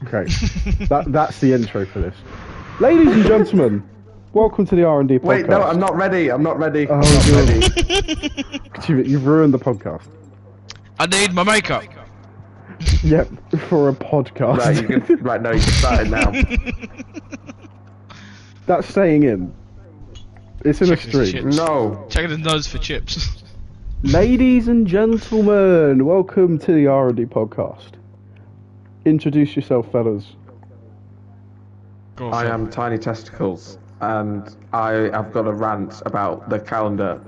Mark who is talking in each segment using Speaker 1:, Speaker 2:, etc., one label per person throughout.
Speaker 1: Okay, that's the intro for this. Ladies and gentlemen, welcome to the R&D podcast.
Speaker 2: Wait, no, I'm not ready. I'm not ready. I'm
Speaker 1: Oh,
Speaker 2: not
Speaker 1: God.
Speaker 2: ready.
Speaker 1: You've ruined the podcast.
Speaker 3: I need my makeup.
Speaker 1: Yep, for a podcast.
Speaker 2: Right, no, you can start it now.
Speaker 1: That's staying in. It's in
Speaker 3: Checking
Speaker 1: a
Speaker 3: for
Speaker 1: stream.
Speaker 3: chips.
Speaker 2: No.
Speaker 3: Checking his nose for chips.
Speaker 1: Ladies and gentlemen, welcome to the R&D podcast. Introduce yourself, fellas.
Speaker 3: Go on,
Speaker 2: I
Speaker 3: Phil.
Speaker 2: am Tiny Testicles, and I have got a rant about the calendar.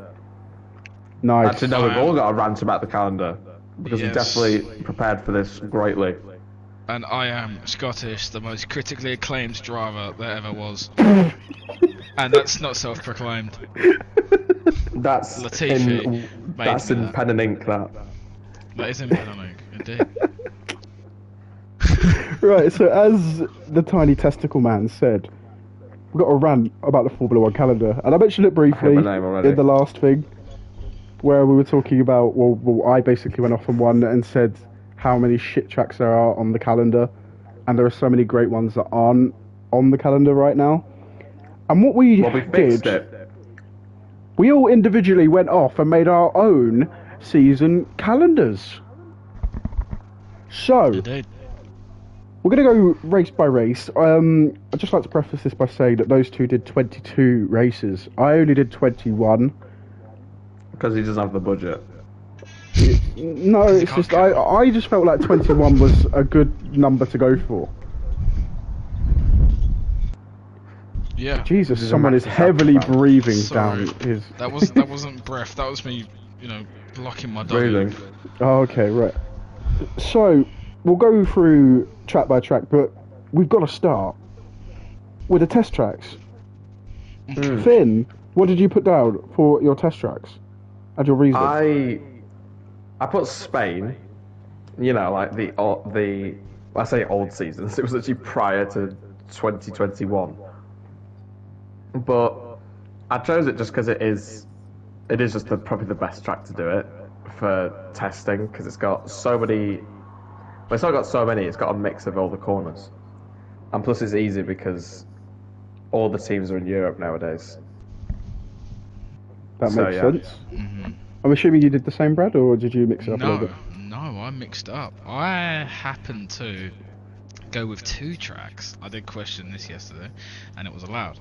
Speaker 1: Nice.
Speaker 2: Actually, no, we've all got a rant about the calendar, because we
Speaker 3: Yes.
Speaker 2: definitely prepared for this greatly.
Speaker 3: And I am Scottish, the most critically acclaimed driver there ever was. And that's not self-proclaimed.
Speaker 2: That's
Speaker 3: Latifi
Speaker 2: in
Speaker 3: made
Speaker 2: that's
Speaker 3: me
Speaker 2: in
Speaker 3: that.
Speaker 2: pen and ink. That.
Speaker 3: That is impenetrable, indeed.
Speaker 1: Right, so as the Tiny Testicle Man said, we've got a rant about the Formula 1 calendar. And I mentioned it briefly
Speaker 2: my name already.
Speaker 1: in the last thing, where we were talking about, well, I basically went off on one and said how many shit tracks there are on the calendar. And there are so many great ones that aren't on the calendar right now. And what we
Speaker 2: Well, we fixed it.
Speaker 1: we all individually went off and made our own season calendars. So,
Speaker 3: Indeed.
Speaker 1: we're going to go race by race. I'd just like to preface this by saying that those two did 22 races. I only did 21.
Speaker 2: Because he doesn't have the budget.
Speaker 1: No, it's just I just felt like 21 was a good number to go for.
Speaker 3: Yeah.
Speaker 1: Jesus,
Speaker 2: This is a
Speaker 1: someone is
Speaker 2: massive
Speaker 1: heavily
Speaker 2: sacrifice.
Speaker 1: breathing
Speaker 3: Sorry.
Speaker 1: down his...
Speaker 3: That wasn't breath, that was me, blocking my dog.
Speaker 2: Breathing.
Speaker 1: Oh, okay, right. So, we'll go through track by track, but we've got to start with the test tracks. Finn, what did you put down for your test tracks? And your reason?
Speaker 2: I put Spain. You know, like I say old seasons. It was actually prior to 2021. But I chose it just because it is just probably the best track to do it for testing, because it's got so many. Well, it's not got so many. It's got a mix of all the corners, and plus it's easy because all the teams are in Europe nowadays.
Speaker 1: That
Speaker 2: so,
Speaker 1: makes
Speaker 2: yeah.
Speaker 1: sense. I'm assuming you did the same, Brad, or did you mix it up a little bit?
Speaker 3: No, I mixed up. I happened to go with two tracks. I did question this yesterday, and it was allowed.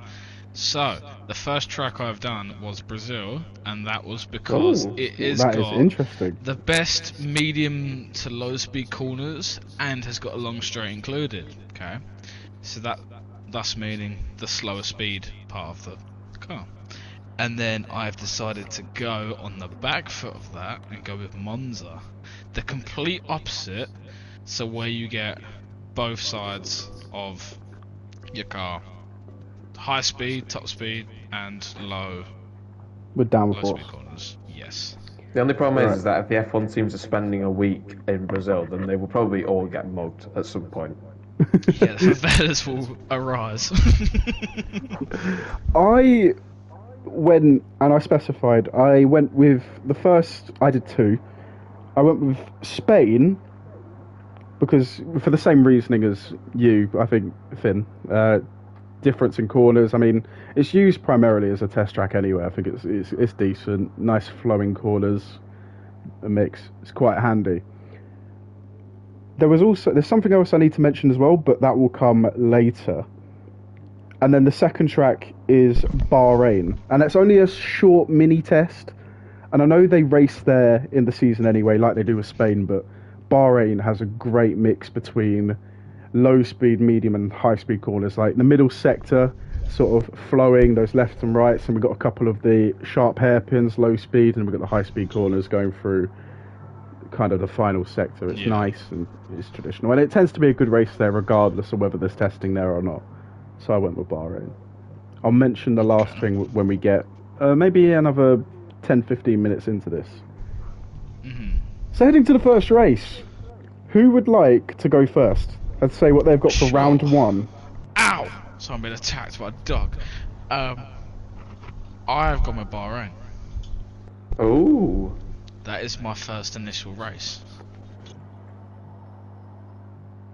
Speaker 3: So, the first track I've done was Brazil, and that was because
Speaker 2: Ooh,
Speaker 3: it is
Speaker 1: That is
Speaker 3: got
Speaker 1: interesting.
Speaker 3: the best medium to low speed corners and has got a long straight included. Okay, so thus meaning the slower speed part of the car. And then I've decided to go on the back foot of that and go with Monza, the complete opposite. So where you get both sides of your car, high speed, top speed, and low
Speaker 1: With downforce.
Speaker 3: speed corners. Yes.
Speaker 2: The only problem
Speaker 1: Right.
Speaker 2: is that if the F1 teams are spending a week in Brazil, then they will probably all get mugged at some point.
Speaker 3: Yeah, the favela's will arise.
Speaker 1: I went, and I specified, I went with the first, I did two. I went with Spain, because for the same reasoning as you, I think, Finn. Difference in corners. I mean, it's used primarily as a test track anyway. I think it's decent, nice flowing corners, a mix. It's quite handy. There's something else I need to mention as well, but that will come later. And then the second track is Bahrain, and it's only a short mini test. And I know they race there in the season anyway, like they do with Spain, but Bahrain has a great mix between low speed, medium and high speed corners. Like the middle sector sort of flowing, those left and rights, and we've got a couple of the sharp hairpins, low speed, and we've got the high speed corners going through kind of the final sector. It's nice and it's traditional, and it tends to be a good race there regardless of whether there's testing there or not. So I went with Bahrain. I'll mention the last thing when we get maybe another 10-15 minutes into this. So heading to the first race, who would like to go first and say what they've got for round one?
Speaker 3: Ow! So I'm being attacked by a dog. I've got my Bahrain.
Speaker 2: Ooh.
Speaker 3: That is my first initial race.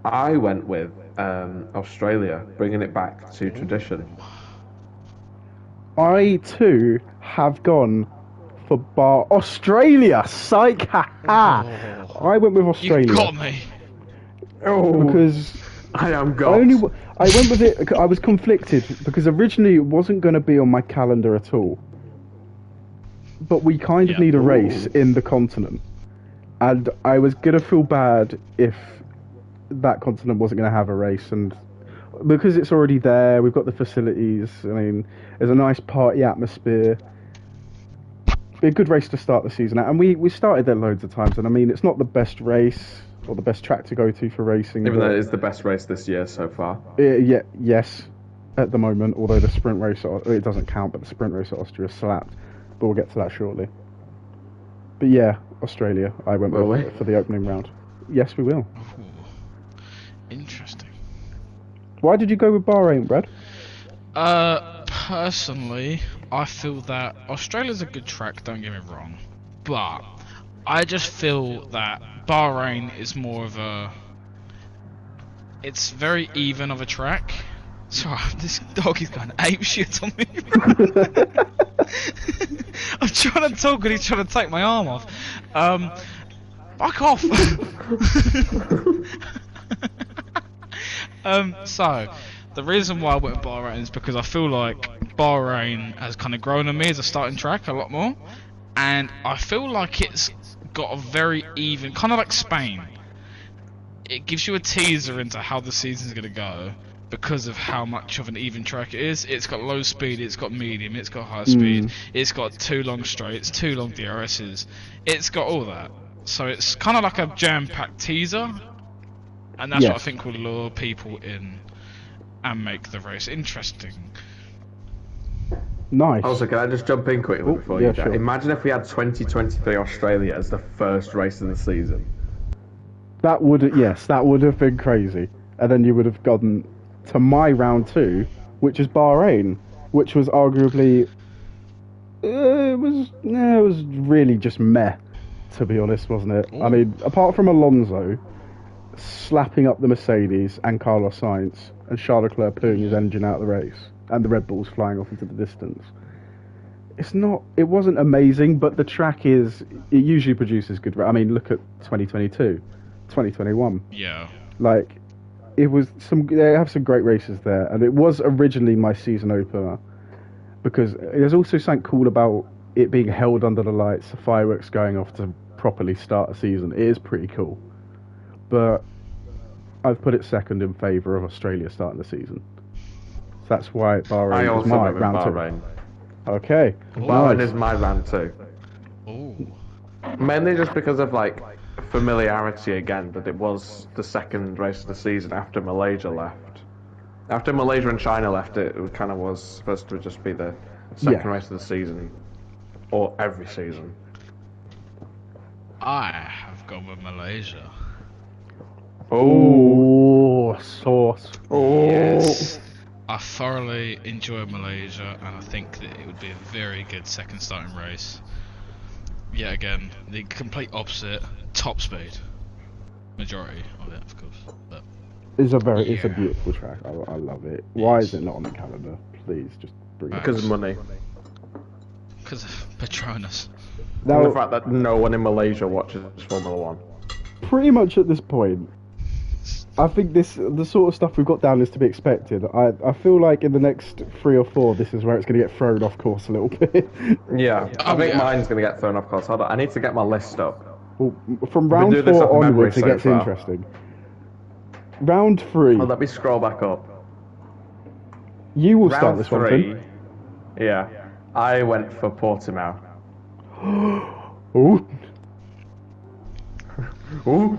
Speaker 2: I went with Australia, bringing it back to tradition.
Speaker 1: I too have gone for Australia. Psych, ha ha.
Speaker 3: Oh.
Speaker 1: I went with
Speaker 3: You
Speaker 1: Australia
Speaker 3: got me.
Speaker 2: Oh,
Speaker 1: because
Speaker 2: I am
Speaker 1: I
Speaker 2: God.
Speaker 1: I went with it. I was conflicted because originally it wasn't going to be on my calendar at all. But we kind of
Speaker 3: Yeah.
Speaker 1: need a race
Speaker 2: Ooh.
Speaker 1: in the continent, and I was gonna feel bad if that continent wasn't going to have a race, and because it's already there, we've got the facilities. I mean, there's a nice party atmosphere. Be a good race to start the season at, and we started there loads of times. And I mean, it's not the best race or the best track to go to for racing.
Speaker 2: Even
Speaker 1: but
Speaker 2: though it is the best race this year so far.
Speaker 1: yeah, yes, at the moment. Although the sprint race it doesn't count, but the sprint race at Austria slapped. But we'll get to that shortly. But yeah, Australia. I went
Speaker 2: Will
Speaker 1: with
Speaker 2: we?
Speaker 1: for the opening round. Yes, we will.
Speaker 3: Ooh. Interesting.
Speaker 1: Why did you go with Bahrain, Brad?
Speaker 3: Personally, I feel that Australia's a good track, don't get me wrong. But I just feel that Bahrain is more of a... It's very even of a track. Sorry, this dog is going ape shit on me. I'm trying to talk and he's trying to take my arm off. Fuck off! So, the reason why I went with Bahrain is because I feel like Bahrain has kind of grown on me as a starting track a lot more. And I feel like it's got a very even, kind of like Spain. It gives you a teaser into how the season's going to go because of how much of an even track it is. It's got low speed, it's got medium, it's got high speed, it's got 2 long straights, 2 long DRSs. It's got all that. So it's kind of like a jam-packed teaser. And that's what I
Speaker 1: Yes.
Speaker 3: think will lure people in and make the race interesting.
Speaker 1: Nice.
Speaker 2: Also, can I just jump in quickly
Speaker 1: Oh,
Speaker 2: before
Speaker 1: yeah,
Speaker 2: you go?
Speaker 1: sure.
Speaker 2: Imagine if we had 2023 Australia as the first race of the season.
Speaker 1: That would have been crazy. And then you would have gotten to my round 2, which is Bahrain, which was arguably it was really just meh, to be honest, wasn't it? I mean, apart from Alonso slapping up the Mercedes and Carlos Sainz and Charles Leclerc pulling his engine out of the race and the Red Bulls flying off into the distance. It wasn't amazing, but the track it usually produces good. I mean, look at 2022, 2021.
Speaker 3: Yeah.
Speaker 1: Like, they have some great races there, and it was originally my season opener because there's also something cool about it being held under the lights, the fireworks going off to properly start a season. It is pretty cool, but I've put it second in favour of Australia starting the season. So that's why
Speaker 2: I
Speaker 1: Bahrain is
Speaker 2: also
Speaker 1: my
Speaker 2: went with
Speaker 1: round
Speaker 2: Bahrain.
Speaker 1: 2. Okay,
Speaker 2: Bahrain
Speaker 1: nice.
Speaker 2: is my round 2.
Speaker 3: Ooh.
Speaker 2: Mainly just because of like familiarity again, that it was the second race of the season after Malaysia left. After Malaysia and China left, it kind of was supposed to just be the second
Speaker 1: Yeah.
Speaker 2: race of the season, or every season.
Speaker 3: I have gone with Malaysia.
Speaker 1: Oh, sauce.
Speaker 3: Yes. I thoroughly enjoy Malaysia, and I think that it would be a very good second starting race. Yet again, the complete opposite, top speed. Majority of it, of course. But
Speaker 1: It's a
Speaker 3: Yeah.
Speaker 1: beautiful track. I love it. Why is it not on the calendar? Please, just bring it.
Speaker 2: Because of money.
Speaker 3: because of Petronas.
Speaker 2: And the
Speaker 1: Now,
Speaker 2: fact that no one in Malaysia watches Formula 1.
Speaker 1: pretty much at this point, I think the sort of stuff we've got down is to be expected. I feel like in the next 3 or 4, this is where it's going to get thrown off course a little bit.
Speaker 2: Yeah, I think
Speaker 3: yeah.
Speaker 2: mine's going to get thrown off course. Hold on, I need to get my list up.
Speaker 1: Well, from
Speaker 2: been
Speaker 1: round
Speaker 2: doing this
Speaker 1: 4
Speaker 2: off memory
Speaker 1: onwards, it
Speaker 2: so
Speaker 1: gets
Speaker 2: far.
Speaker 1: interesting. Round 3,
Speaker 2: Oh, let me scroll back up.
Speaker 1: you will start
Speaker 2: Round
Speaker 1: this one,
Speaker 2: 3,
Speaker 1: Finn.
Speaker 2: yeah, I went for Portimao.
Speaker 1: Ooh.
Speaker 2: Ooh.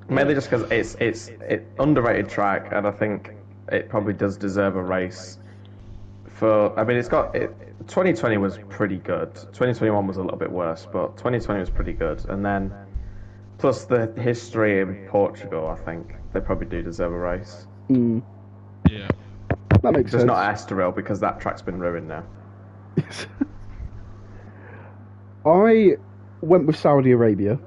Speaker 2: Mainly just because it's underrated track, and I think it probably does deserve a race. I mean, 2020 was pretty good. 2021 was a little bit worse, but 2020 was pretty good. And then, plus the history in Portugal, I think they probably do deserve a race.
Speaker 3: Yeah.
Speaker 1: That makes
Speaker 2: Just
Speaker 1: sense.
Speaker 2: not Estoril, because that track's been ruined now.
Speaker 1: I went with Saudi Arabia.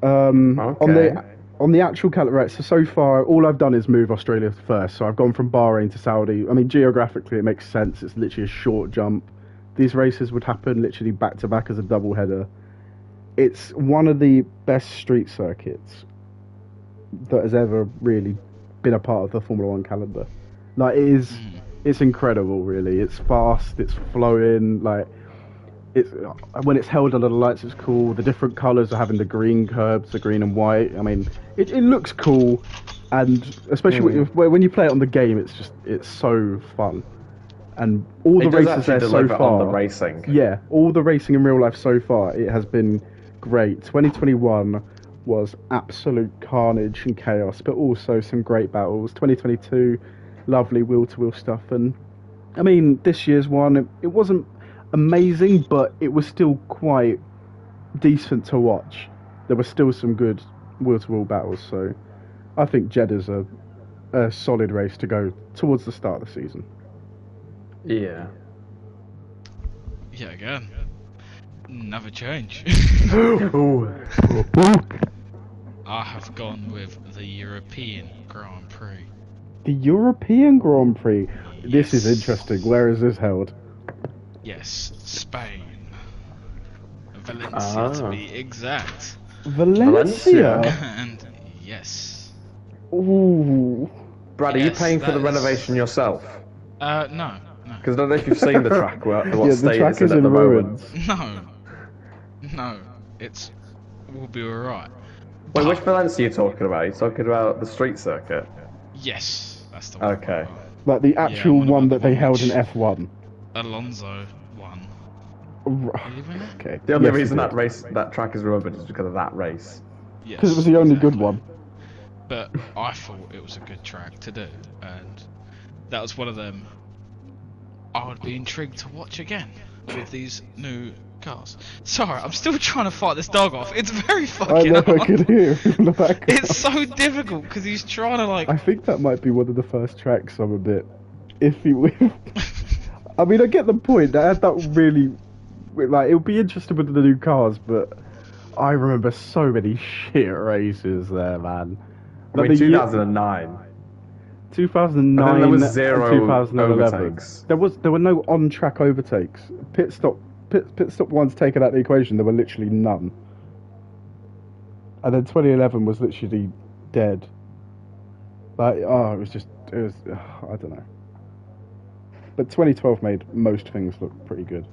Speaker 1: On
Speaker 2: Okay.
Speaker 1: On the actual calendar, right, so far, all I've done is move Australia first. So I've gone from Bahrain to Saudi. I mean, geographically, it makes sense. It's literally a short jump. These races would happen literally back to back as a double header. It's one of the best street circuits that has ever really been a part of the Formula One calendar. Like, it's incredible, really. It's fast, it's flowing, like, it's when it's held under the lights, it's cool. The different colours are having the green curbs, the green and white. I mean, it looks cool, and especially when you play it on the game, it's so fun. And all the races there so far,
Speaker 2: on the racing.
Speaker 1: yeah, all the racing in real life so far, it has been great. 2021 was absolute carnage and chaos, but also some great battles. 2022, lovely wheel-to-wheel stuff, and I mean, this year's one, it wasn't amazing, but it was still quite decent to watch. There were still some good wheel-to-wheel battles, so I think Jeddah's a solid race to go towards the start of the season.
Speaker 2: Yeah.
Speaker 3: Yeah, again. Never change. I have gone with the European Grand Prix.
Speaker 1: The European Grand Prix. This is
Speaker 3: Yes.
Speaker 1: interesting. Where is this held?
Speaker 3: Yes, Spain. Valencia to be exact.
Speaker 1: Valencia.
Speaker 3: And yes.
Speaker 1: Ooh.
Speaker 2: Brad, are you
Speaker 3: Yes,
Speaker 2: paying for the
Speaker 3: that is-
Speaker 2: renovation yourself?
Speaker 3: No.
Speaker 2: Because I don't know if you've seen the track, what
Speaker 1: Yeah, the
Speaker 2: state
Speaker 1: track
Speaker 2: it's in
Speaker 1: is
Speaker 2: at
Speaker 1: in
Speaker 2: the
Speaker 1: ruins.
Speaker 2: moment.
Speaker 3: No. We'll be alright.
Speaker 2: Wait, which Valencia are you talking about? Are you talking about the street circuit?
Speaker 3: Yes, that's the one.
Speaker 2: Okay.
Speaker 1: Like the actual
Speaker 3: what
Speaker 1: one
Speaker 3: about
Speaker 1: that
Speaker 3: the
Speaker 1: they
Speaker 3: one
Speaker 1: held in
Speaker 3: which-
Speaker 1: F1.
Speaker 3: Alonso won. Did he win it?
Speaker 1: Okay.
Speaker 2: The only
Speaker 1: Yes, he
Speaker 2: reason
Speaker 1: did.
Speaker 2: that track is remembered is because of that race.
Speaker 3: Yes.
Speaker 1: Because it was the only good
Speaker 3: exactly.
Speaker 1: one.
Speaker 3: But I thought it was a good track to do, and that was one of them I would be intrigued to watch again with these new cars. Sorry, I'm still trying to fight this dog off. It's very
Speaker 1: I
Speaker 3: fucking
Speaker 1: know,
Speaker 3: hard.
Speaker 1: I could hear him in the background.
Speaker 3: It's so difficult because he's trying to like.
Speaker 1: I think that might be one of the first tracks I'm a bit iffy with. I mean, I get the point. That really, like, it would be interesting with the new cars, but I remember so many shit races there, man.
Speaker 2: I mean,
Speaker 1: the year-
Speaker 2: 2009.
Speaker 1: 2009
Speaker 2: And then there was
Speaker 1: and
Speaker 2: zero
Speaker 1: 2011.
Speaker 2: overtakes.
Speaker 1: There were no on-track overtakes. Pit stop ones taken out of the equation. There were literally none. And then 2011 was literally dead. Like, it was I don't know. But 2012 made most things look pretty good.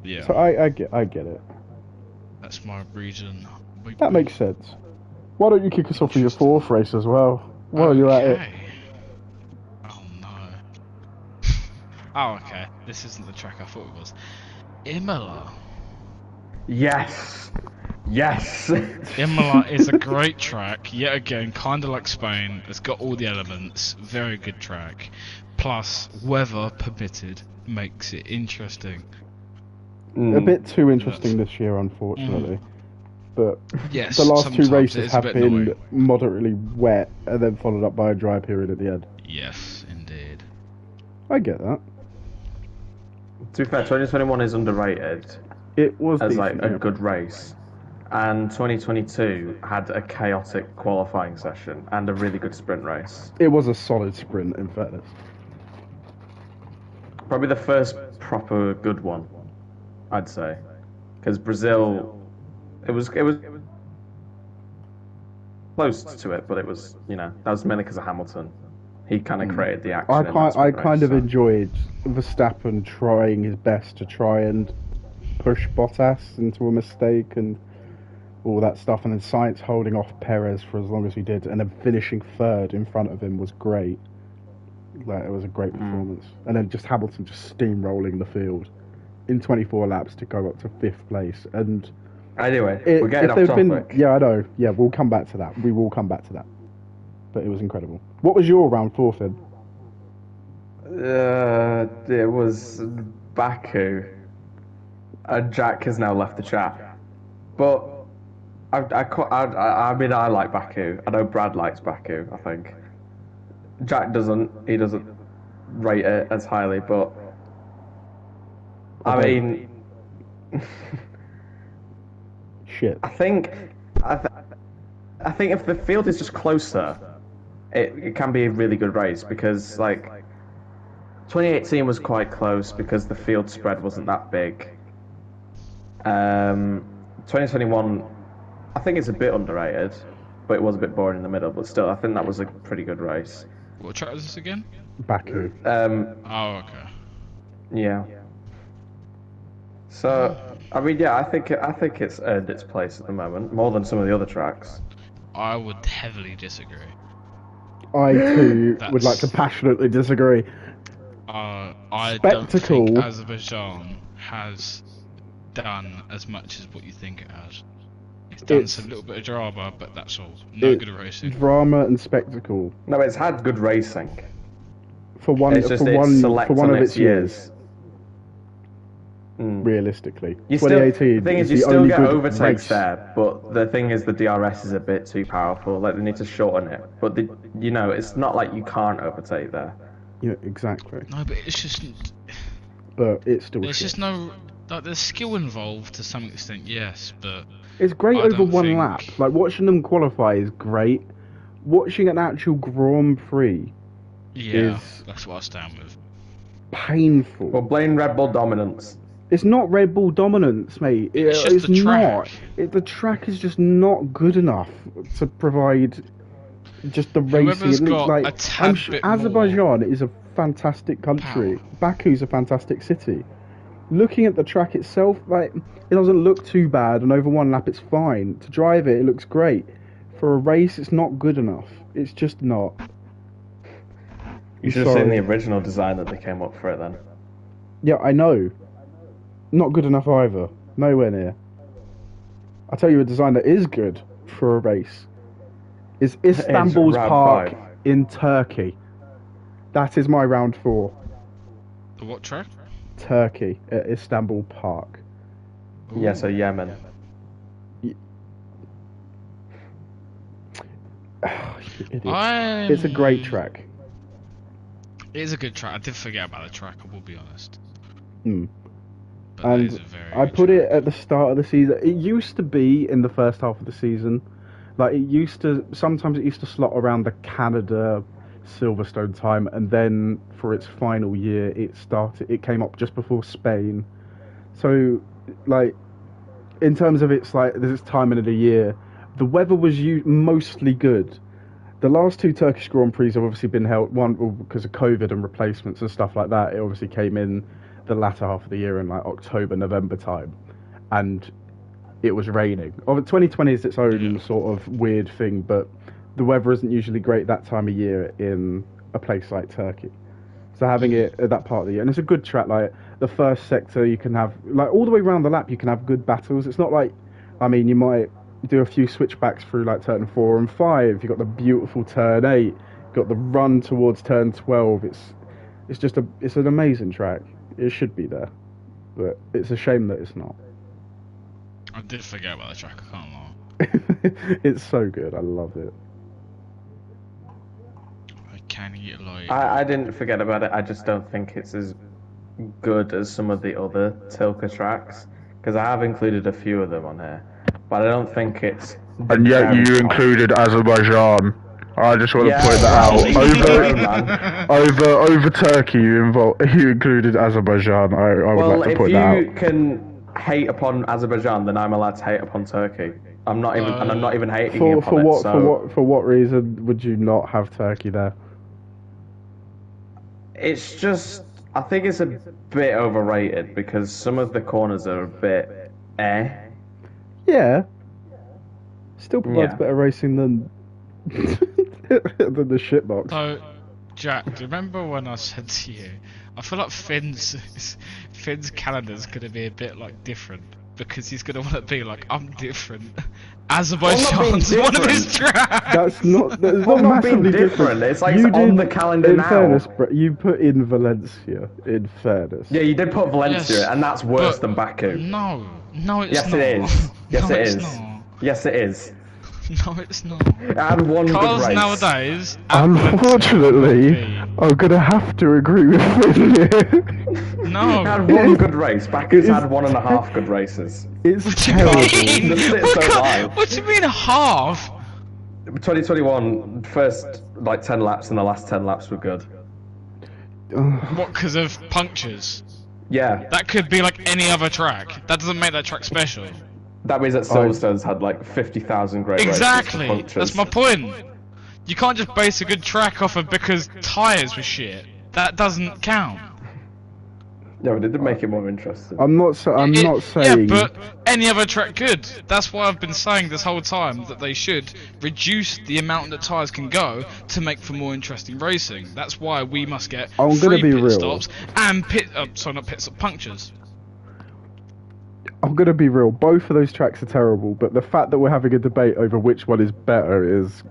Speaker 3: Yeah,
Speaker 1: So I get it.
Speaker 3: that's my reason.
Speaker 1: That makes sense. Why don't you kick us off with your fourth race as well? While you're at it.
Speaker 3: Okay. Oh no. Oh, okay. This isn't the track I thought it was. Imola.
Speaker 2: Yes. Yes.
Speaker 3: Imola is a great track. Yet again, kind of like Spain. It's got all the elements. Very good track. Plus, weather permitted makes it interesting.
Speaker 1: A bit too interesting this year, unfortunately. But
Speaker 3: Yes.
Speaker 1: the last two
Speaker 3: sometimes it
Speaker 1: races
Speaker 3: is a
Speaker 1: have
Speaker 3: bit
Speaker 1: been
Speaker 3: annoying.
Speaker 1: moderately wet and then followed up by a dry period at the end.
Speaker 3: Yes, indeed.
Speaker 1: I get that.
Speaker 2: To be fair, 2021 is underrated
Speaker 1: It was
Speaker 2: as
Speaker 1: decent,
Speaker 2: like a
Speaker 1: yeah.
Speaker 2: good race, and 2022 had a chaotic qualifying session and a really good sprint race.
Speaker 1: It was a solid sprint, in fairness.
Speaker 2: Probably the first proper good one, I'd say, because Brazil, it was close to it, but it was, that was mainly because of Hamilton. He kind of created the action. in that
Speaker 1: I
Speaker 2: sprint
Speaker 1: kind
Speaker 2: race,
Speaker 1: of
Speaker 2: so.
Speaker 1: enjoyed Verstappen trying his best to try and push Bottas into a mistake and all that stuff, and then Sainz holding off Perez for as long as he did, and then finishing third in front of him was great. Like, it was a great performance. And then just Hamilton just steamrolling the field in 24 laps to go up to 5th place. And
Speaker 2: Anyway, we're getting off topic.
Speaker 1: yeah, I know. Yeah, we'll come back to that. We will come back to that. But it was incredible. What was your round 4 then?
Speaker 2: It was Baku. Jack has now left the chat, but I mean, I like Baku. I know Brad likes Baku. I think Jack doesn't. He doesn't rate it as highly, but I mean,
Speaker 1: Shit.
Speaker 2: I think I think if the field is just closer, it can be a really good race because like 2018 was quite close because the field spread wasn't that big. 2021, I think it's a bit underrated, but it was a bit boring in the middle. But still, I think that was a pretty good race.
Speaker 3: What track is this again?
Speaker 1: Baku.
Speaker 3: Oh, okay.
Speaker 2: Yeah. So, I mean, yeah, I think it's earned its place at the moment more than some of the other tracks.
Speaker 3: I would heavily disagree.
Speaker 1: I too would like to passionately disagree.
Speaker 3: I
Speaker 1: Spectacle.
Speaker 3: don't think Azerbaijan has done as much as what you think it has. It's done a little bit of drama, but that's all. No good racing.
Speaker 1: Drama and spectacle.
Speaker 2: No, it's had good racing.
Speaker 1: For one
Speaker 2: It's just
Speaker 1: for one of its years.
Speaker 2: Mm.
Speaker 1: Realistically,
Speaker 2: You
Speaker 1: 2018
Speaker 2: the thing is, you
Speaker 1: the
Speaker 2: still
Speaker 1: only
Speaker 2: get
Speaker 1: good
Speaker 2: overtakes
Speaker 1: race.
Speaker 2: there, but the thing is, the DRS is a bit too powerful. Like they need to shorten it. But it's not like you can't overtake there.
Speaker 1: Yeah, exactly.
Speaker 3: No, but it's just.
Speaker 1: But it's still.
Speaker 3: There's
Speaker 1: shit.
Speaker 3: just no. Like, there's skill involved to some extent, yes, but.
Speaker 1: It's great
Speaker 3: I
Speaker 1: over
Speaker 3: don't
Speaker 1: one
Speaker 3: think-
Speaker 1: lap. Like watching them qualify is great. Watching an actual Grand Prix
Speaker 3: Yeah,
Speaker 1: is
Speaker 3: that's what I stand with.
Speaker 1: painful.
Speaker 2: Well, blame Red Bull dominance.
Speaker 1: It's not Red Bull dominance, mate.
Speaker 3: It's just the track.
Speaker 1: Not. The track is just not good enough to provide just the racing.
Speaker 3: Whoever's got
Speaker 1: like,
Speaker 3: a tad bit
Speaker 1: Azerbaijan is a fantastic country.
Speaker 3: power.
Speaker 1: Baku's a fantastic city. Looking at the track itself, like it doesn't look too bad, and over one lap it's fine. To drive it, it looks great. For a race, it's not good enough. It's just not.
Speaker 2: You should have seen the original design that they came up for it then.
Speaker 1: Yeah, I know. Not good enough either. Nowhere near. I'll tell you a design that is good for a race. Is Istanbul's
Speaker 2: round
Speaker 1: park
Speaker 2: 5.
Speaker 1: in Turkey. That is my round 4.
Speaker 3: The what track?
Speaker 1: Turkey at Istanbul Park.
Speaker 2: Yeah, so Yemen.
Speaker 1: It's a great track.
Speaker 3: It is a good track. I did forget about the track, I will be honest.
Speaker 1: Mm.
Speaker 3: But that is
Speaker 1: And
Speaker 3: a very
Speaker 1: I
Speaker 3: good
Speaker 1: put
Speaker 3: track.
Speaker 1: it at the start of the season. It used to be in the first half of the season. Like sometimes it used to slot around the Canada Silverstone time, and then for its final year it came up just before Spain. So like in terms of its like this time of the year, the weather was mostly good. The last 2 Turkish Grand Prix have obviously been held, one because of COVID and replacements and stuff like that. It obviously came in the latter half of the year in like October, November time, and it was raining. 2020 is its own sort of weird thing, but the weather isn't usually great that time of year in a place like Turkey. So having it at that part of the year, and it's a good track. Like the first sector, you can have like all the way around the lap, you can have good battles. It's not like, I mean, you might do a few switchbacks through like turn 4 and 5. You got the beautiful turn 8. You got the run towards turn 12. It's an amazing track. It should be there, but it's a shame that it's not.
Speaker 3: I did forget about the track, I can't lie.
Speaker 1: It's so good. I love it.
Speaker 3: I can get like.
Speaker 2: I didn't forget about it. I just don't think it's as good as some of the other Tilka tracks because I have included a few of them on here, but I don't think it's.
Speaker 1: And yet you included Azerbaijan. I just want to point that out. Over Turkey, you included Azerbaijan. I would like to point that out.
Speaker 2: Well, if you can hate upon Azerbaijan, then I'm allowed to hate upon Turkey. I'm not even hating upon it.
Speaker 1: For what reason would you not have Turkey there?
Speaker 2: It's just, I think it's a bit overrated because some of the corners are a bit
Speaker 1: Yeah. Still provides
Speaker 2: Yeah.
Speaker 1: better racing than than the shitbox.
Speaker 3: So, Jack, do you remember when I said to you, I feel like Finn's calendar's going to be a bit like different because he's going to want to be like, I'm different. Azerbaijan's one of his tracks.
Speaker 1: That's not
Speaker 2: not
Speaker 1: massively
Speaker 2: being different. It's like
Speaker 1: You
Speaker 2: it's on
Speaker 1: did-
Speaker 2: the calendar
Speaker 1: in
Speaker 2: now.
Speaker 1: fairness, you put in Valencia. In fairness.
Speaker 2: Yeah, you did put Valencia,
Speaker 3: Yes,
Speaker 2: and that's worse
Speaker 3: but
Speaker 2: than Baku.
Speaker 3: No, it's
Speaker 2: Yes,
Speaker 3: not.
Speaker 2: it is. Yes,
Speaker 3: no,
Speaker 2: it
Speaker 3: it's
Speaker 2: is.
Speaker 3: Not.
Speaker 2: Yes, it is.
Speaker 3: No, it's not.
Speaker 2: It had one
Speaker 3: Cars
Speaker 2: good race.
Speaker 3: nowadays.
Speaker 1: Unfortunately, I'm gonna have to agree with Finn here.
Speaker 3: No.
Speaker 2: It had one good race. Baku's
Speaker 1: It is
Speaker 2: had 1.5 good races.
Speaker 1: It's
Speaker 3: What do you
Speaker 1: terrible.
Speaker 3: mean?
Speaker 2: The split's so high.
Speaker 3: What do you mean half?
Speaker 2: 2021 first like 10 laps and the last 10 laps were good.
Speaker 3: What, because of punctures?
Speaker 2: Yeah,
Speaker 3: That could be like any other track. That doesn't make that track special.
Speaker 2: that means that Silverstone's had like 50,000 great races for
Speaker 3: Exactly!
Speaker 2: punctures.
Speaker 3: That's my point. You can't just base a good track off of because tyres were shit. That doesn't count.
Speaker 2: Yeah, but it did make it more interesting.
Speaker 1: I'm not saying.
Speaker 3: Yeah, but any other track could. That's why I've been saying this whole time that they should reduce the amount that tyres can go to make for more interesting racing. That's why we must get
Speaker 1: I'm
Speaker 3: free
Speaker 1: gonna be
Speaker 3: pit
Speaker 1: real.
Speaker 3: stops and punctures.
Speaker 1: I'm gonna be real. Both of those tracks are terrible, but the fact that we're having a debate over which one is better is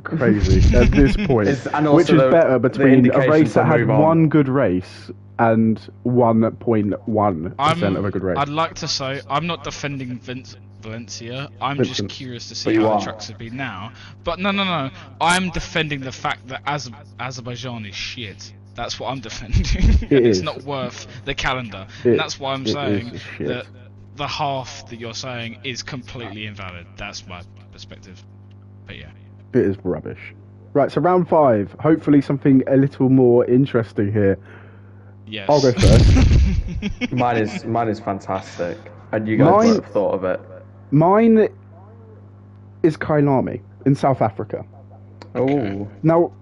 Speaker 1: crazy at this point.
Speaker 2: And also
Speaker 1: Which is
Speaker 2: the-
Speaker 1: better
Speaker 2: the
Speaker 1: between a
Speaker 2: indication
Speaker 1: race that
Speaker 2: to
Speaker 1: had
Speaker 2: move on.
Speaker 1: one good race and 1.1% of a good race?
Speaker 3: I'd like to say I'm not defending Valencia. I'm
Speaker 1: Vincent.
Speaker 3: just curious to
Speaker 2: But
Speaker 3: see
Speaker 2: you
Speaker 3: how
Speaker 2: are.
Speaker 3: the tracks have been now. But no. I'm defending the fact that Azerbaijan is shit. That's what I'm defending.
Speaker 1: It
Speaker 3: It's
Speaker 1: is.
Speaker 3: not worth the calendar.
Speaker 1: It-
Speaker 3: And that's why I'm
Speaker 1: it
Speaker 3: saying
Speaker 1: is shit.
Speaker 3: that the half that you're saying is completely invalid. That's my perspective. But yeah.
Speaker 1: It is rubbish. Right, so round 5. Hopefully something a little more interesting here.
Speaker 3: Yes.
Speaker 1: I'll go first.
Speaker 2: Mine is fantastic, and you guys
Speaker 1: Mine-
Speaker 2: won't have thought of it.
Speaker 1: Mine is Kailami in South Africa.
Speaker 2: Oh,
Speaker 1: Now,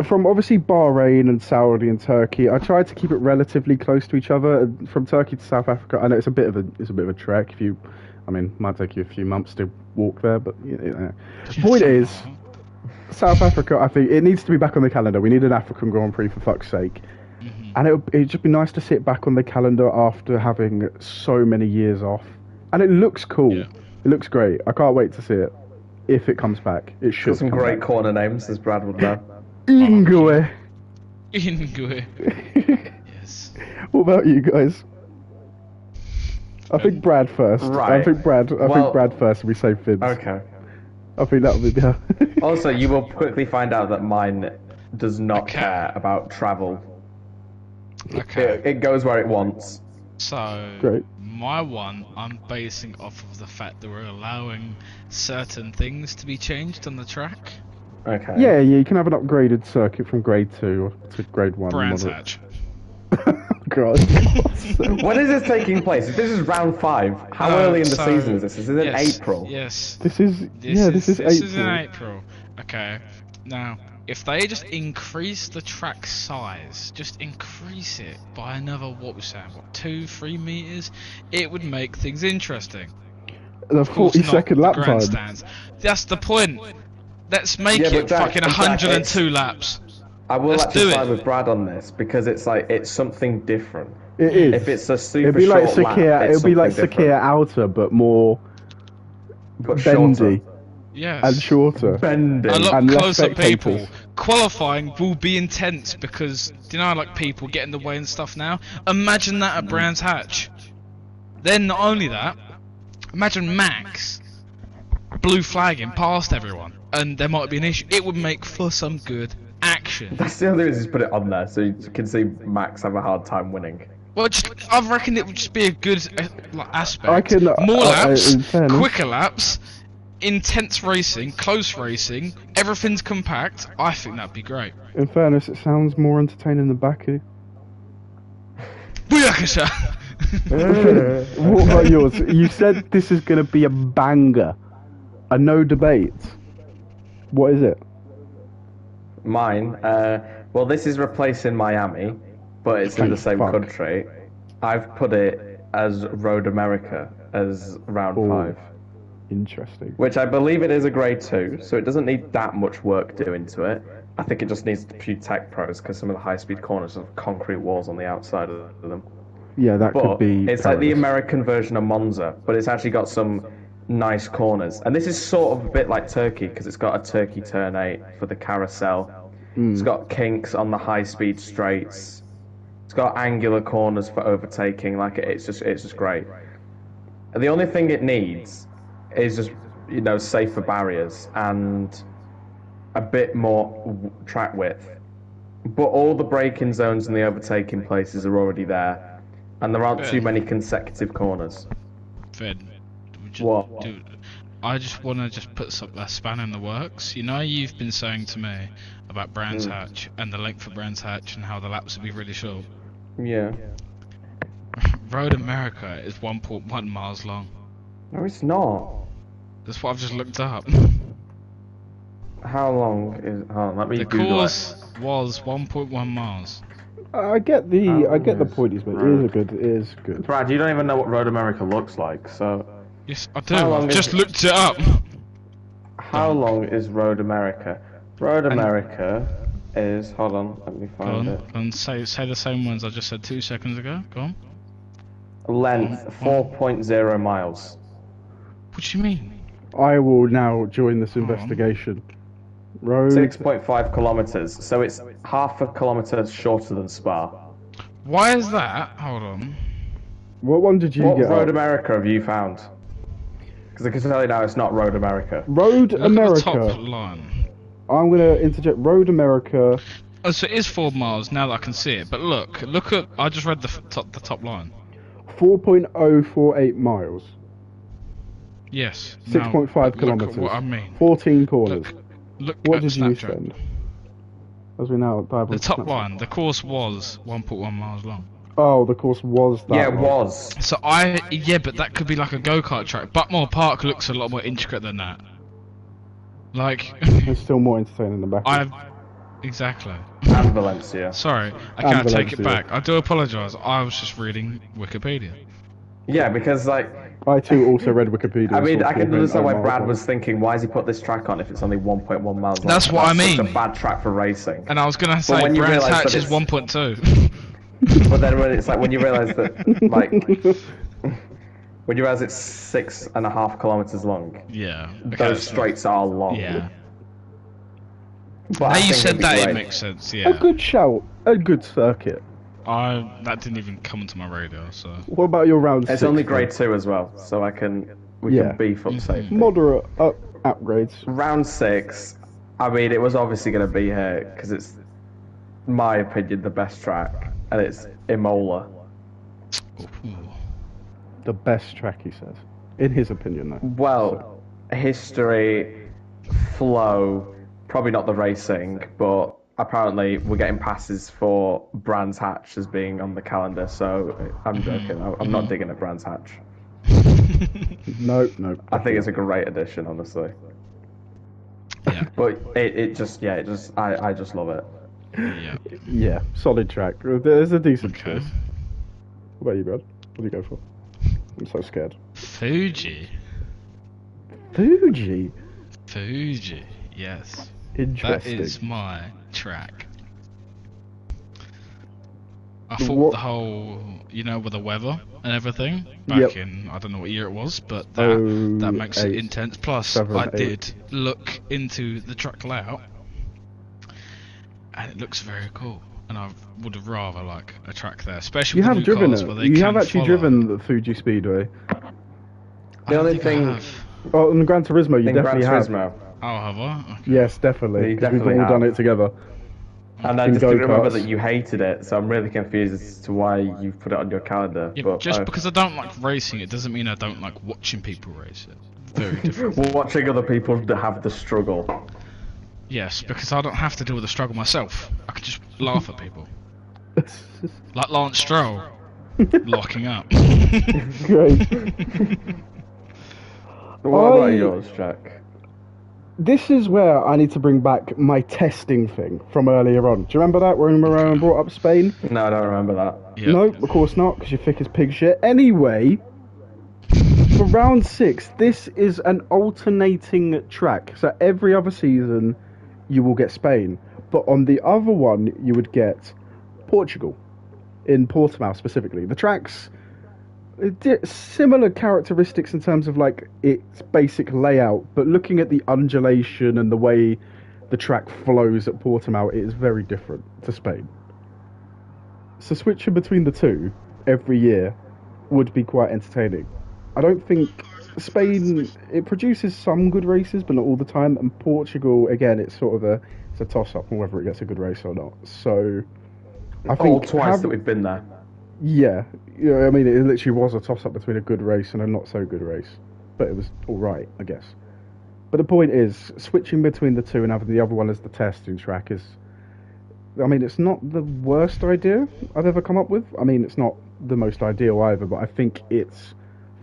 Speaker 1: from obviously Bahrain and Saudi and Turkey, I tried to keep it relatively close to each other. From Turkey to South Africa, I know it's a bit of a trek. Might take you a few months to walk there, but you know. The point is, South Africa, I think it needs to be back on the calendar. We need an African Grand Prix for fuck's sake. And it'd just be nice to sit back on the calendar after having so many years off. And it looks cool.
Speaker 3: Yeah.
Speaker 1: It looks great. I can't wait to see it. If it comes back, it should
Speaker 2: got some
Speaker 1: come
Speaker 2: great
Speaker 1: back.
Speaker 2: corner names, as Brad would know.
Speaker 1: Ingwe.
Speaker 3: Ingwe. Yes.
Speaker 1: What about you guys? I think Brad first.
Speaker 2: Right.
Speaker 1: I think Brad first and we say Fids.
Speaker 2: Okay.
Speaker 1: I think that'll be the...
Speaker 2: Also, you will quickly find out that mine does not
Speaker 3: Okay.
Speaker 2: care about travel.
Speaker 3: Okay.
Speaker 2: It goes where it wants.
Speaker 3: So,
Speaker 1: Great.
Speaker 3: my one, I'm basing off of the fact that we're allowing certain things to be changed on the track.
Speaker 2: Okay.
Speaker 1: Yeah, you can have an upgraded circuit from grade 2 to grade 1.
Speaker 3: Brands
Speaker 1: moderate.
Speaker 3: Hatch.
Speaker 1: God.
Speaker 2: When is this taking place? If this is round 5, how early in the
Speaker 3: So,
Speaker 2: season is this? Is it in
Speaker 3: yes,
Speaker 2: April?
Speaker 3: Yes.
Speaker 1: This is
Speaker 3: This
Speaker 1: April.
Speaker 3: is in April. Okay. Now, if they just increase the track size, just increase it by another, what we're saying, 2-3 meters, it would make things interesting.
Speaker 1: The
Speaker 3: Of course,
Speaker 1: 40-second
Speaker 3: not
Speaker 1: lap
Speaker 3: the
Speaker 1: time.
Speaker 3: grandstands. That's the point. Let's make
Speaker 2: Yeah,
Speaker 3: it
Speaker 2: but Jack,
Speaker 3: fucking
Speaker 2: Jack,
Speaker 3: 102 laps.
Speaker 2: I will
Speaker 3: Let's
Speaker 2: actually
Speaker 3: do
Speaker 2: side
Speaker 3: it.
Speaker 2: with Brad on this because it's like it's something different.
Speaker 1: It is.
Speaker 2: If it's a super
Speaker 1: It'd be like
Speaker 2: short lap,
Speaker 1: Sakir.
Speaker 2: it's
Speaker 1: It'll be like
Speaker 2: something
Speaker 1: Sakir
Speaker 2: different.
Speaker 1: Outer, but more
Speaker 2: But
Speaker 1: bendy
Speaker 3: Yes.
Speaker 1: and shorter.
Speaker 2: Bending.
Speaker 3: A lot
Speaker 1: and less
Speaker 3: closer people.
Speaker 1: spectators.
Speaker 3: Qualifying will be intense because, do you know, like people get in the way and stuff now? Imagine that at Brands Hatch. Then not only that, imagine Max blue flagging past everyone and there might be an issue. It would make for some good action.
Speaker 2: That's the only reason to put it on there, so you can see Max have a hard time winning.
Speaker 3: Well, I reckon it would just be a good aspect.
Speaker 1: I can-
Speaker 3: More laps,
Speaker 1: in fairness-
Speaker 3: quicker laps, intense racing, close racing, everything's compact. I think that'd be great.
Speaker 1: In fairness, it sounds more entertaining than Baku.
Speaker 3: Booyakasha!
Speaker 1: What about yours? You said this is going to be a banger. A no debate. What is it?
Speaker 2: Mine, well, this is replacing Miami, but it's in the
Speaker 1: Thank
Speaker 2: same
Speaker 1: fuck.
Speaker 2: country. I've put it as Road America as round
Speaker 1: Oh.
Speaker 2: 5,
Speaker 1: Interesting.
Speaker 2: which I believe it is a grade 2, so it doesn't need that much work doing to it. I think it just needs a few tech pros because some of the high-speed corners have concrete walls on the outside of them.
Speaker 1: Yeah, that could
Speaker 2: But
Speaker 1: be.
Speaker 2: it's like the
Speaker 1: perilous.
Speaker 2: American version of Monza, but it's actually got some nice corners. And this is sort of a bit like Turkey because it's got a Turkey turn 8 for the carousel. It's got kinks on the high-speed straights. It's got angular corners for overtaking. Like it's just great. And the only thing it needs is just safer barriers and a bit more track width. But all the braking zones and the overtaking places are already there, and there aren't too many consecutive corners.
Speaker 3: Fed.
Speaker 2: What?
Speaker 3: Dude, I just want to just put a span in the works. You know, you've been saying to me about Brands Hatch and the length of Brands Hatch and how the laps would be really short.
Speaker 2: Yeah.
Speaker 3: Road America is 1.1 miles long.
Speaker 2: No, it's not.
Speaker 3: That's what I've just looked up.
Speaker 2: How long is? Hold on, let me
Speaker 3: The
Speaker 2: Google
Speaker 3: course was 1.1 miles.
Speaker 1: I get the
Speaker 2: is
Speaker 1: point he's making.
Speaker 2: road?
Speaker 1: It is good.
Speaker 2: Brad, you don't even know what Road America looks like, so
Speaker 3: Yes, I do.
Speaker 2: How long
Speaker 3: I've
Speaker 2: is
Speaker 3: just
Speaker 2: it?
Speaker 3: looked it up.
Speaker 2: how long is Road America? Road America is. Hold on, let me
Speaker 3: Go
Speaker 2: find
Speaker 3: on,
Speaker 2: it.
Speaker 3: and say the same ones I just said 2 seconds ago. Go on.
Speaker 2: Length 4.0 miles.
Speaker 3: What do you mean?
Speaker 1: I will now join this
Speaker 3: Hold on.
Speaker 1: investigation. Road.
Speaker 2: 6.5 kilometers. So it's half a kilometer shorter than Spa.
Speaker 3: Why is that? Hold on.
Speaker 1: What one did you
Speaker 2: What
Speaker 1: get?
Speaker 2: Road
Speaker 1: up?
Speaker 2: America have you found? Because I can tell you now, it's not Road America.
Speaker 1: Road
Speaker 3: Look at the top
Speaker 1: America.
Speaker 3: line.
Speaker 1: I'm gonna interject. Road America.
Speaker 3: Oh, so it is 4 miles now that I can see it. But look at. I just read the top line.
Speaker 1: 4.048 miles.
Speaker 3: Yes.
Speaker 1: 6.5
Speaker 3: now, look
Speaker 1: kilometers.
Speaker 3: at what I mean.
Speaker 1: 14 corners.
Speaker 3: Look
Speaker 1: What
Speaker 3: at
Speaker 1: did you
Speaker 3: Snapchat.
Speaker 1: spend? As we now dive
Speaker 3: The
Speaker 1: into
Speaker 3: top
Speaker 1: Snapchat.
Speaker 3: line. The course was 1.1 miles long.
Speaker 1: Oh, the course was that.
Speaker 2: Yeah, it
Speaker 1: long.
Speaker 2: was.
Speaker 3: So yeah, but that could be like a go-kart track. Buckmore Park looks a lot more intricate than that. Like,
Speaker 1: It's still more entertaining than back.
Speaker 3: exactly.
Speaker 2: And Valencia.
Speaker 3: Sorry, I
Speaker 1: And
Speaker 3: can't take it
Speaker 1: Valencia.
Speaker 3: back. I do apologise. I was just reading Wikipedia.
Speaker 2: Yeah, because like,
Speaker 1: I too also read Wikipedia.
Speaker 2: I mean,
Speaker 1: and saw
Speaker 2: I can
Speaker 1: 4.0
Speaker 2: understand why
Speaker 1: miles
Speaker 2: Brad
Speaker 1: long.
Speaker 2: was thinking, why has he put this track on if it's only 1.1 miles long?
Speaker 3: That's what I mean.
Speaker 2: Such a bad track for racing.
Speaker 3: And I was gonna say
Speaker 2: when you
Speaker 3: Brands
Speaker 2: realise
Speaker 3: Hatch
Speaker 2: that
Speaker 3: is
Speaker 2: it's-
Speaker 3: 1.2.
Speaker 2: But then when it's like when you realise that like when you realise it's 6.5 kilometers long,
Speaker 3: Yeah. Okay,
Speaker 2: those
Speaker 3: that's
Speaker 2: straights are long.
Speaker 3: Yeah.
Speaker 2: But
Speaker 3: Now
Speaker 2: I
Speaker 3: you
Speaker 2: think
Speaker 3: said
Speaker 2: it'd be
Speaker 3: that, it
Speaker 2: great.
Speaker 3: makes sense.
Speaker 1: A
Speaker 3: Yeah.
Speaker 1: good shout. A good circuit.
Speaker 3: That didn't even come onto my radar. So.
Speaker 1: What about your round
Speaker 2: It's
Speaker 1: 6?
Speaker 2: only
Speaker 1: then?
Speaker 2: grade 2 as well, so we
Speaker 1: Yeah.
Speaker 2: can beef up safety.
Speaker 1: Moderate upgrades.
Speaker 2: Round 6, I mean, it was obviously going to be here because it's, in my opinion, the best track, and it's Imola.
Speaker 3: Ooh.
Speaker 1: The best track, he says. In his opinion, though.
Speaker 2: Well, history, flow, probably not the racing, but apparently we're getting passes for Brands Hatch as being on the calendar, so I'm joking. I'm not digging at Brands Hatch.
Speaker 1: No.
Speaker 2: I think it's a great addition, honestly.
Speaker 3: Yeah.
Speaker 2: But I just love it.
Speaker 3: Yeah.
Speaker 1: Yeah, solid track. There's a decent
Speaker 3: Okay.
Speaker 1: choice. What about you, Brad? What do you go for? I'm so scared.
Speaker 3: Fuji.
Speaker 1: Fuji.
Speaker 3: Yes.
Speaker 1: Interesting.
Speaker 3: That is my track. I thought
Speaker 1: What-
Speaker 3: the whole, with the weather and everything back
Speaker 1: Yep.
Speaker 3: in, I don't know what year it was, but that makes it
Speaker 1: 08,
Speaker 3: intense. Plus,
Speaker 1: 7,
Speaker 3: I
Speaker 1: 8.
Speaker 3: did look into the track layout, and it looks very cool. And I would have rather like a track there, especially
Speaker 1: You
Speaker 3: with the
Speaker 1: have
Speaker 3: new
Speaker 1: driven
Speaker 3: cars
Speaker 1: it.
Speaker 3: where they
Speaker 1: You
Speaker 3: can
Speaker 1: have actually
Speaker 3: follow.
Speaker 1: driven the Fuji Speedway.
Speaker 3: I
Speaker 2: The
Speaker 3: don't
Speaker 2: only
Speaker 3: think I
Speaker 2: thing-
Speaker 3: have.
Speaker 1: Oh, in Gran Turismo, you
Speaker 2: In Gran
Speaker 1: definitely have.
Speaker 2: Turismo.
Speaker 3: Oh, have I? Okay.
Speaker 1: Yes, definitely.
Speaker 2: You
Speaker 1: 'cause we've
Speaker 2: definitely
Speaker 1: all done
Speaker 2: have.
Speaker 1: it together.
Speaker 2: And I
Speaker 1: In
Speaker 2: just didn't remember
Speaker 1: go-karts.
Speaker 2: that you hated it, so I'm really confused as to why you've put it on your calendar.
Speaker 3: Yeah,
Speaker 2: but
Speaker 3: just because I don't like racing, it doesn't mean I don't like watching people race it. Very different.
Speaker 2: watching other people that have the struggle.
Speaker 3: Yes, because I don't have to deal with the struggle myself. I can just laugh at people. Like Lance Stroll locking up.
Speaker 1: Great.
Speaker 2: What about
Speaker 1: I-
Speaker 2: yours, Jack?
Speaker 1: This is where I need to bring back my testing thing from earlier on. Do you remember that when Moran brought up Spain?
Speaker 2: No, I don't remember that.
Speaker 3: Yep.
Speaker 1: No, of course not, because you're thick as pig shit. Anyway, for round 6, this is an alternating track. So every other season, you will get Spain. But on the other one, you would get Portugal, in Portimao specifically. The track's similar characteristics in terms of like its basic layout, but looking at the undulation and the way the track flows at Portimao, it is very different to Spain. So switching between the two every year would be quite entertaining. I don't think Spain, it produces some good races, but not all the time. And Portugal, again, it's sort of it's a toss-up on whether it gets a good race or not. So I
Speaker 2: All
Speaker 1: think
Speaker 2: twice that we've been there.
Speaker 1: yeah, I mean, it literally was a toss-up between a good race and a not-so-good race. but it was all right, I guess. But the point is, switching between the two and having the other one as the testing track is, I mean, it's not the worst idea I've ever come up with. I mean, it's not the most ideal either, but I think it's,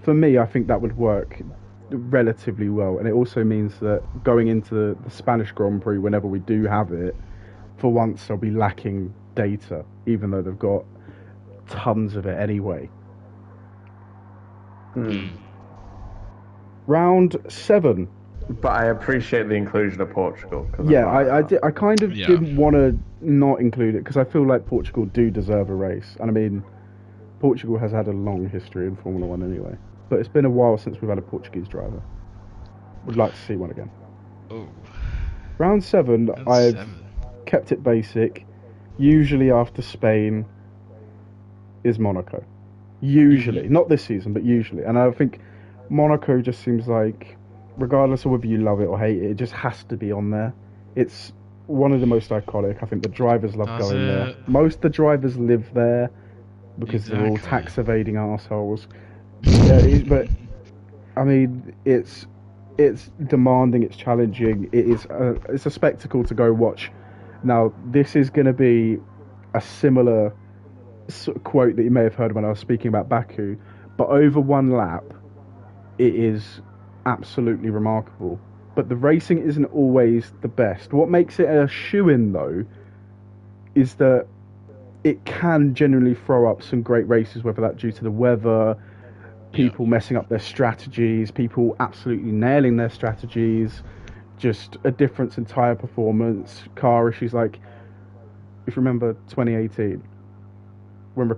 Speaker 1: for me, I think that would work relatively well. And it also means that going into the Spanish Grand Prix, whenever we do have it, for once they'll be lacking data, even though they've got tons of it anyway. Round 7.
Speaker 2: But I appreciate the inclusion of Portugal.
Speaker 1: Yeah, I kind of didn't want to not include it because I feel like Portugal do deserve a race. And I mean, Portugal has had a long history in Formula 1 anyway. But it's been a while since we've had a Portuguese driver. Would like to see one again.
Speaker 3: Oh.
Speaker 1: Round 7, I've kept it basic. Usually after Spain is Monaco. Usually. Not this season, but usually. And I think Monaco just seems like, regardless of whether you love it or hate it, it just has to be on there. It's one of the most iconic. I think the drivers love going there. Most of the drivers live there because they're all tax evading arseholes. But I mean, it's demanding, it's challenging. It's a spectacle to go watch. Now, this is going to be a similar quote that you may have heard when I was speaking about Baku, but over one lap, it is absolutely remarkable. But the racing isn't always the best. What makes it a shoo-in, though, is that it can generally throw up some great races, whether that's due to the weather, people messing up their strategies, people absolutely nailing their strategies, just a difference in tyre performance, car issues. Like, if you remember 2018, when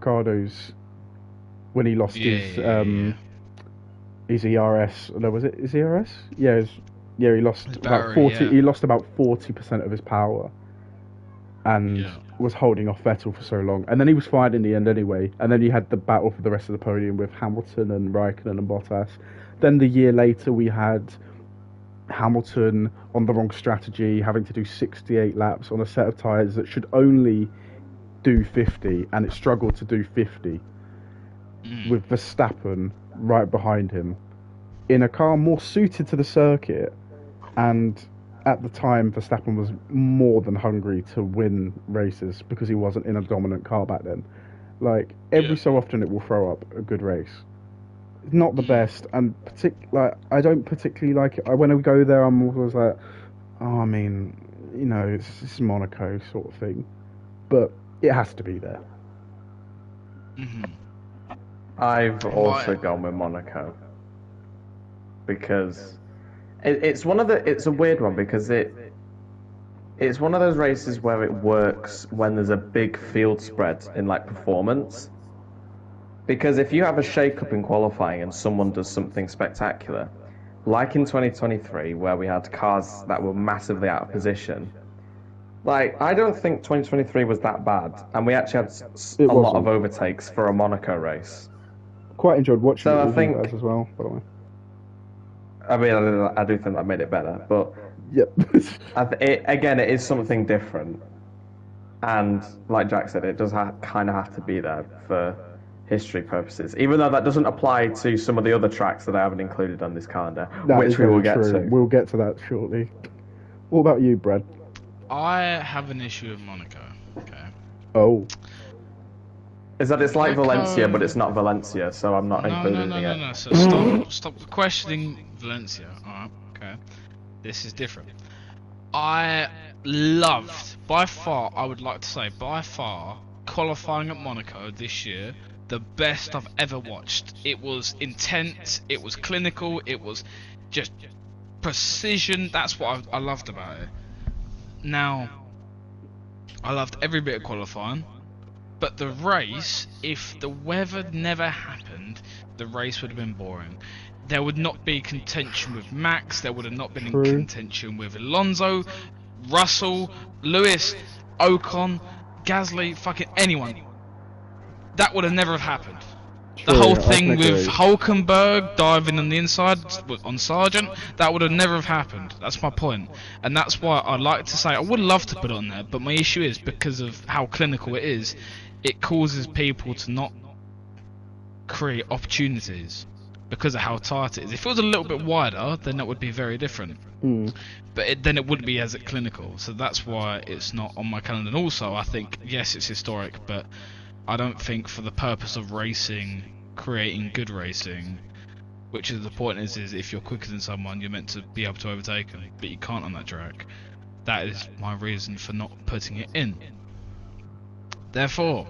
Speaker 1: when he lost his ERS, no, was it his ERS? Yeah, he lost about 40. He lost about 40% of his power, and was holding off Vettel for so long. And then he was fine in the end anyway. And then you had the battle for the rest of the podium with Hamilton and Raikkonen and Bottas. Then the year later we had Hamilton on the wrong strategy, having to do 68 laps on a set of tyres that should only do 50, and it struggled to do 50 with Verstappen right behind him in a car more suited to the circuit. And at the time, Verstappen was more than hungry to win races because he wasn't in a dominant car back then. Like, every so often it will throw up a good race. It's not the best, and I don't particularly like it. When I go there, I'm always like, oh, I mean, you know, it's Monaco sort of thing. But it has to be there.
Speaker 2: I've also gone with Monaco because it's a weird one because it's one of those races where it works when there's a big field spread in like performance. Because if you have a shake-up in qualifying and someone does something spectacular, like in 2023 where we had cars that were massively out of position, like, I don't think 2023 was that bad, and we actually had a lot of overtakes for a Monaco race.
Speaker 1: Quite enjoyed watching it with you guys as well, by the way.
Speaker 2: I mean, I do think that made it better, but again, it is something different, and like Jack said, it does kind of have to be there for history purposes, even though that doesn't apply to some of the other tracks that I haven't included on this calendar, which we will get to.
Speaker 1: We'll get to that shortly. What about you, Brad?
Speaker 3: I have an issue with Monaco. Okay.
Speaker 1: Oh.
Speaker 2: Is that it's like Valencia, but it's not Valencia, so I'm not including it.
Speaker 3: No. So stop questioning Valencia. Alright, okay. This is different. I loved, by far, qualifying at Monaco this year, the best I've ever watched. It was intense, it was clinical, it was just precision. That's what I loved about it. Now, I loved every bit of qualifying, but the race, if the weather never happened, the race would have been boring. There would not be contention with Max, there would have not been contention with Alonso, Russell, Lewis, Ocon, Gasly, fucking anyone. That would have never have happened. The whole thing with Hulkenberg diving on the inside on Sargent, that would have never have happened. That's my point. And that's why I like to say, I would love to put it on there, but my issue is, because of how clinical it is, it causes people to not create opportunities. because of how tight it is. If it was a little bit wider, then that would be very different. But then it wouldn't be as clinical. So that's why it's not on my calendar. And also, I think, yes, it's historic, but I don't think for the purpose of racing, creating good racing, which is the point is if you're quicker than someone, you're meant to be able to overtake them, but you can't on that track. That is my reason for not putting it in. Therefore,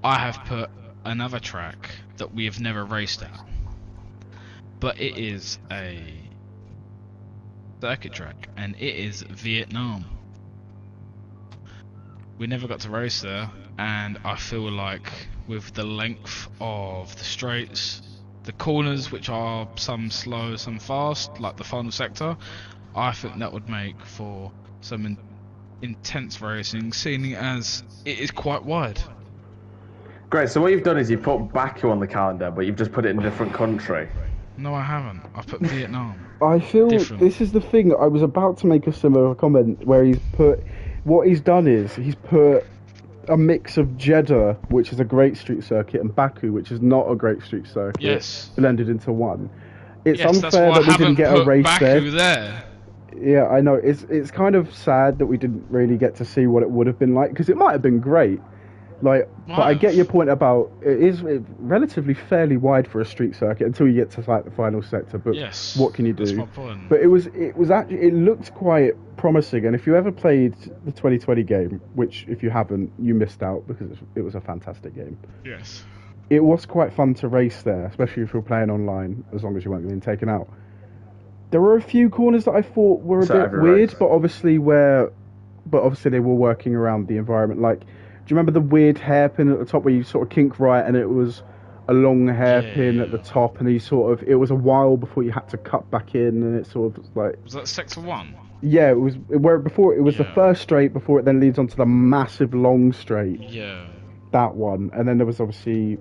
Speaker 3: I have put another track that we have never raced at, but it is a circuit track, and it is Vietnam. We never got to race there, and I feel like with the length of the straights, the corners, which are some slow, some fast, like the final sector, I think that would make for some intense racing, seeing as it is quite wide.
Speaker 2: Great, so what you've done is you've put Baku on the calendar, but you've just put it in a different country.
Speaker 3: No, I haven't. I've put Vietnam.
Speaker 1: I feel
Speaker 3: Different.
Speaker 1: this is the thing. I was about to make a similar comment where what he's done is he's put a mix of Jeddah, which is a great street circuit, and Baku, which is not a great street circuit,
Speaker 3: Yes.
Speaker 1: blended into one. It's
Speaker 3: Yes, that's
Speaker 1: unfair
Speaker 3: why I
Speaker 1: that we didn't
Speaker 3: haven't
Speaker 1: get a
Speaker 3: put
Speaker 1: race
Speaker 3: Baku
Speaker 1: there.
Speaker 3: there.
Speaker 1: Yeah, I know. It's kind of sad that we didn't really get to see what it would have been like, because it might have been great. But I get your point about it is relatively fairly wide for a street circuit until you get to like the final sector. But
Speaker 3: Yes,
Speaker 1: what can you do?
Speaker 3: that's my point.
Speaker 1: But it was actually, it looked quite promising. And if you ever played the 2020 game, which if you haven't, you missed out because it was a fantastic game.
Speaker 3: Yes.
Speaker 1: It was quite fun to race there, especially if you're playing online, as long as you weren't getting taken out. There were a few corners that I thought were a bit weird, but obviously they were working around the environment. Like, do you remember the weird hairpin at the top where you sort of kink right and it was a long hairpin at the top, and it was a while before you had to cut back in, and it sort of was like...
Speaker 3: Was that Sector 1?
Speaker 1: Yeah, it was where before it was the
Speaker 3: Yeah.
Speaker 1: first straight before it then leads onto the massive long straight.
Speaker 3: Yeah.
Speaker 1: That one, and then there was obviously...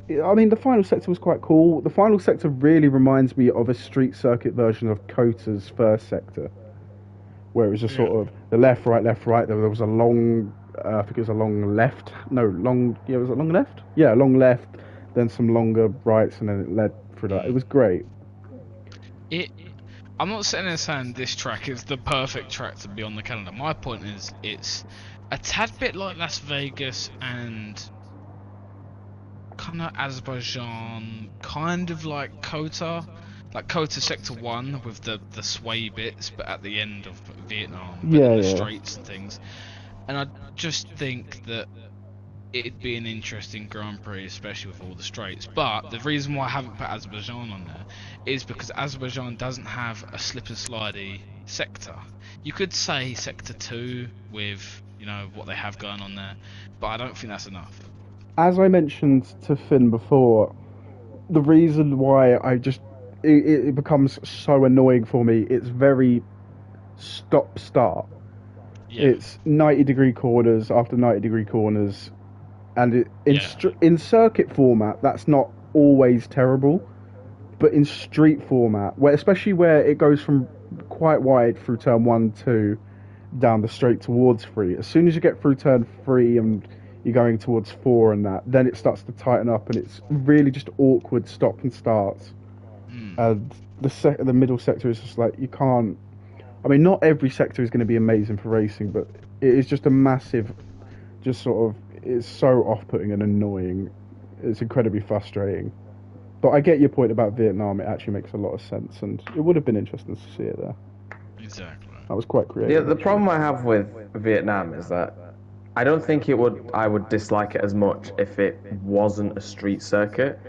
Speaker 1: I mean, the final sector was quite cool. The final sector really reminds me of a street circuit version of Cota's first sector, where it was just sort of the left, right. There was a long, I think it was a long left. No, long. Yeah, was it long left? Yeah, long left. Then some longer rights, and then it led through that. It was great.
Speaker 3: I'm not sitting there saying this track is the perfect track to be on the calendar. My point is, it's a tad bit like Las Vegas and kind of Azerbaijan, kind of like Kota Sector 1 with the sway bits, but at the end of Vietnam, but the straights and things. And I just think that it'd be an interesting Grand Prix, especially with all the straights. But the reason why I haven't put Azerbaijan on there is because Azerbaijan doesn't have a slip and slidey sector. You could say Sector 2 with, what they have going on there, but I don't think that's enough.
Speaker 1: As I mentioned to Finn before, the reason why it becomes so annoying for me, it's very stop-start.
Speaker 3: Yeah.
Speaker 1: It's 90-degree corners after 90-degree corners, and in circuit format, that's not always terrible, but in street format, especially where it goes from quite wide through turn 1, 2, down the straight towards 3, as soon as you get through turn 3 and you're going towards 4 and that, then it starts to tighten up, and it's really just awkward stop and starts. And the middle sector is just like, you can't... I mean, not every sector is going to be amazing for racing, but it is just a massive, just sort of, it's so off-putting and annoying. It's incredibly frustrating. But I get your point about Vietnam. It actually makes a lot of sense, and it would have been interesting to see it there.
Speaker 3: Exactly.
Speaker 1: That was quite creative.
Speaker 2: Yeah, the problem I have with Vietnam is that I don't think I would dislike it as much if it wasn't a street circuit,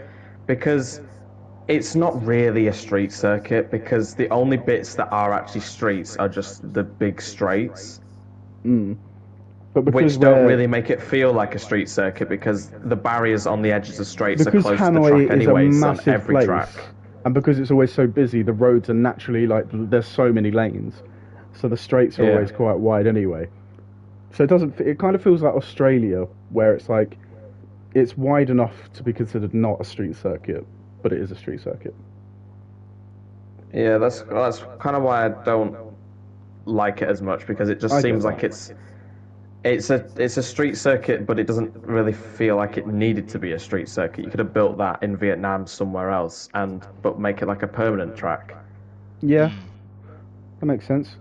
Speaker 2: because it's not really a street circuit, because the only bits that are actually streets are just the big straights.
Speaker 1: But
Speaker 2: which don't really make it feel like a street circuit, because the barriers on the edges of straights are close to the track anyways on every track.
Speaker 1: And because it's always so busy, the roads are naturally there's so many lanes, so the straights are always quite wide anyway. So it kind of feels like Australia, where it's like it's wide enough to be considered not a street circuit, but it is a street circuit.
Speaker 2: Yeah, that's kind of why I don't like it as much, because it just seems like it's it's a street circuit, but it doesn't really feel like it needed to be a street circuit. You could have built that in Vietnam somewhere else, but make it like a permanent track.
Speaker 1: Yeah, that makes sense.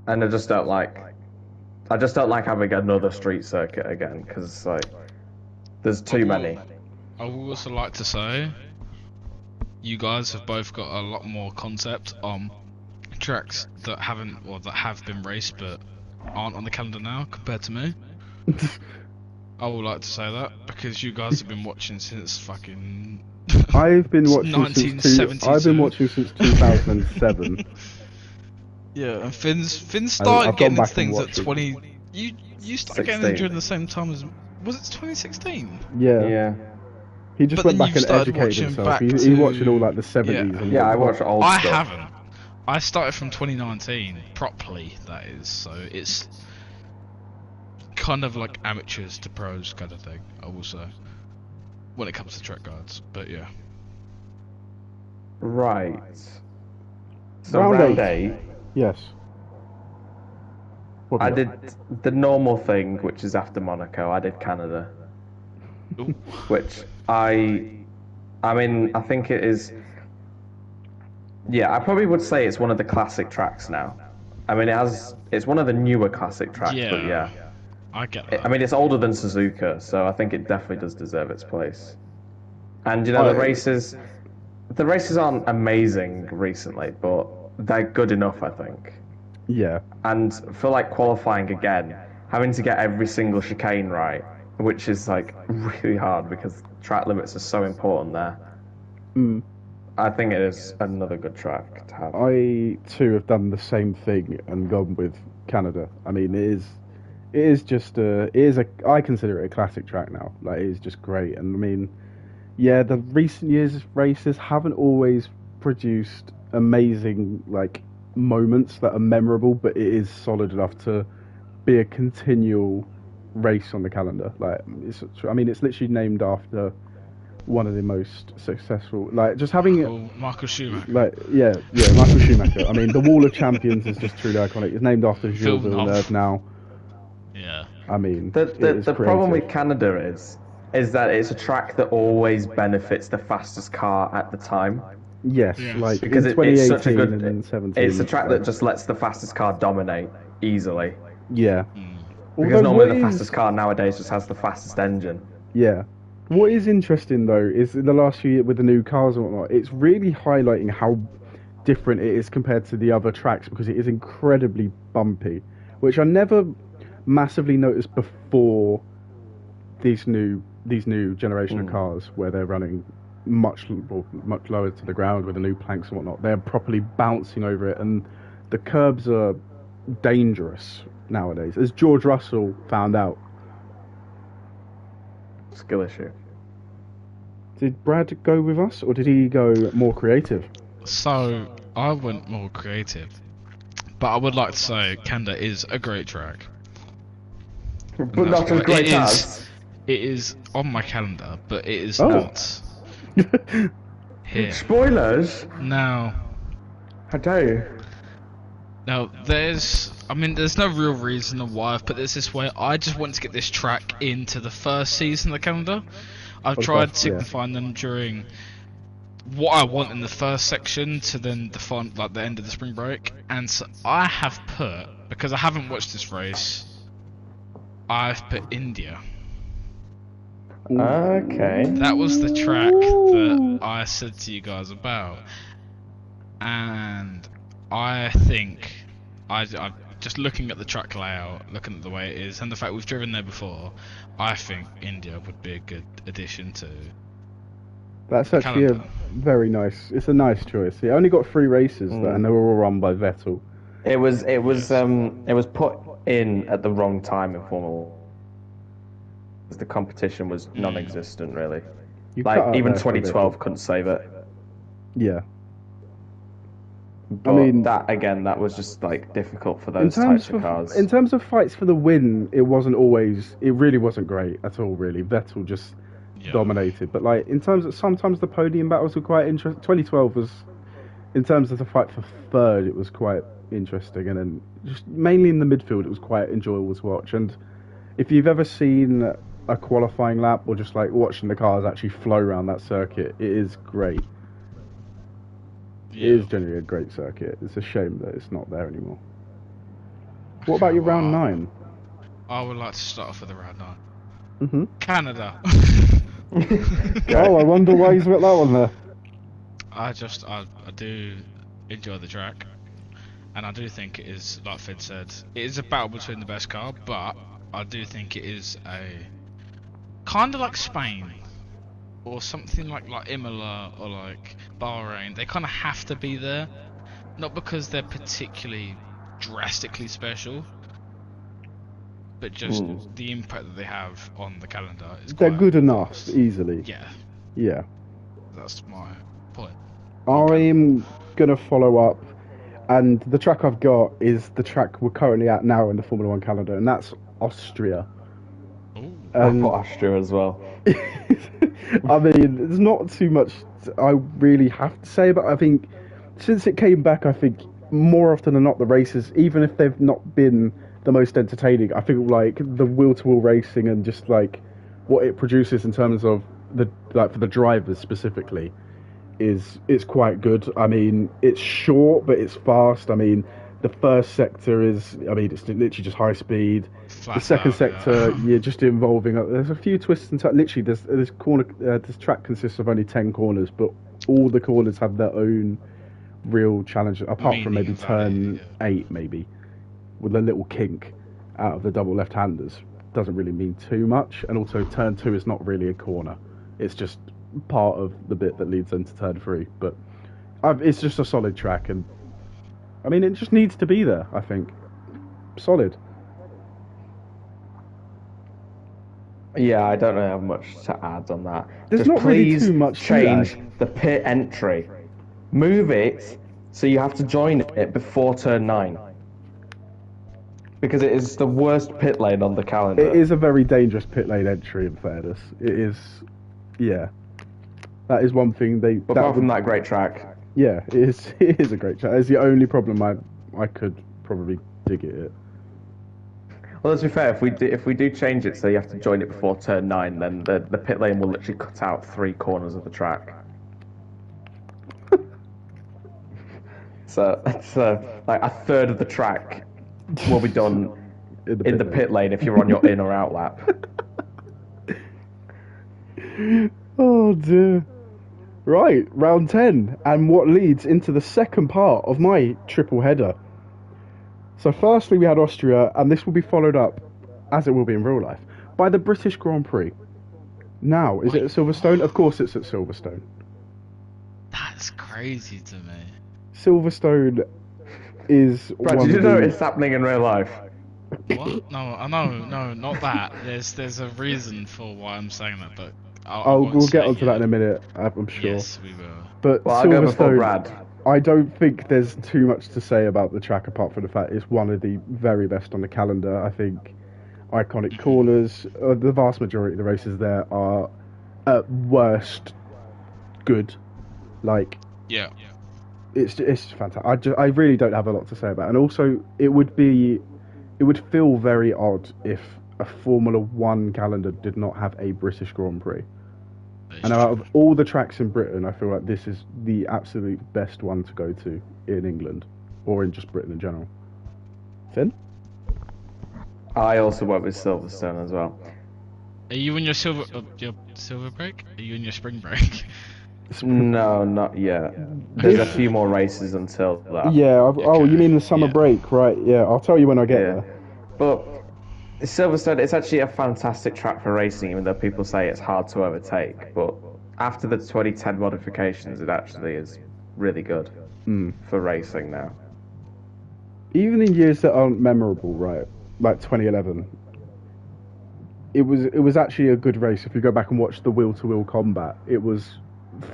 Speaker 2: And I just don't like having another street circuit again because like there's too many.
Speaker 3: I would also like to say, you guys have both got a lot more concept on tracks that have been raced but aren't on the calendar now compared to me. I would like to say that because you guys have been watching since fucking.
Speaker 1: I've been watching
Speaker 3: 1972.
Speaker 1: I've been watching since 2007.
Speaker 3: Yeah, and Finn started getting into things at
Speaker 1: watching.
Speaker 3: 20. You started getting into during the same time as. Was it 2016?
Speaker 1: Yeah. He just
Speaker 3: But
Speaker 1: went
Speaker 3: then
Speaker 1: back
Speaker 3: you
Speaker 1: and
Speaker 3: started
Speaker 1: educated
Speaker 3: watching
Speaker 1: himself.
Speaker 3: back
Speaker 1: He
Speaker 3: to-
Speaker 1: watched all like the 70s.
Speaker 3: Yeah.
Speaker 1: And
Speaker 2: Yeah, I watch old
Speaker 3: I
Speaker 2: stuff.
Speaker 3: haven't. I started from 2019 properly. That is, so it's kind of like amateurs to pros kind of thing. I will say when it comes to track guides, but yeah.
Speaker 2: Right. So
Speaker 1: Round
Speaker 2: round
Speaker 1: eight.
Speaker 2: 8,
Speaker 1: Yes. What
Speaker 2: I
Speaker 1: have you got?
Speaker 2: did the normal thing, which is after Monaco. I did Canada,
Speaker 3: Ooh.
Speaker 2: which I mean, I think it is. Yeah, I probably would say it's one of the classic tracks now. I mean, it's one of the newer classic tracks, but yeah.
Speaker 3: I get that.
Speaker 2: I mean, it's older than Suzuka, so I think it definitely does deserve its place. And you know, the races aren't amazing recently, but they're good enough, I think.
Speaker 1: Yeah.
Speaker 2: And for like qualifying again, having to get every single chicane right, which is like really hard because track limits are so important there.
Speaker 1: Mm.
Speaker 2: I think it is another good track to have.
Speaker 1: I too have done the same thing and gone with Canada. I mean, it is just I consider it a classic track now. Like, it is just great. And I mean, yeah, the recent years races haven't always produced amazing like moments that are memorable, but it is solid enough to be a continual race on the calendar. Like, it's literally named after one of the most successful. Like, just having it.
Speaker 3: Michael Schumacher.
Speaker 1: Like, yeah, Michael Schumacher. I mean, the Wall of Champions is just truly iconic. It's named after Gilles Villeneuve now.
Speaker 3: Yeah.
Speaker 1: I mean,
Speaker 2: The problem with Canada is that it's a track that always benefits the fastest car at the time.
Speaker 1: Yes,
Speaker 3: Yes.
Speaker 1: like
Speaker 2: Because
Speaker 1: in
Speaker 2: it's
Speaker 1: 2018
Speaker 2: such a good.
Speaker 1: and then 17.
Speaker 2: It's a track that just lets the fastest car dominate easily.
Speaker 1: Yeah.
Speaker 2: Because
Speaker 1: Although
Speaker 2: normally
Speaker 1: what
Speaker 2: the
Speaker 1: is-
Speaker 2: fastest car nowadays just has the fastest engine.
Speaker 1: Yeah. What is interesting though is in the last few years with the new cars and whatnot, it's really highlighting how different it is compared to the other tracks because it is incredibly bumpy, which I never massively noticed before these new generation of cars where they're running much lower to the ground with the new planks and whatnot. They're properly bouncing over it, and the curbs are dangerous nowadays, as George Russell found out.
Speaker 2: Skill issue.
Speaker 1: Did Brad go with us, or did he go more creative?
Speaker 3: So I went more creative, but I would like to say Canada is a great track.
Speaker 2: But
Speaker 3: That's
Speaker 2: not as
Speaker 3: why
Speaker 2: great
Speaker 3: it
Speaker 2: as.
Speaker 3: is. It is on my calendar, but it is
Speaker 1: Oh.
Speaker 3: not here.
Speaker 2: Spoilers?
Speaker 3: Now,
Speaker 2: How dare you?
Speaker 3: there's no real reason why I've put this way. I just want to get this track into the first season of the calendar. I've tried signifying them during what I want in the first section to then the like the end of the spring break, and so I have put, because I haven't watched this race, I've put India.
Speaker 2: Okay.
Speaker 3: That was the track that I said to you guys about, and I think I'm just looking at the track layout, looking at the way it is, and the fact we've driven there before. I think India would be a good addition to.
Speaker 1: That's actually
Speaker 3: Calendar.
Speaker 1: a very nice. It's a nice choice. It only got 3 races, and they were all run by Vettel.
Speaker 2: It was put in at the wrong time in Formula 1. The competition was non-existent, really.
Speaker 1: You cut
Speaker 2: Like
Speaker 1: out
Speaker 2: even
Speaker 1: there for a bit.
Speaker 2: 2012 couldn't save it.
Speaker 1: Yeah.
Speaker 2: But
Speaker 1: mean-
Speaker 2: that was just like difficult for those
Speaker 1: In terms
Speaker 2: types of cars.
Speaker 1: in terms of fights for the win, it really wasn't great at all. Really, Vettel just dominated. But like in terms of sometimes the podium battles were quite interesting. 2012 was in terms of the fight for third, it was quite interesting, and then just mainly in the midfield, it was quite enjoyable to watch. And if you've ever seen a qualifying lap or just like watching the cars actually flow around that circuit, it is great.
Speaker 3: Yeah.
Speaker 1: It is generally a great circuit. It's a shame that it's not there anymore. What about your round 9?
Speaker 3: I would like to start off with the round 9.
Speaker 1: Mm-hmm.
Speaker 3: Canada.
Speaker 1: Oh, I wonder why he's put that one there.
Speaker 3: I do enjoy the track, and I do think it is, like Finn said, it is a battle between the best car, but I do think it is a kind of like Spain or something like Imola or like Bahrain. They kind of have to be there, not because they're particularly drastically special, but just the impact that they have on the calendar is
Speaker 1: They're
Speaker 3: quite
Speaker 1: good enough,
Speaker 3: vast.
Speaker 1: easily.
Speaker 3: Yeah, that's my point.
Speaker 1: I'm gonna follow up, and the track I've got is the track we're currently at now in the Formula One calendar, and that's Austria.
Speaker 3: Ooh.
Speaker 2: I put Austria as well.
Speaker 1: I mean, there's not too much I really have to say, but I think since it came back, I think more often than not the races, even if they've not been the most entertaining, I think like the wheel-to-wheel racing and just like what it produces in terms of the like for the drivers specifically is quite good. I mean, it's short but it's fast. I mean, the first sector is, I mean, it's literally just high speed.
Speaker 3: Flat
Speaker 1: The second
Speaker 3: out,
Speaker 1: sector,
Speaker 3: yeah.
Speaker 1: you're just involving. There's a few twists and literally, there's corner. This track consists of only 10 corners, but all the corners have their own real challenge. Apart from maybe
Speaker 3: Meaning and value,
Speaker 1: turn
Speaker 3: yeah.
Speaker 1: 8, maybe with a little kink out of the double left-handers, doesn't really mean too much. And also, turn 2 is not really a corner; it's just part of the bit that leads into turn 3. But it's just a solid track, and I mean, it just needs to be there. I think solid.
Speaker 2: Yeah, I don't really have much to add on that.
Speaker 1: There's
Speaker 2: Just
Speaker 1: not really
Speaker 2: please
Speaker 1: too much to
Speaker 2: change
Speaker 1: add.
Speaker 2: the pit entry. Move it so you have to join it before turn 9. Because it is the worst pit lane on the calendar.
Speaker 1: It is a very dangerous pit lane entry, in fairness. It is, yeah. That is one thing they.
Speaker 2: But apart from that great track,
Speaker 1: yeah, it is. It is a great track. It's the only problem I could probably dig at it.
Speaker 2: well, let's be fair. If we do change it so you have to join it before turn 9, then the pit lane will literally cut out 3 corners of the track. So that's like a third of the track will be done in the pit lane if you're on your in or out lap.
Speaker 1: Oh dear. Right, round 10, and what leads into the second part of my triple header. So firstly we had Austria, and this will be followed up, as it will be in real life, by the British Grand Prix. Now, is it at Silverstone? Of course it's at Silverstone.
Speaker 3: That's crazy to me.
Speaker 1: Silverstone is
Speaker 2: Brad,
Speaker 1: one
Speaker 2: did you
Speaker 1: of
Speaker 2: know
Speaker 1: the...
Speaker 2: it's happening in real life?
Speaker 3: What? No, I know, no, not that. There's a reason for why I'm saying that, but
Speaker 1: we'll get onto that in a minute, I'm sure.
Speaker 3: Yes, we will.
Speaker 1: But
Speaker 2: Well, I'll go before
Speaker 1: Silverstone,
Speaker 2: Brad.
Speaker 1: I don't think there's too much to say about the track apart from the fact it's one of the very best on the calendar. I think iconic corners, the vast majority of the races there are at worst good. Like,
Speaker 3: Yeah.
Speaker 1: it's fantastic. I really don't have a lot to say about it. And also it would feel very odd if a Formula One calendar did not have a British Grand Prix. And out of all the tracks in Britain, I feel like this is the absolute best one to go to in England, or in just Britain in general. Finn?
Speaker 2: I also went with Silverstone as well.
Speaker 3: Are you in your silver break? Are you in your spring break?
Speaker 2: No, not yet. There's a few more races until that.
Speaker 1: Yeah, oh, you mean the summer
Speaker 3: Yeah.
Speaker 1: break, right? Yeah, I'll tell you when I get
Speaker 2: Yeah.
Speaker 1: there.
Speaker 2: But Silverstone, it's actually a fantastic track for racing, even though people say it's hard to overtake. But after the 2010 modifications, it actually is really good for racing now.
Speaker 1: Even in years that aren't memorable, right? Like 2011, it was actually a good race. If you go back and watch the wheel-to-wheel combat, it was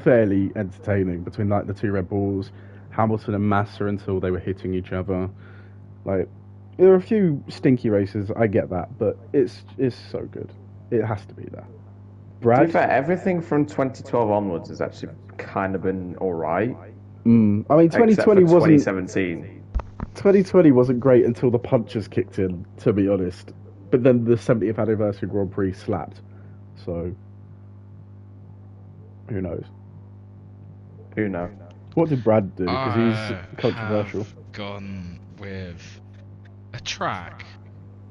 Speaker 1: fairly entertaining between like the two Red Bulls, Hamilton and Massa, until they were hitting each other. Like, there are a few stinky races, I get that, but it's so good. It has to be there.
Speaker 2: To
Speaker 1: Brad?
Speaker 2: be fair, everything from 2012 onwards has actually kind of been alright.
Speaker 1: I mean,
Speaker 2: except for
Speaker 1: 2020
Speaker 2: 2017.
Speaker 1: 2020 wasn't great until the punches kicked in, to be honest. But then the 70th anniversary Grand Prix slapped. So, who knows?
Speaker 2: Who knows?
Speaker 1: What did Brad do? Because he's
Speaker 3: I
Speaker 1: controversial.
Speaker 3: have gone with a track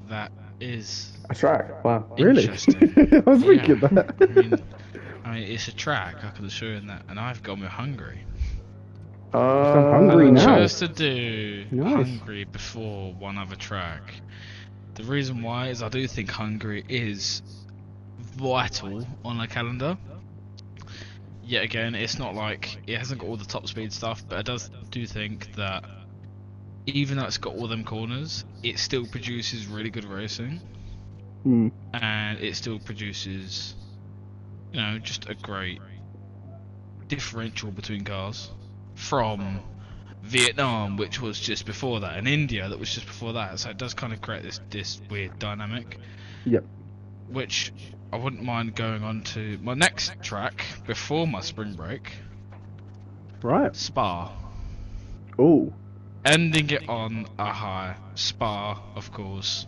Speaker 3: that is
Speaker 2: A track. Wow.
Speaker 1: Really?
Speaker 3: interesting.
Speaker 1: I was
Speaker 3: Yeah.
Speaker 1: thinking that.
Speaker 3: I mean, it's a track. I can assure you that, and I've gone with Hungary.
Speaker 1: done Hungary
Speaker 3: And
Speaker 1: now.
Speaker 3: I chose to do
Speaker 1: Nice.
Speaker 3: Hungary before one other track. The reason why is I do think Hungary is vital on a calendar. Yet again, it's not like it hasn't got all the top speed stuff, but I do think that even though it's got all them corners, it still produces really good racing, and it still produces, just a great differential between cars from Vietnam, which was just before that, and India, that was just before that. So it does kind of create this weird dynamic.
Speaker 1: Yep.
Speaker 3: Which I wouldn't mind going on to my next track before my spring break,
Speaker 1: Right.
Speaker 3: Spa.
Speaker 1: Oh.
Speaker 3: Ending it on a high. Spa, of course.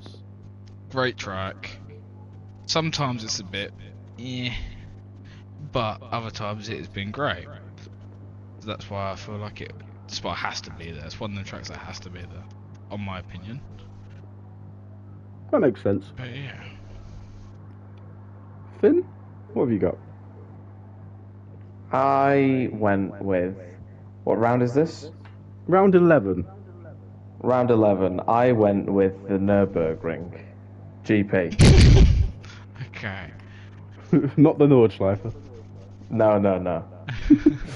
Speaker 3: Great track. Sometimes it's a bit, but other times it has been great. So that's why I feel like Spa has to be there. It's one of the tracks that has to be there, on my opinion.
Speaker 1: That makes sense.
Speaker 3: But yeah.
Speaker 1: Finn, what have you got?
Speaker 2: I went with... What round is this?
Speaker 1: Round 11.
Speaker 2: Round 11. I went with the Nürburgring GP.
Speaker 3: Okay.
Speaker 1: Not the Nordschleife.
Speaker 2: No. I'm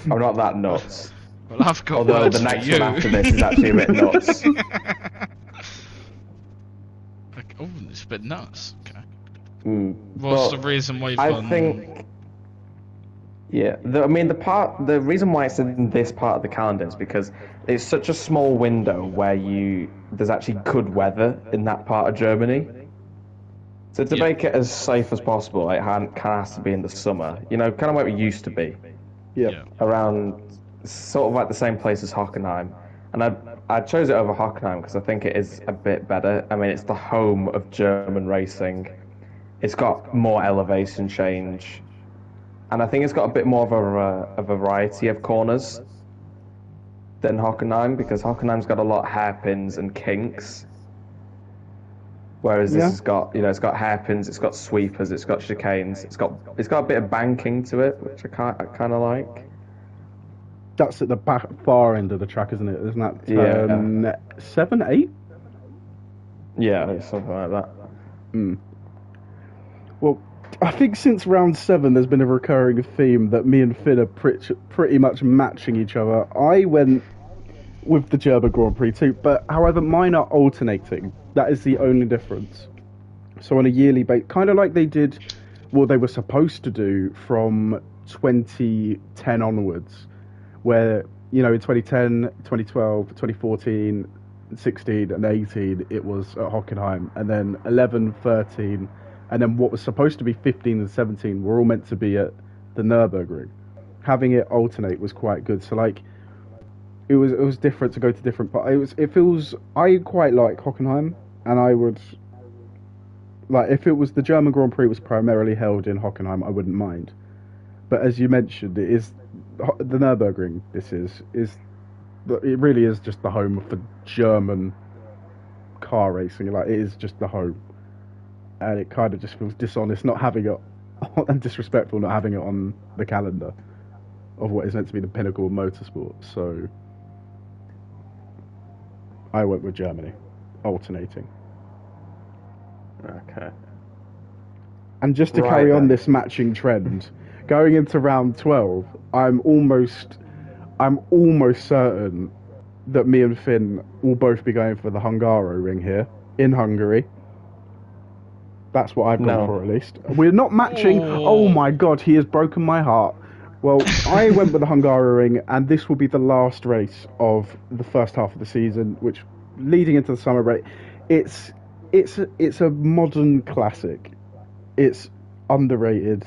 Speaker 2: not that nuts.
Speaker 3: Well, I've got
Speaker 2: Although
Speaker 3: words
Speaker 2: the
Speaker 3: for
Speaker 2: next
Speaker 3: you.
Speaker 2: one after this is actually a bit nuts.
Speaker 3: Like, oh, it's a bit nuts. Okay.
Speaker 2: But
Speaker 3: What's the reason why you've
Speaker 2: I
Speaker 3: gone?
Speaker 2: think... Yeah, the reason why it's in this part of the calendar is because it's such a small window where there's actually good weather in that part of Germany. So to
Speaker 3: Yeah.
Speaker 2: make it as safe as possible, it kind of has to be in the summer. Kind of where it used to be,
Speaker 1: Yep.
Speaker 2: around sort of like the same place as Hockenheim. And I chose it over Hockenheim because I think it is a bit better. I mean, it's the home of German racing. It's got more elevation change. And I think it's got a bit more of a variety of corners than Hockenheim, because Hockenheim's got a lot of hairpins and kinks. Whereas this has got, it's got hairpins, it's got sweepers, it's got chicanes, it's got a bit of banking to it, which I kind of like.
Speaker 1: That's at the far end of the track, isn't it? Isn't that
Speaker 2: Yeah.
Speaker 1: 7, 8?
Speaker 2: Yeah, it's something like that.
Speaker 1: Well, I think since round 7, there's been a recurring theme that me and Finn are pretty much matching each other. I went with the German Grand Prix too, but however, mine are alternating. That is the only difference. So on a yearly basis, kind of like they did, well, they were supposed to do from 2010 onwards, where, in 2010, 2012, 2014, 16 and 18, it was at Hockenheim, and then 11, 13, and then what was supposed to be 15 and 17 were all meant to be at the Nürburgring. Having it alternate was quite good. So like, it was different to go to different parts. I quite like Hockenheim, and I would like if it was the German Grand Prix was primarily held in Hockenheim, I wouldn't mind. But as you mentioned, it is the Nürburgring. It really is just the home for German car racing. Like, it is just the home, and it kind of just feels dishonest not having it, and disrespectful not having it on the calendar of what is meant to be the pinnacle of motorsport. So I went with Germany, alternating.
Speaker 2: Okay.
Speaker 1: And just to
Speaker 2: Right
Speaker 1: carry on
Speaker 2: then.
Speaker 1: this matching trend, going into round 12, I'm almost certain that me and Finn will both be going for the Hungaroring here in Hungary. That's what I've gone
Speaker 2: No.
Speaker 1: for, at least. We're not matching. Oh my god, he has broken my heart. Well, I went with the Hungaroring, and this will be the last race of the first half of the season, which, leading into the summer break, it's a modern classic. It's underrated.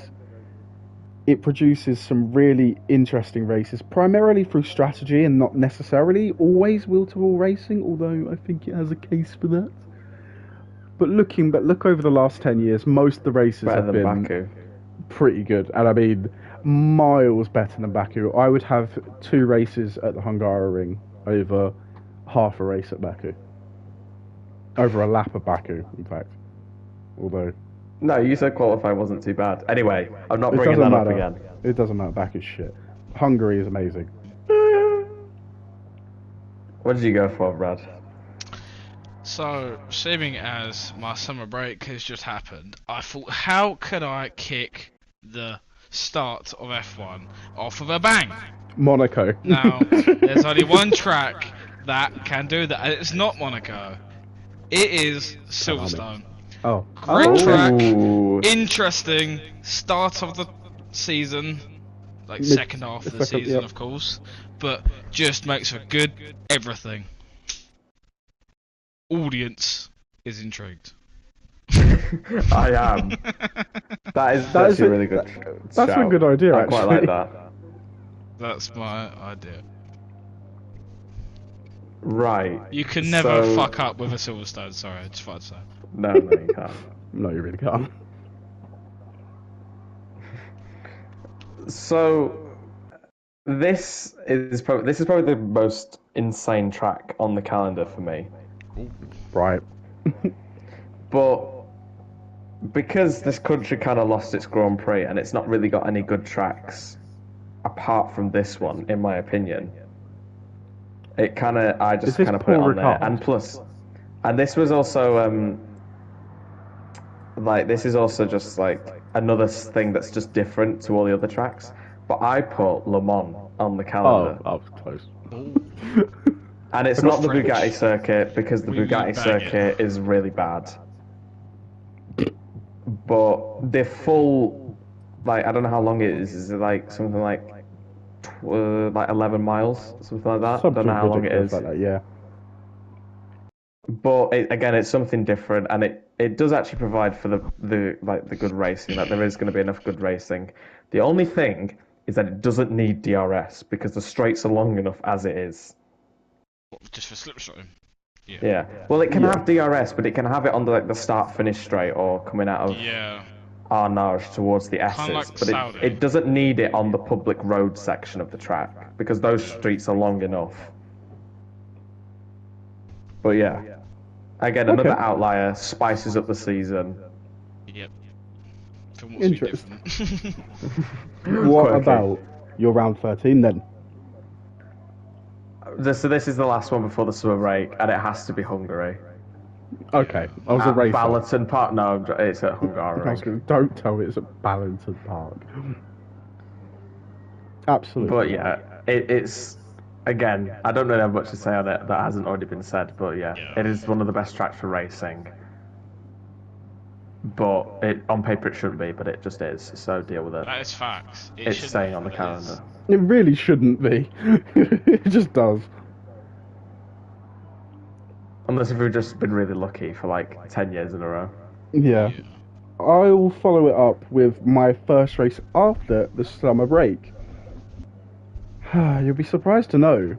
Speaker 1: it produces some really interesting races, primarily through strategy and not necessarily always wheel-to-wheel racing, although I think it has a case for that. But look over the last 10 years, most of the races
Speaker 2: Better
Speaker 1: have
Speaker 2: than
Speaker 1: been
Speaker 2: Baku.
Speaker 1: pretty good, and I mean miles better than Baku. I would have 2 races at the Hungaroring over half a race at Baku, over a lap of Baku, in fact. Although
Speaker 2: No, you said qualify wasn't too bad. Anyway, I'm not
Speaker 1: it
Speaker 2: bringing
Speaker 1: doesn't
Speaker 2: that up
Speaker 1: matter.
Speaker 2: again.
Speaker 1: It doesn't matter. Baku's shit. Hungary is amazing.
Speaker 2: What did you go for, Brad?
Speaker 3: So, seeming as my summer break has just happened, I thought, how could I kick the start of F1 off of a bang?
Speaker 1: Monaco.
Speaker 3: Now, there's only one track that can do that, and it's not Monaco. It is Silverstone.
Speaker 1: Oh.
Speaker 3: Great
Speaker 1: Oh.
Speaker 3: track,
Speaker 2: Ooh.
Speaker 3: interesting start of the season, like second half of the season,
Speaker 1: yep.
Speaker 3: of course, but just makes for good everything. Audience is intrigued.
Speaker 2: I am. That is actually a really good
Speaker 1: That's
Speaker 2: shout.
Speaker 1: a good idea,
Speaker 2: I quite like that.
Speaker 3: That's my idea.
Speaker 2: Right.
Speaker 3: You can never
Speaker 2: so...
Speaker 3: fuck up with a Silverstone, sorry, I just thought I'd say.
Speaker 2: No, you can't.
Speaker 1: No, you really can't.
Speaker 2: So this is probably the most insane track on the calendar for me.
Speaker 1: Right.
Speaker 2: But because this country kind of lost its Grand Prix and it's not really got any good tracks apart from this one, in my opinion, I just kind of put it on there. And plus, and this was also this is also just like another thing that's just different to all the other tracks. But I put Le Mans on the calendar.
Speaker 1: Oh, close.
Speaker 2: And it's not the Bugatti circuit because the Bugatti circuit is really bad. But the full, I don't know how long it is. Is it like something like 11 miles, something like that? I don't know how long it is.
Speaker 1: Like that, yeah.
Speaker 2: But again, it's something different, and it does actually provide for the good racing. Like there is going to be enough good racing. The only thing is that it doesn't need DRS because the straights are long enough as it is.
Speaker 3: Just for slipstream.
Speaker 2: Yeah. Well, it can have DRS, but it can have it on the start-finish straight or coming out of Arnage towards the S's.
Speaker 3: Like
Speaker 2: but it doesn't need it on the public road section of the track because those streets are long enough. But yeah. Again, another outlier, spices up the season.
Speaker 3: Yep.
Speaker 1: Interesting. What about your round 13 then?
Speaker 2: So this is the last one before the summer break, and it has to be Hungary.
Speaker 1: Okay, I was a racer.
Speaker 2: Balloton Park. No, it's at Hungary.
Speaker 1: Don't tell me it's at Balloton Park. Absolutely.
Speaker 2: But yeah, it's again. I don't really have much to say on it that hasn't already been said. But yeah, it is one of the best tracks for racing. But on paper it shouldn't be, but it just is. So deal with it.
Speaker 3: That is facts.
Speaker 2: It's staying on the calendar.
Speaker 1: It really shouldn't be. It just does.
Speaker 2: Unless if we've just been really lucky for 10 years in a row.
Speaker 1: Yeah. I'll follow it up with my first race after the summer break. You'll be surprised to know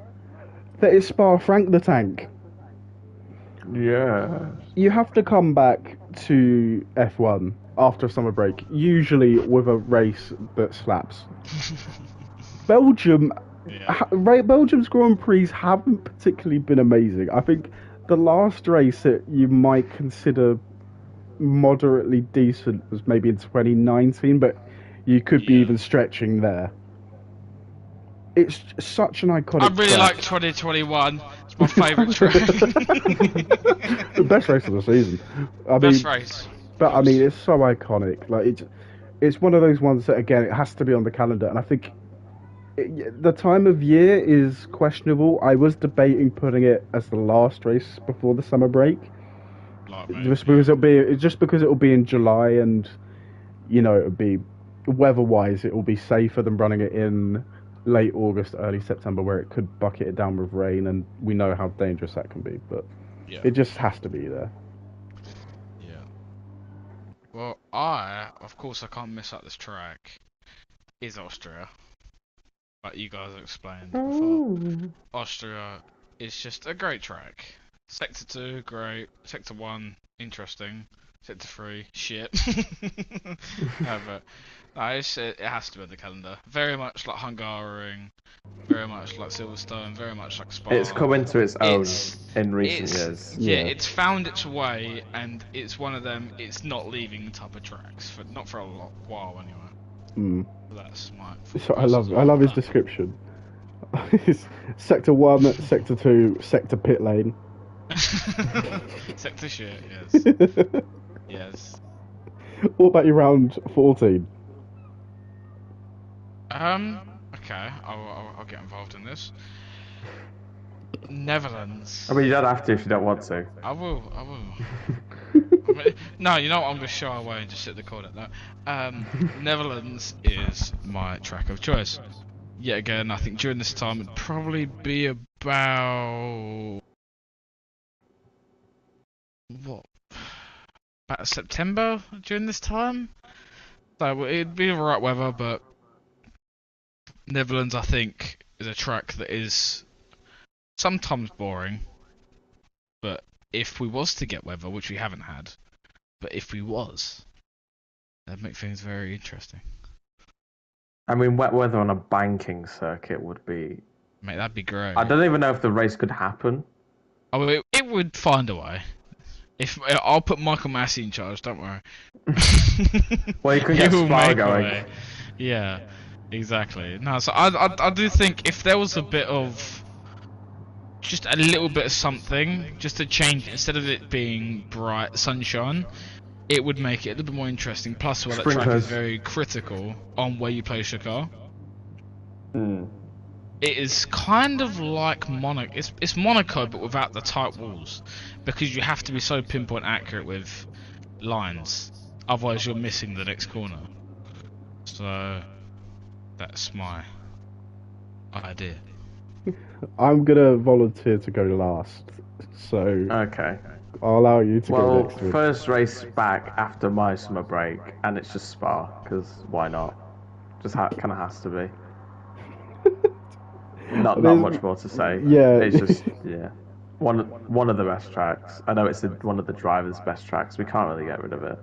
Speaker 1: that it's Spa-Frank the Tank.
Speaker 2: Yeah.
Speaker 1: You have to come back to F1 after a summer break, usually with a race that slaps. Belgium's Grand Prix haven't particularly been amazing. I think the last race that you might consider moderately decent was maybe in 2019, but you could be even stretching there. It's such an iconic
Speaker 3: I really
Speaker 1: track.
Speaker 3: like 2021. It's my favourite track.
Speaker 1: The best race of the season.
Speaker 3: Best race.
Speaker 1: But I mean, it's so iconic. It's one of those ones that again, it has to be on the calendar, and I think the time of year is questionable. I was debating putting it as the last race before the summer break, just because it'll be in July, and it'll be weather-wise, it will be safer than running it in late August, early September, where it could bucket it down with rain, and we know how dangerous that can be. But it just has to be there.
Speaker 3: Yeah. Well, of course, I can't miss out this track. is Austria. Like you guys explained before.
Speaker 2: Ooh.
Speaker 3: Austria is just a great track. Sector 2, great. Sector 1, interesting. Sector 3, shit. No, but it has to be on the calendar. Very much like Hungaroring, very much like Silverstone, very much like Spa.
Speaker 2: It's come into its own in recent
Speaker 3: it's
Speaker 2: years.
Speaker 3: yeah,
Speaker 1: Yeah.
Speaker 3: it's found its way, and it's one of them. It's not leaving the type of tracks for not for a while anyway.
Speaker 1: Mm.
Speaker 3: So that's my.
Speaker 1: So I love his description. It's Sector 1, Sector 2, Sector Pit Lane.
Speaker 3: Sector shit, yes. Yes.
Speaker 1: What about your round 14?
Speaker 3: Okay, I'll get involved in this. Netherlands.
Speaker 2: I mean, you don't have to if you don't want to.
Speaker 3: I will. I mean, no, you know what? I'm gonna shy away and just sit the call at that. Netherlands is my track of choice. Yet again, I think during this time it'd probably be about what? About September during this time. So it'd be alright weather, but Netherlands, I think, is a track that is sometimes boring. But if we was to get weather, which we haven't had, but if we was, that'd make things very interesting.
Speaker 2: I mean, wet weather on a banking circuit would be.
Speaker 3: Mate, that'd be great.
Speaker 2: I don't even know if the race could happen.
Speaker 3: Oh, it would find a way. If I'll put Michael Massey in charge, don't worry.
Speaker 2: Well, you can
Speaker 3: He
Speaker 2: get
Speaker 3: will
Speaker 2: Spa
Speaker 3: make a
Speaker 2: going.
Speaker 3: way. Yeah, exactly. No, so I do think if there was a bit of, just a little bit of something, just to change, instead of it being bright sunshine, it would make it a little bit more interesting. Plus, well, that track is
Speaker 2: Sprinklers.
Speaker 3: very critical on where you place your car.
Speaker 2: Hmm.
Speaker 3: It is kind of like Monaco. It's Monaco, but without the tight walls, because you have to be so pinpoint accurate with lines. Otherwise, you're missing the next corner. So that's my idea.
Speaker 1: I'm gonna volunteer to go last, so
Speaker 2: Okay.
Speaker 1: I'll allow you to go
Speaker 2: Well,
Speaker 1: next. Week.
Speaker 2: first race back after my summer break, and it's just Spa, because why not? Just kind of has to be. Not much more to say.
Speaker 1: Yeah.
Speaker 2: It's just, yeah. One of the best tracks. I know it's one of the drivers' best tracks. We can't really get rid of it.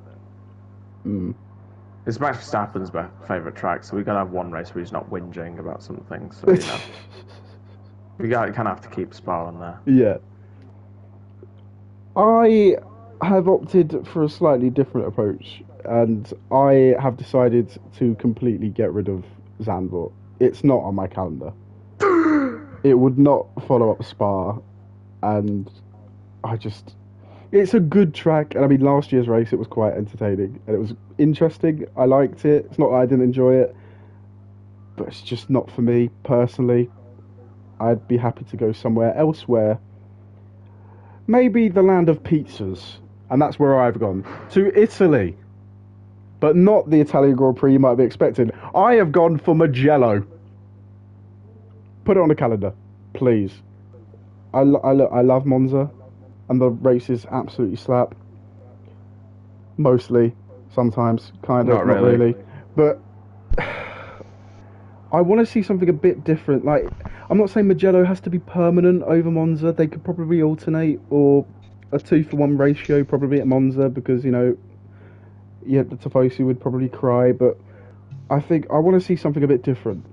Speaker 1: Mm.
Speaker 2: It's Max Verstappen's favourite track, so we got to have one race where he's not whinging about something. So, you know. We kind of have to keep Spa on there.
Speaker 1: Yeah. I have opted for a slightly different approach, and I have decided to completely get rid of Zandvoort. It's not on my calendar. It would not follow up Spa, and it's a good track, and I mean, last year's race, it was quite entertaining, and it was interesting. I liked it. It's not that I didn't enjoy it, but it's just not for me, personally. I'd be happy to go somewhere elsewhere. Maybe the land of pizzas, and that's where I've gone. To Italy. But not the Italian Grand Prix you might be expecting. I have gone for Mugello. Put it on the calendar, please. I love Monza, and the races absolutely slap. Mostly, sometimes, kind of,
Speaker 2: Not
Speaker 1: not
Speaker 2: really.
Speaker 1: really. But I want to see something a bit different. Like, I'm not saying Mugello has to be permanent over Monza. They could probably alternate, or a 2-for-1 ratio probably at Monza, because, you know, yeah, the Tifosi would probably cry. But I think I want to see something a bit different.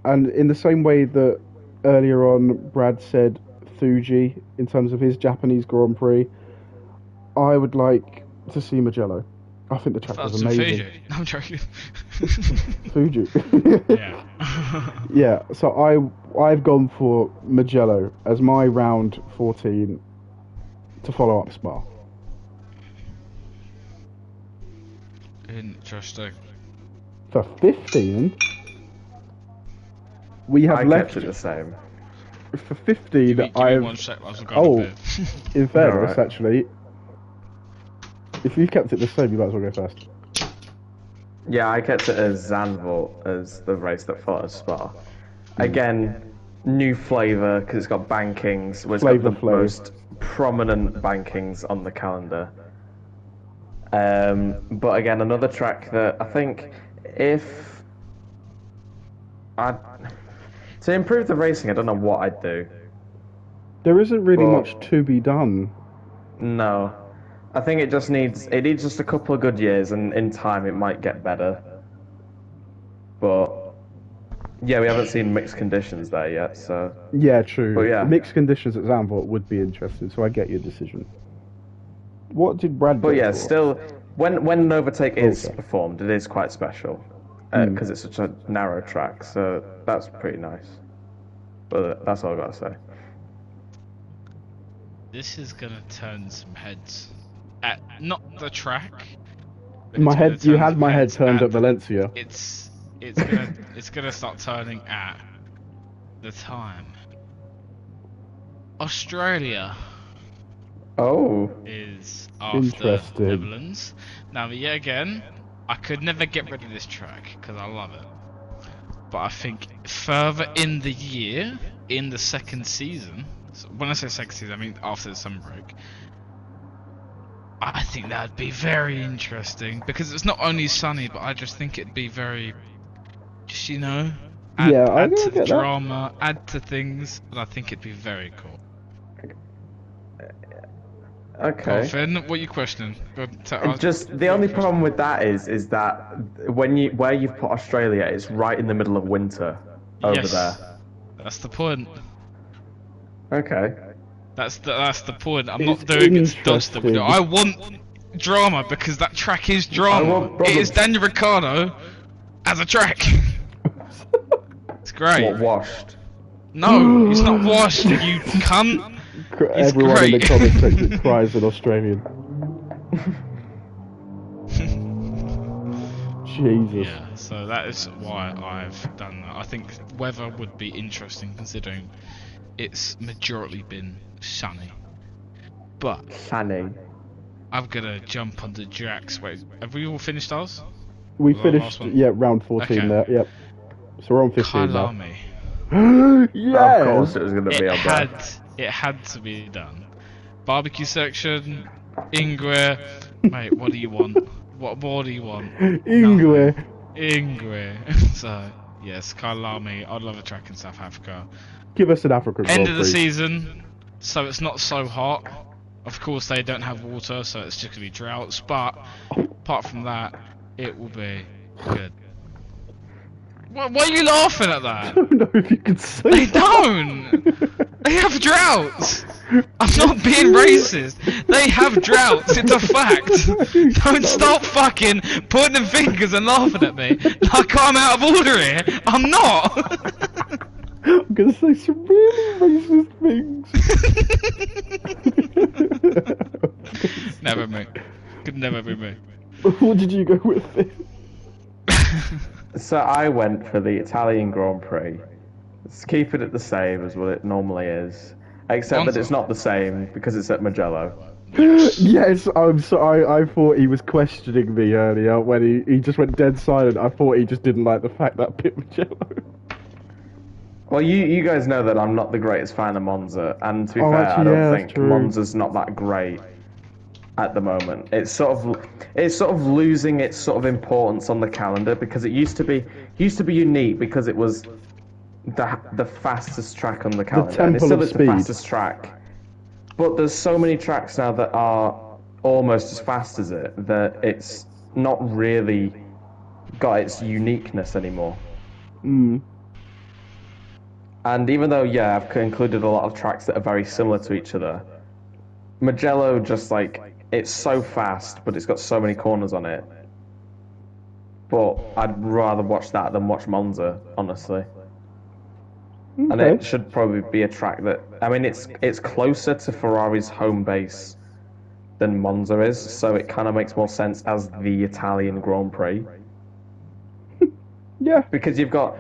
Speaker 1: And in the same way that earlier on Brad said Fuji in terms of his Japanese Grand Prix, I would like to see Mugello. I think the track was
Speaker 3: That's
Speaker 1: amazing.
Speaker 3: Fiji. No, I'm joking.
Speaker 1: Fuji.
Speaker 3: Yeah.
Speaker 1: Yeah, so I've gone for Mugello as my round 14 to follow up Spa.
Speaker 3: Interesting.
Speaker 1: For 15, we have
Speaker 2: I
Speaker 1: left
Speaker 2: kept it the same.
Speaker 1: for 15.
Speaker 3: Give me
Speaker 1: I've
Speaker 3: 1 sec. I've got
Speaker 1: Oh.
Speaker 3: a bit.
Speaker 1: in fairness,
Speaker 2: Alright.
Speaker 1: actually, if you kept it the same, you might as well go first.
Speaker 2: Yeah, I kept it as Zandvoort as the race that follows Spa. Again, new flavour because it's got bankings. It's got the
Speaker 1: Flavour.
Speaker 2: most prominent bankings on the calendar. But again, another track that I think if To improve the racing, I don't know what I'd do.
Speaker 1: There isn't really
Speaker 2: Well-
Speaker 1: much to be done.
Speaker 2: No, I think it needs just a couple of good years, and in time it might get better. But yeah, we haven't seen mixed conditions there yet, so
Speaker 1: Yeah, true.
Speaker 2: But yeah.
Speaker 1: Mixed conditions at Zandvoort would be interesting, so I get your decision. What did Brad
Speaker 2: but
Speaker 1: go
Speaker 2: yeah,
Speaker 1: for?
Speaker 2: still when an overtake is
Speaker 1: Okay.
Speaker 2: performed, it is quite special because it's such a narrow track, so that's pretty nice. But that's all I gotta say.
Speaker 3: This is gonna turn some heads. At not the track. but
Speaker 1: My
Speaker 3: it's gonna
Speaker 1: head, you
Speaker 3: turn
Speaker 1: had
Speaker 3: some
Speaker 1: my head
Speaker 3: heads
Speaker 1: turned at Valencia.
Speaker 3: It's gonna start turning at the time. Australia
Speaker 2: Oh,
Speaker 3: is after
Speaker 1: Interesting.
Speaker 3: Netherlands. Now, yet again, I could never get rid of this track because I love it. But I think further in the year, in the second season, so when I say second season, I mean after the summer break, I think that'd be very interesting because it's not only sunny, but I just think it'd be very, just add,
Speaker 1: Yeah, I
Speaker 3: add to the
Speaker 1: get that.
Speaker 3: drama, add to things, and I think it'd be very cool. Go on,
Speaker 2: okay.
Speaker 3: Finn, what are you questioning? Go on,
Speaker 2: Just the only problem with that is that where you've put Australia is right in the middle of winter over
Speaker 3: Yes,
Speaker 2: there.
Speaker 3: that's the point.
Speaker 2: Okay.
Speaker 3: That's the point. I'm
Speaker 1: It's
Speaker 3: not doing it to dodge the
Speaker 1: interesting.
Speaker 3: video. I want drama because that track is drama.
Speaker 2: want problems.
Speaker 3: It is Daniel Ricciardo as a track. It's great.
Speaker 2: What washed?
Speaker 3: No, he's not washed. You cunt. It's
Speaker 1: Everyone in the
Speaker 3: great.
Speaker 1: comment section cries in Australian. Jesus.
Speaker 3: Yeah, so that is why I've done that. I think weather would be interesting considering it's majority been sunny. But
Speaker 2: Sunny.
Speaker 3: I'm gonna jump onto Jack's. Wait, have we all finished ours?
Speaker 1: We
Speaker 3: Well, last
Speaker 1: finished,
Speaker 3: one.
Speaker 1: yeah, round 14
Speaker 3: Okay.
Speaker 1: there, yep. So we're on 15 now.
Speaker 3: Kalami.
Speaker 1: Yes!
Speaker 2: Of course it was going to be on there.
Speaker 3: It had to be done. Barbecue section, Ingwer. Mate, what do you want? What more do you want?
Speaker 1: Ingwe.
Speaker 3: Ingwer. So, yes, Kalami. I'd love a track in South Africa.
Speaker 1: Give us an African
Speaker 3: End
Speaker 1: Grand
Speaker 3: of the
Speaker 1: Prix.
Speaker 3: season, so it's not so hot. Of course, they don't have water, so it's just gonna be droughts. But apart from that, it will be good. Why are you laughing at
Speaker 1: I
Speaker 3: that?
Speaker 1: don't know if you can say
Speaker 3: They
Speaker 1: that.
Speaker 3: don't. They have droughts. I'm not being racist. They have droughts. It's a fact. Don't stop fucking pointing fingers and laughing at me like I'm out of order here. I'm not.
Speaker 1: I'm gonna say some really racist things.
Speaker 3: Never me. Could never be me.
Speaker 1: What did you go with?
Speaker 2: So I went for the Italian Grand Prix. It's keeping it the same as what it normally is, except that
Speaker 3: Monza.
Speaker 2: it's not the same because it's at Mugello.
Speaker 1: Yes, I'm sorry. I thought he was questioning me earlier when he just went dead silent. I thought he just didn't like the fact that Pit Magello.
Speaker 2: Well, you guys know that I'm not the greatest fan of Monza, and to be
Speaker 1: Oh,
Speaker 2: fair,
Speaker 1: actually,
Speaker 2: I don't
Speaker 1: yeah, that's
Speaker 2: think
Speaker 1: true.
Speaker 2: Monza's not that great at the moment. It's sort of losing its sort of importance on the calendar because it used to be unique because it was the fastest track on the calendar, and it
Speaker 1: temple
Speaker 2: still
Speaker 1: of
Speaker 2: is the
Speaker 1: speed.
Speaker 2: fastest track. But there's so many tracks now that are almost as fast as it that it's not really got its uniqueness anymore.
Speaker 1: Mm.
Speaker 2: And even though, yeah, I've included a lot of tracks that are very similar to each other, Mugello just it's so fast, but it's got so many corners on it. But I'd rather watch that than watch Monza, honestly. And
Speaker 1: Okay.
Speaker 2: it should probably be a track that, I mean, it's closer to Ferrari's home base than Monza is, so it kind of makes more sense as the Italian Grand Prix.
Speaker 1: Yeah.
Speaker 2: Because you've got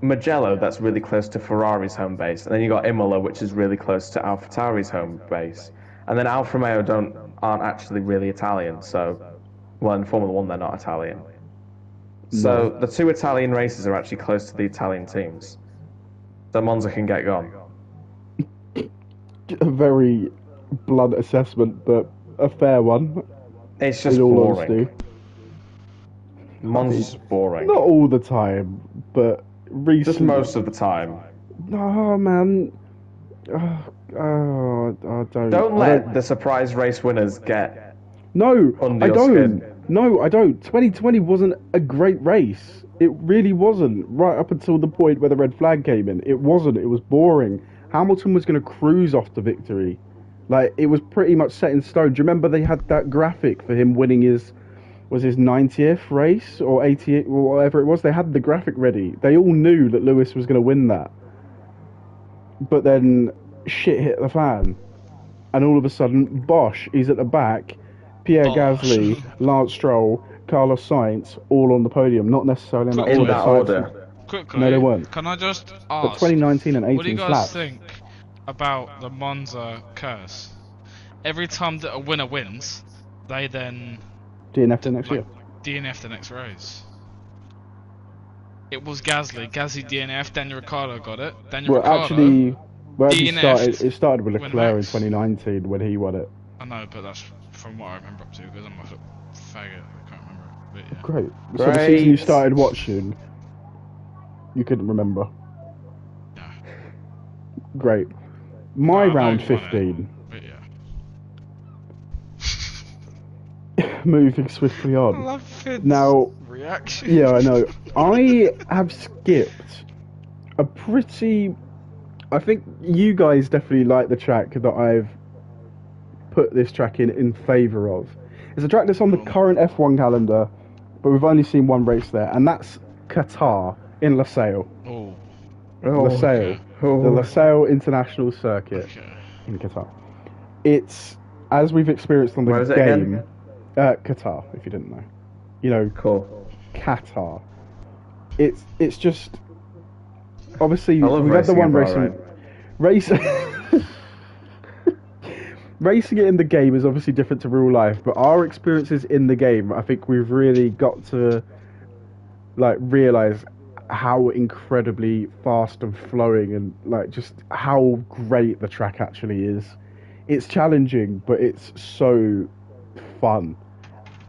Speaker 2: Mugello that's really close to Ferrari's home base, and then you've got Imola, which is really close to AlphaTauri's home base, and then Alfa Romeo aren't actually really Italian, so, well, in Formula One they're not Italian. So the two Italian races are actually close to the Italian teams, so Monza can get gone.
Speaker 1: A very blunt assessment, but a fair one.
Speaker 2: It's just
Speaker 1: In all
Speaker 2: boring.
Speaker 1: honesty.
Speaker 2: Monza's boring.
Speaker 1: Not all the time, but recently.
Speaker 2: Just most of the time.
Speaker 1: Oh man. I don't.
Speaker 2: Don't let the surprise race winners get
Speaker 1: No,
Speaker 2: under
Speaker 1: I
Speaker 2: your
Speaker 1: don't.
Speaker 2: skin.
Speaker 1: No, I don't. 2020 wasn't a great race. It really wasn't. Right up until the point where the red flag came in, it wasn't. It was boring. Hamilton was going to cruise off to victory. Like, it was pretty much set in stone. Do you remember they had that graphic for him winning his 90th race or 80th or whatever it was? They had the graphic ready. They all knew that Lewis was going to win that. But then shit hit the fan. And all of a sudden, Bosch is at the back. Pierre Gasly, Lance Stroll, Carlos Sainz, all on the podium. Not necessarily in that order.
Speaker 3: Quickly,
Speaker 1: No, they weren't.
Speaker 3: can I just
Speaker 1: But
Speaker 3: ask,
Speaker 1: 2019 and 18
Speaker 3: what do you guys
Speaker 1: slaps.
Speaker 3: think about the Monza curse? Every time that a winner wins, they then
Speaker 1: DNF the next year.
Speaker 3: DNF the next race. It was Gasly DNF, Daniel Ricciardo got it.
Speaker 1: Actually,
Speaker 3: DNF'd
Speaker 1: it started with
Speaker 3: when
Speaker 1: Leclerc in
Speaker 3: Max-
Speaker 1: 2019 when he won it.
Speaker 3: I know, but that's from what I remember up to, because I'm a faggot, I can't remember it. But yeah.
Speaker 1: Great. So the season you started watching, you couldn't remember.
Speaker 3: No.
Speaker 1: Great. My
Speaker 3: No, I
Speaker 1: round
Speaker 3: know you won
Speaker 1: 15.
Speaker 3: But yeah.
Speaker 1: Moving swiftly
Speaker 3: I
Speaker 1: on.
Speaker 3: love Finn's
Speaker 1: Now,
Speaker 3: reaction.
Speaker 1: yeah, I know. I have skipped a pretty. I think you guys definitely like the track that I've put this track in favour of. It's a track that's on the current F1 calendar, but we've only seen one race there, and that's Qatar in Losail.
Speaker 3: Oh.
Speaker 1: Losail.
Speaker 3: Okay.
Speaker 1: The Losail International Circuit
Speaker 3: Okay.
Speaker 1: in Qatar. It's, as we've experienced on the
Speaker 2: Where is it
Speaker 1: game,
Speaker 2: again?
Speaker 1: Qatar, if you didn't know. You know,
Speaker 2: Cool.
Speaker 1: Qatar. It's just obviously
Speaker 2: I love
Speaker 1: we've had the one
Speaker 2: racing
Speaker 1: racing racing it in the game is obviously different to real life, but our experiences in the game, I think we've really got to like realize how incredibly fast and flowing and like just how great the track actually is. It's challenging, but it's so fun.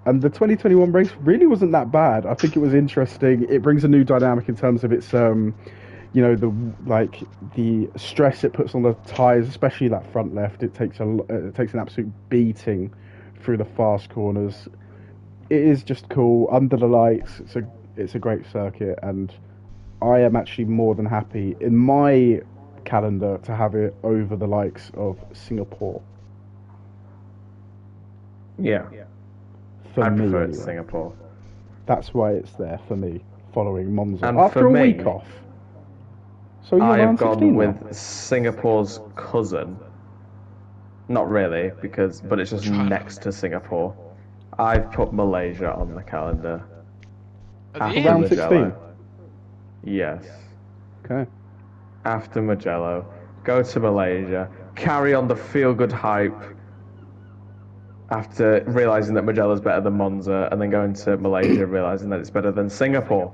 Speaker 1: And the 2021 race really wasn't that bad. I think it was interesting. It brings a new dynamic in terms of its, you know, the stress it puts on the tires, especially that front left. It takes an absolute beating through the fast corners. It is just cool under the lights. It's a great circuit, and I am actually more than happy in my calendar to have it over the likes of Singapore.
Speaker 2: Yeah.
Speaker 1: For
Speaker 2: I
Speaker 1: me,
Speaker 2: prefer it to
Speaker 1: anyway.
Speaker 2: Singapore.
Speaker 1: That's why it's there for me, following Monza
Speaker 2: And
Speaker 1: after
Speaker 2: for
Speaker 1: a
Speaker 2: me,
Speaker 1: week off. So you're
Speaker 2: I have
Speaker 1: around 16
Speaker 2: gone
Speaker 1: now?
Speaker 2: with Singapore's cousin. Not really, but it's just
Speaker 3: China.
Speaker 2: next to Singapore. I've put Malaysia on the calendar.
Speaker 3: At the
Speaker 2: After
Speaker 3: end,
Speaker 1: Round
Speaker 2: Mugello.
Speaker 1: 16?
Speaker 2: Yes.
Speaker 1: Okay.
Speaker 2: After Mugello. Go to Malaysia. Carry on the feel-good hype. After realising that Mugello's better than Monza, and then going to Malaysia realising that it's better than Singapore.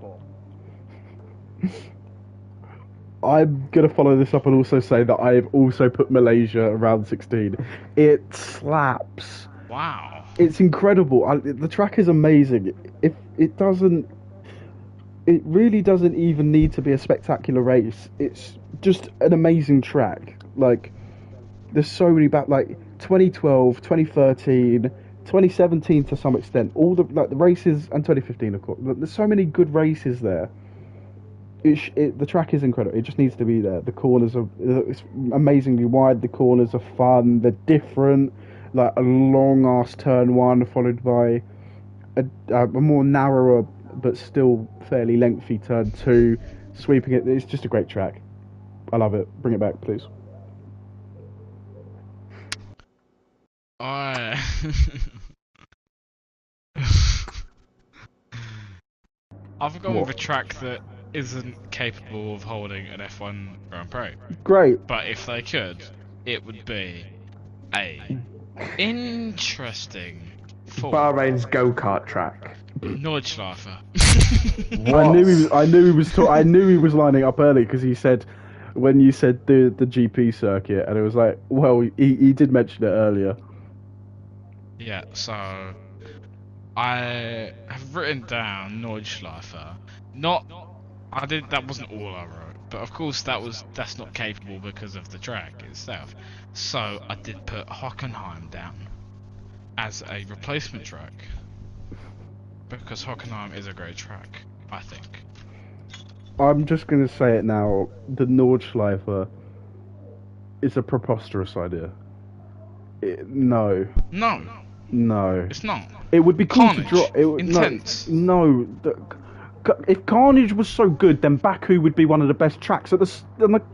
Speaker 1: I'm going to follow this up and also say that I've also put Malaysia around 16. It slaps.
Speaker 3: wow.
Speaker 1: It's incredible. The track is amazing. If it doesn't, it really doesn't even need to be a spectacular race. It's just an amazing track. Like, there's so many like 2012, 2013, 2017 to some extent. All the races, and 2015 of course. There's so many good races there. The track is incredible. It just needs to be there. The corners are it's amazingly wide. The corners are fun. They're different. Like a long ass turn one followed by a more narrower but still fairly lengthy turn two. Sweeping it. It's just a great track. I love it. Bring it back, please.
Speaker 3: I I've gone with a track that isn't capable of holding an F1 Grand Prix.
Speaker 1: Great.
Speaker 3: But if they could, it would be a interesting
Speaker 2: Bahrain's go-kart track.
Speaker 3: Nordschleifer.
Speaker 1: I knew he was lining up early because he said when you said the GP circuit, and it was like, well, he did mention it earlier.
Speaker 3: Yeah, so I have written down Nordschleifer. That wasn't all I wrote, but of course that's not capable because of the track itself. So I did put Hockenheim down as a replacement track because Hockenheim is a great track, I think.
Speaker 1: I'm just going to say it now. The Nordschleifer is a preposterous idea. No. No.
Speaker 3: It's not.
Speaker 1: It would be cool
Speaker 3: Carnage.
Speaker 1: to draw.
Speaker 3: Intense.
Speaker 1: No. If Carnage was so good, then Baku would be one of the best tracks on the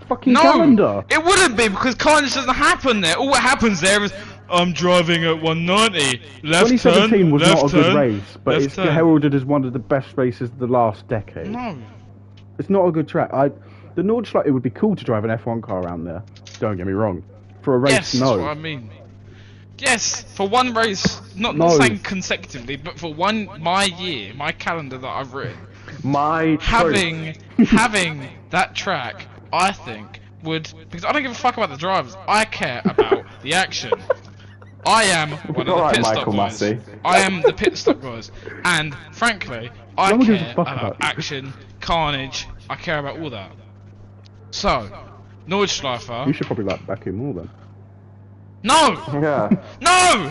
Speaker 1: fucking calendar.
Speaker 3: It wouldn't be because Carnage doesn't happen there. All what happens there is I'm driving at 190. Left
Speaker 1: 2017
Speaker 3: turn,
Speaker 1: was
Speaker 3: left
Speaker 1: not a
Speaker 3: turn,
Speaker 1: good race, but
Speaker 3: left
Speaker 1: it's
Speaker 3: turn.
Speaker 1: heralded as one of the best races of the last decade.
Speaker 3: No.
Speaker 1: It's not a good track. The Nordschleife, it would be cool to drive an F1 car around there. Don't get me wrong. For a race,
Speaker 3: Yes,
Speaker 1: no.
Speaker 3: that's what I mean. Yes, for one race, not saying consecutively, but for my year, my calendar that I've written. Having that track, I think because I don't give a fuck about the drivers. I care about the action. I am one of the pit stop guys. I am the pit stop guys, and frankly, I care about action, carnage. I care about all that. So, Nordschleifer.
Speaker 1: You should probably like Baku more then.
Speaker 3: No!
Speaker 2: Yeah.
Speaker 3: No!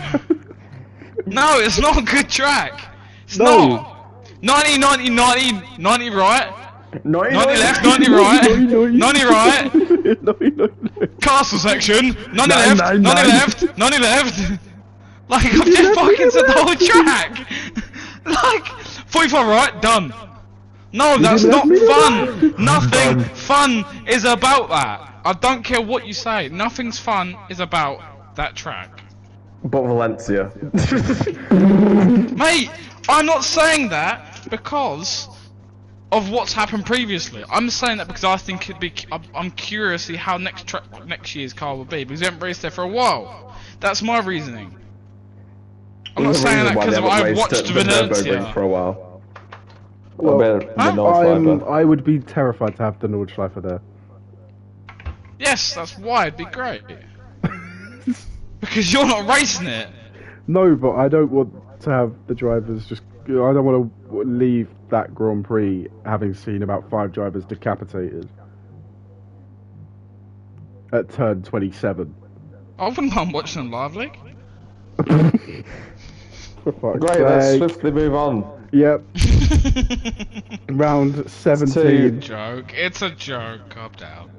Speaker 3: No, it's not a good track. It's
Speaker 1: No.
Speaker 3: not. 90 right.
Speaker 2: 90
Speaker 3: left, 90 right. 90 right.
Speaker 1: No.
Speaker 3: Castle section. 90
Speaker 1: Nine,
Speaker 3: left,
Speaker 1: nine,
Speaker 3: 90
Speaker 1: nine.
Speaker 3: left, 90 left. Like, I've just fucking said the whole track. Like, 45 right, done. No, that's not fun. Nothing fun is about that. I don't care what you say. Nothing's fun is about that track.
Speaker 2: But Valencia.
Speaker 3: Mate, I'm not saying that because of what's happened previously. I'm saying that because I think it'd be. I'm curious to see how next year's car will be because we haven't raced there for a while. That's my reasoning. I'm not saying that because I've watched Valencia
Speaker 2: for a while.
Speaker 1: I would be terrified to have the Nordschleifer there.
Speaker 3: Yes, that's why it'd be great. Because you're not racing it.
Speaker 1: No, but I don't want to have the drivers just. I don't want to leave that Grand Prix having seen about 5 drivers decapitated at turn 27.
Speaker 3: I wouldn't mind watching them live, League.
Speaker 1: For fuck's
Speaker 2: Great, let's
Speaker 1: sake.
Speaker 2: swiftly move on.
Speaker 1: Yep. Round 17.
Speaker 3: It's a joke. Calm down.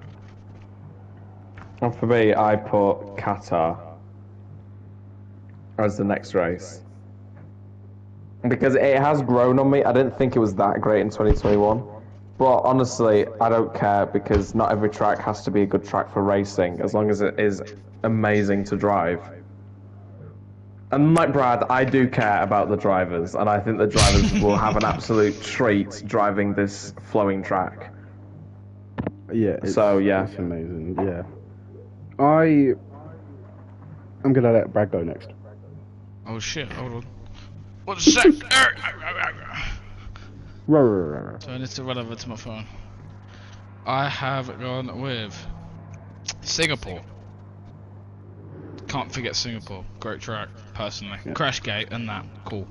Speaker 2: And for me, I put Qatar as the next race. Because it has grown on me. I didn't think it was that great in 2021. But honestly, I don't care because not every track has to be a good track for racing, as long as it is amazing to drive. And like Brad, I do care about the drivers, and I think the drivers will have an absolute treat driving this flowing track.
Speaker 1: Yeah. It's amazing. Yeah. I'm gonna let Brad go next.
Speaker 3: Oh shit! Hold on. What a sec? So I need to run over to my phone. I have gone with Singapore. Can't forget Singapore. Great track, personally.
Speaker 1: Yeah.
Speaker 3: Crashgate and that. Cool.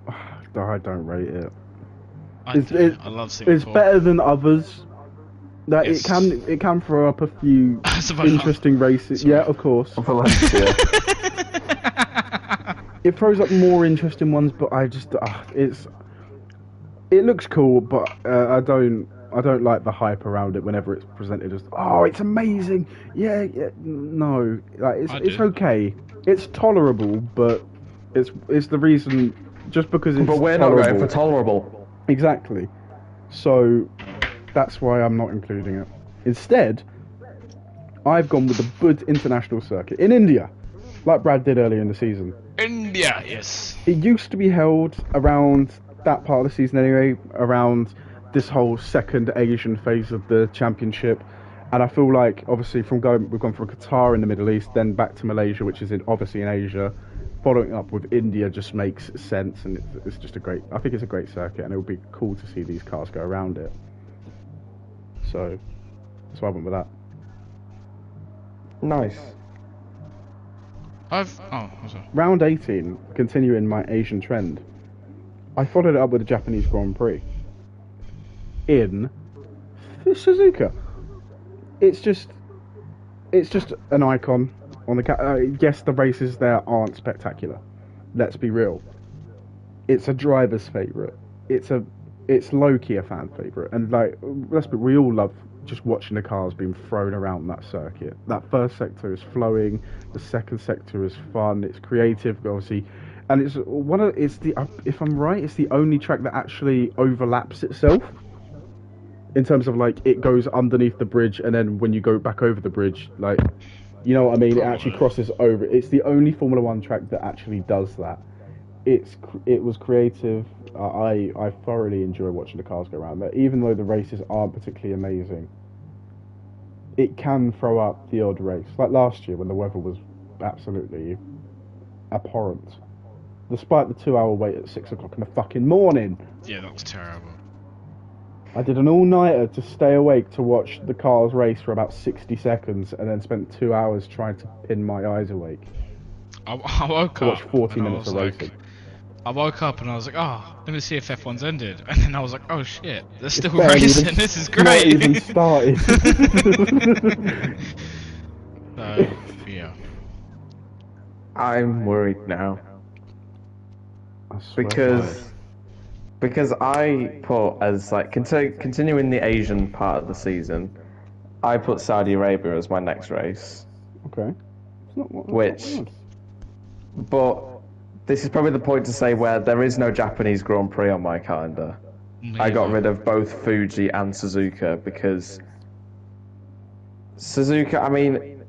Speaker 1: I don't rate it.
Speaker 3: I love Singapore.
Speaker 1: It's better than others. That
Speaker 3: Yes.
Speaker 1: it can throw up a few
Speaker 3: Sorry.
Speaker 1: interesting races.
Speaker 3: Sorry.
Speaker 1: Yeah, of course.
Speaker 2: Valencia.
Speaker 1: It throws up more interesting ones, but I just it looks cool, but I don't like the hype around it whenever it's presented as it's amazing. Yeah, no, like it's okay. It's tolerable, but it's the reason just because it's.
Speaker 2: But we're not going for tolerable.
Speaker 1: Exactly. So that's why I'm not including it. Instead, I've gone with the Bud International Circuit in India, like Brad did earlier in the season.
Speaker 3: India, yes.
Speaker 1: It used to be held around that part of the season anyway, around this whole second Asian phase of the championship. And I feel like, obviously, we've gone from Qatar in the Middle East, then back to Malaysia, which is obviously in Asia. Following up with India just makes sense, and it's just I think it's a great circuit, and it would be cool to see these cars go around it. So I went with that.
Speaker 2: Nice.
Speaker 3: Oh, sorry.
Speaker 1: Round 18, continuing my Asian trend, I followed it up with the Japanese Grand Prix in Suzuka. It's just an icon on the. Yes, the races there aren't spectacular. Let's be real. It's a driver's favourite. It's low key a fan favourite, and like we all love just watching the cars being thrown around that circuit. That first sector is flowing. The second sector is fun. It's creative, obviously, and if I'm right, it's the only track that actually overlaps itself. In terms of like it goes underneath the bridge, and then when you go back over the bridge, like, you know what I mean, it actually crosses over. It's the only Formula One track that actually does that. It was creative. I thoroughly enjoy watching the cars go around there, even though the races aren't particularly amazing. It can throw up the odd race, like last year when the weather was absolutely abhorrent, despite the 2 hour wait at 6 o'clock in the fucking morning.
Speaker 3: Yeah, that was terrible.
Speaker 1: I did an all-nighter to stay awake to watch the cars race for about 60 seconds, and then spent 2 hours trying to pin my eyes awake.
Speaker 3: I woke
Speaker 1: to watch
Speaker 3: up
Speaker 1: 40
Speaker 3: and I
Speaker 1: minutes
Speaker 3: was
Speaker 1: of
Speaker 3: like,
Speaker 1: racing.
Speaker 3: I woke up and I was like, oh, let me see if F1's ended. And then I was like, oh shit, they're still
Speaker 1: barely
Speaker 3: racing,
Speaker 1: even-
Speaker 3: this is
Speaker 1: Not
Speaker 3: great.
Speaker 1: even started.
Speaker 3: So, yeah.
Speaker 2: I'm worried now
Speaker 1: I swear
Speaker 2: because I put as like continuing the Asian part of the season, I put Saudi Arabia as my next race.
Speaker 1: Okay. It's not what,
Speaker 2: Which-
Speaker 1: not bad.
Speaker 2: But this is probably the point to say where there is no Japanese Grand Prix on my calendar. I got rid of both Fuji and Suzuka because Suzuka, I mean,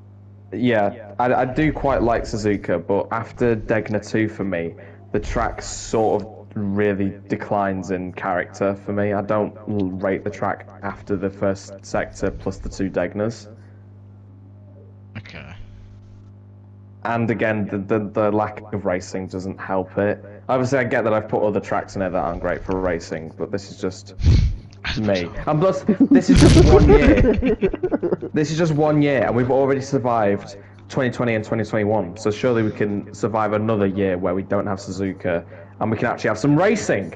Speaker 2: yeah, I do quite like Suzuka, but after Degna 2 for me, the track sort of really declines in character for me. I don't rate the track after the first sector plus the 2 Degnas.
Speaker 3: Okay.
Speaker 2: And again, the lack of racing doesn't help it. Obviously, I get that I've put other tracks in there that aren't great for racing, but this is just me. And plus, this is just 1 year. This is just 1 year, and we've already survived 2020 and 2021. So surely we can survive another year where we don't have Suzuka, and we can actually have some racing.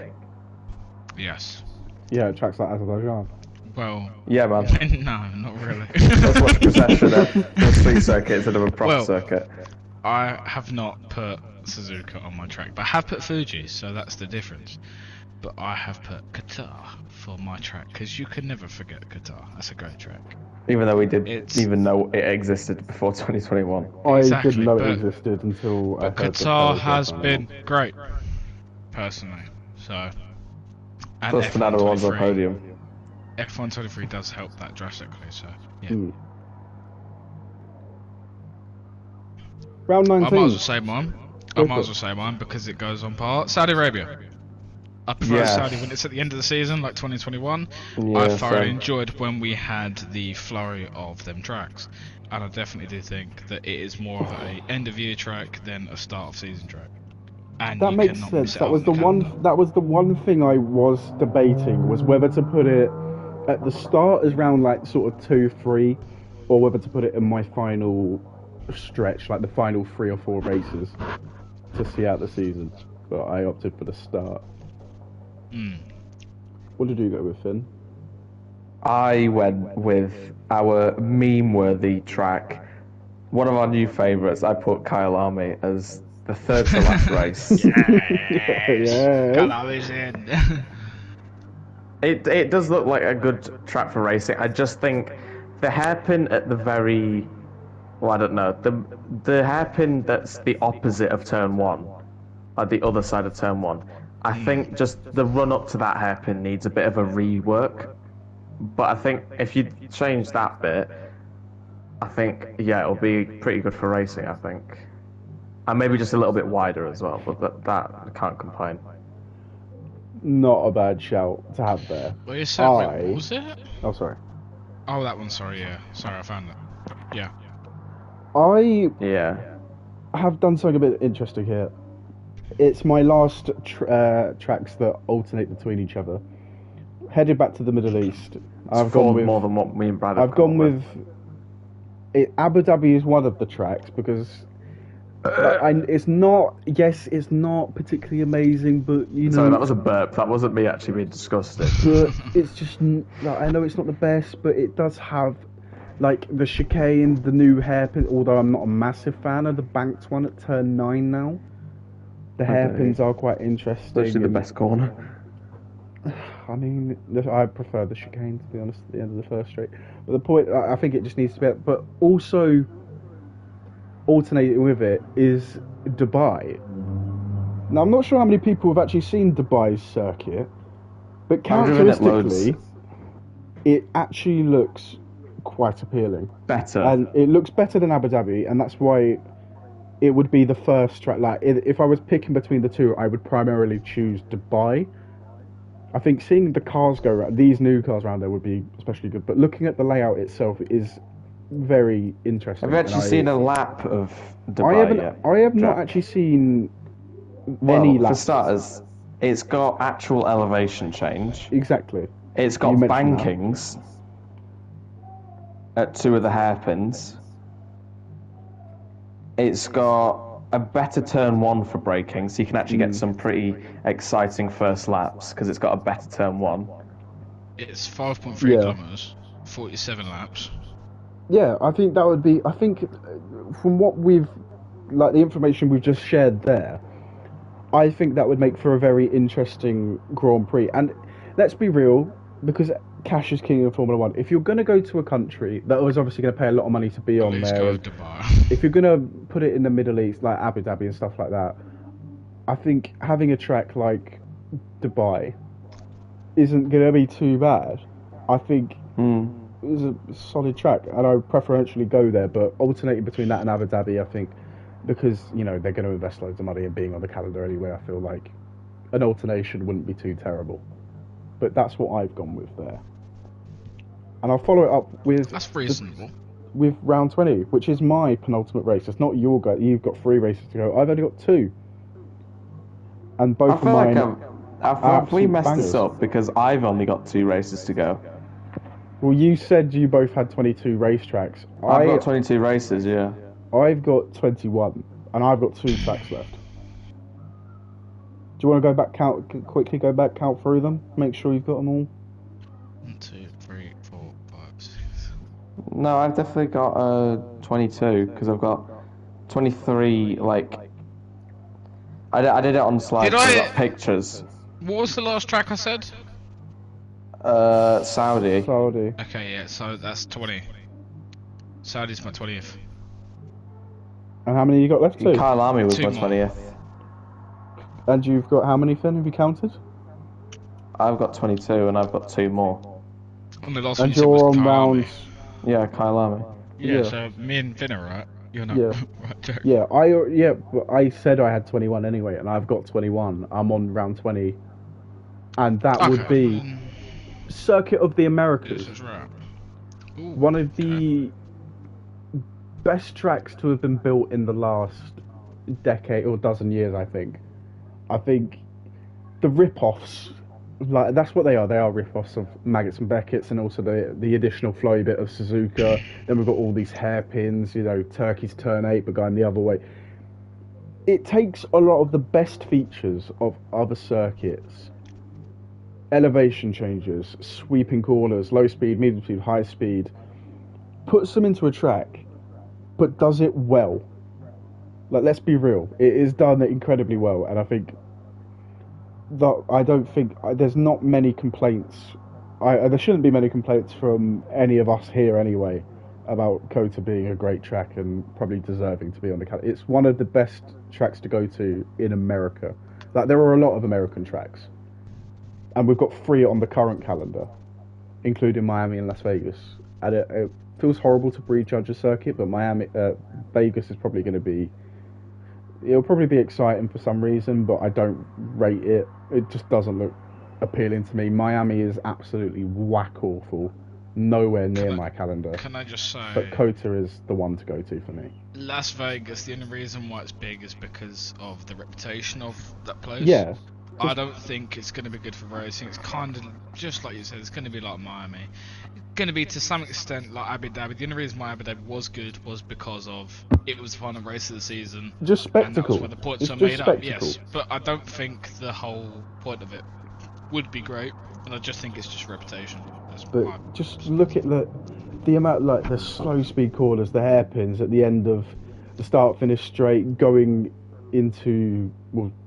Speaker 3: Yes.
Speaker 1: Yeah, tracks like Azerbaijan.
Speaker 3: Well,
Speaker 2: Yeah, man.
Speaker 3: no, not really.
Speaker 2: Let's watch Procession at the street circuit instead of a proper
Speaker 3: Well,
Speaker 2: circuit.
Speaker 3: I have not put Suzuka on my track, but I have put Fuji, so that's the difference. But I have put Qatar for my track, because you can never forget Qatar. That's a great track.
Speaker 2: Even though we didn't
Speaker 3: It's-
Speaker 2: even know it existed before 2021.
Speaker 1: I
Speaker 3: Exactly,
Speaker 1: didn't know
Speaker 3: but-
Speaker 1: it existed until I
Speaker 3: But
Speaker 1: heard that
Speaker 3: Qatar
Speaker 1: there was
Speaker 3: has
Speaker 1: one
Speaker 3: been great, personally. So, and
Speaker 2: Plus Fernando Alonso
Speaker 3: F123
Speaker 2: podium.
Speaker 3: F123 does help that drastically. So, yeah.
Speaker 1: Round
Speaker 3: I
Speaker 1: 19.
Speaker 3: might as well say mine.
Speaker 1: Go for it.
Speaker 3: Because it goes on par. Saudi Arabia. I prefer
Speaker 2: Yeah.
Speaker 3: Saudi when it's at the end of the season, like 2021.
Speaker 2: Yeah,
Speaker 3: I thoroughly
Speaker 2: same.
Speaker 3: enjoyed when we had the flurry of them tracks. And I definitely do think that it is more of a end of year track than a start of season track. And
Speaker 1: That
Speaker 3: you
Speaker 1: makes
Speaker 3: cannot
Speaker 1: sense.
Speaker 3: miss it
Speaker 1: That
Speaker 3: out
Speaker 1: was
Speaker 3: on
Speaker 1: the
Speaker 3: calendar.
Speaker 1: one. That was the one thing I was debating, was whether to put it at the start as round like sort of 2, 3, or whether to put it in my final stretch, like the final 3 or 4 races, to see out the season. But I opted for the start.
Speaker 3: Mm.
Speaker 1: What did you go with, Finn?
Speaker 2: I went with our meme-worthy track. One of our new favourites. I put Kyle Army as the third to last race.
Speaker 1: Yeah.
Speaker 3: Calabi's in.
Speaker 2: It does look like a good track for racing. I just think the hairpin at the very, well, I don't know, the hairpin that's the opposite of turn 1, at the other side of turn 1. I think just the run up to that hairpin needs a bit of a rework. But I think if you change that bit, I think, yeah, it'll be pretty good for racing, I think. And maybe just a little bit wider as well, but that I can't complain.
Speaker 1: Not a bad shout to have there.
Speaker 3: Well, you said, wait, what was it?
Speaker 1: Oh, sorry.
Speaker 3: Oh, that one, sorry, yeah. Sorry, I found that. Yeah.
Speaker 1: I
Speaker 2: Yeah.
Speaker 1: have done something a bit interesting here. It's my last tracks that alternate between each other. Headed back to the Middle East.
Speaker 2: I've gone with more than what me and Brad have
Speaker 1: I've gone
Speaker 2: with.
Speaker 1: with Abu Dhabi is one of the tracks because It's not. Yes, it's not particularly amazing, but
Speaker 2: Sorry, that was a burp. That wasn't me actually being disgusted.
Speaker 1: but it's just. Like, I know it's not the best, but it does have, like, the chicane, the new hairpin. Although I'm not a massive fan of the banked one at turn 9 now. The hairpins are quite interesting.
Speaker 2: Especially the best corner.
Speaker 1: I mean, I prefer the chicane, to be honest, at the end of the first straight. But the point, I think it just needs to be. But also, alternating with it is Dubai. Now, I'm not sure how many people have actually seen Dubai's circuit, but characteristically, it actually looks quite appealing.
Speaker 2: Better.
Speaker 1: And it looks better than Abu Dhabi, and that's why it would be the first track. Like, if I was picking between the two, I would primarily choose Dubai. I think seeing the cars go around, these new cars around there would be especially good. But looking at the layout itself is very interesting.
Speaker 2: Have you actually seen a lap of Dubai yet?
Speaker 1: I have not actually seen any laps.
Speaker 2: For starters, it's got actual elevation change.
Speaker 1: Exactly.
Speaker 2: It's got bankings at 2 of the hairpins. It's got a better turn 1 for braking, so you can actually get some pretty exciting first laps because it's got a better turn 1.
Speaker 3: It's 5.3 kilometers, 47 laps.
Speaker 1: Yeah, I think that would be. I think from what we've, like the information we've just shared there, I think that would make for a very interesting Grand Prix. And let's be real, because cash is king in Formula One. If you're going to go to a country that was obviously going to pay a lot of money to be on there, if you're going to put it in the Middle East, like Abu Dhabi and stuff like that, I think having a track like Dubai isn't going to be too bad. I think it's a solid track, and I would preferentially go there, but alternating between that and Abu Dhabi, I think, because, you know, they're going to invest loads of money in being on the calendar anyway, I feel like an alternation wouldn't be too terrible. But that's what I've gone with there. And I'll follow it up with...
Speaker 3: That's reasonable.
Speaker 1: With round 20, which is my penultimate race. It's not your guy. You've got 3 races to go. I've only got 2. And both of mine...
Speaker 2: Have we messed this up? Because I've only got 2 races to go.
Speaker 1: Well, you said you both had 22 racetracks.
Speaker 2: I've got 22 races, yeah.
Speaker 1: I've got 21, and I've got 2 tracks left. Do you want to go back, count through them? Make sure you've got them all?
Speaker 3: 1, 2, 3, 4, 5, 6.
Speaker 2: No, I've definitely got 22, because I've got 23, like... I did it on slides, I got pictures.
Speaker 3: What was the last track I said?
Speaker 2: Saudi.
Speaker 3: Okay, yeah, so that's 20. Saudi's my 20th.
Speaker 1: And how many you got left? 2?
Speaker 2: Kyle Army was
Speaker 3: 2
Speaker 2: my
Speaker 3: more.
Speaker 2: 20th.
Speaker 1: And you've got how many, Finn? Have you counted?
Speaker 2: I've got 22 and I've got 2 more.
Speaker 3: And the last
Speaker 1: And
Speaker 3: one you said was
Speaker 1: you're on
Speaker 3: Kyle Army.
Speaker 1: rounds...
Speaker 2: Yeah, Kyle Army.
Speaker 3: Yeah, so me and Finn are right. You're not.
Speaker 1: Yeah.
Speaker 3: Right, Jack.
Speaker 1: But I said I had 21 anyway, and I've got 21. I'm on round 20. And that would be Circuit of the Americas.
Speaker 3: This is right. Ooh,
Speaker 1: One of the best tracks to have been built in the last decade or dozen years, I think. I think the rip-offs, like, that's what they are. They are rip-offs of Maggots and Beckett's, and also the additional flowy bit of Suzuka. Then we've got all these hairpins, you know, Turkey's turn 8, but going the other way. It takes a lot of the best features of other circuits. Elevation changes, sweeping corners, low speed, medium speed, high speed. Puts them into a track, but does it well. Like, let's be real. It is done incredibly well, and I think... there's not many complaints. There shouldn't be many complaints from any of us here anyway about COTA being a great track and probably deserving to be on the calendar. It's one of the best tracks to go to in America. Like, there are a lot of American tracks, and we've got 3 on the current calendar, including Miami and Las Vegas. And it feels horrible to prejudge a circuit, but Vegas is probably going to be... It'll probably be exciting for some reason, but I don't rate it. It just doesn't look appealing to me. Miami is absolutely whack awful. Nowhere near my calendar.
Speaker 3: Can I just say...
Speaker 1: But COTA is the one to go to for me.
Speaker 3: Las Vegas, the only reason why it's big is because of the reputation of that place.
Speaker 1: Yeah.
Speaker 3: I don't think it's going to be good for racing. It's kind of just like you said. It's going to be like Miami. Going to be to some extent like Abu Dhabi. The only reason why Abu Dhabi was good was because of it was the final race of the season.
Speaker 1: Just
Speaker 3: And that was
Speaker 1: spectacle.
Speaker 3: where the points
Speaker 1: It's
Speaker 3: are
Speaker 1: just
Speaker 3: made
Speaker 1: spectacle.
Speaker 3: up. Yes, but I don't think the whole point of it would be great. And I just think it's just reputation. That's
Speaker 1: But
Speaker 3: my-
Speaker 1: just look at the amount, like the slow speed corners, the hairpins at the end of the start finish straight, going into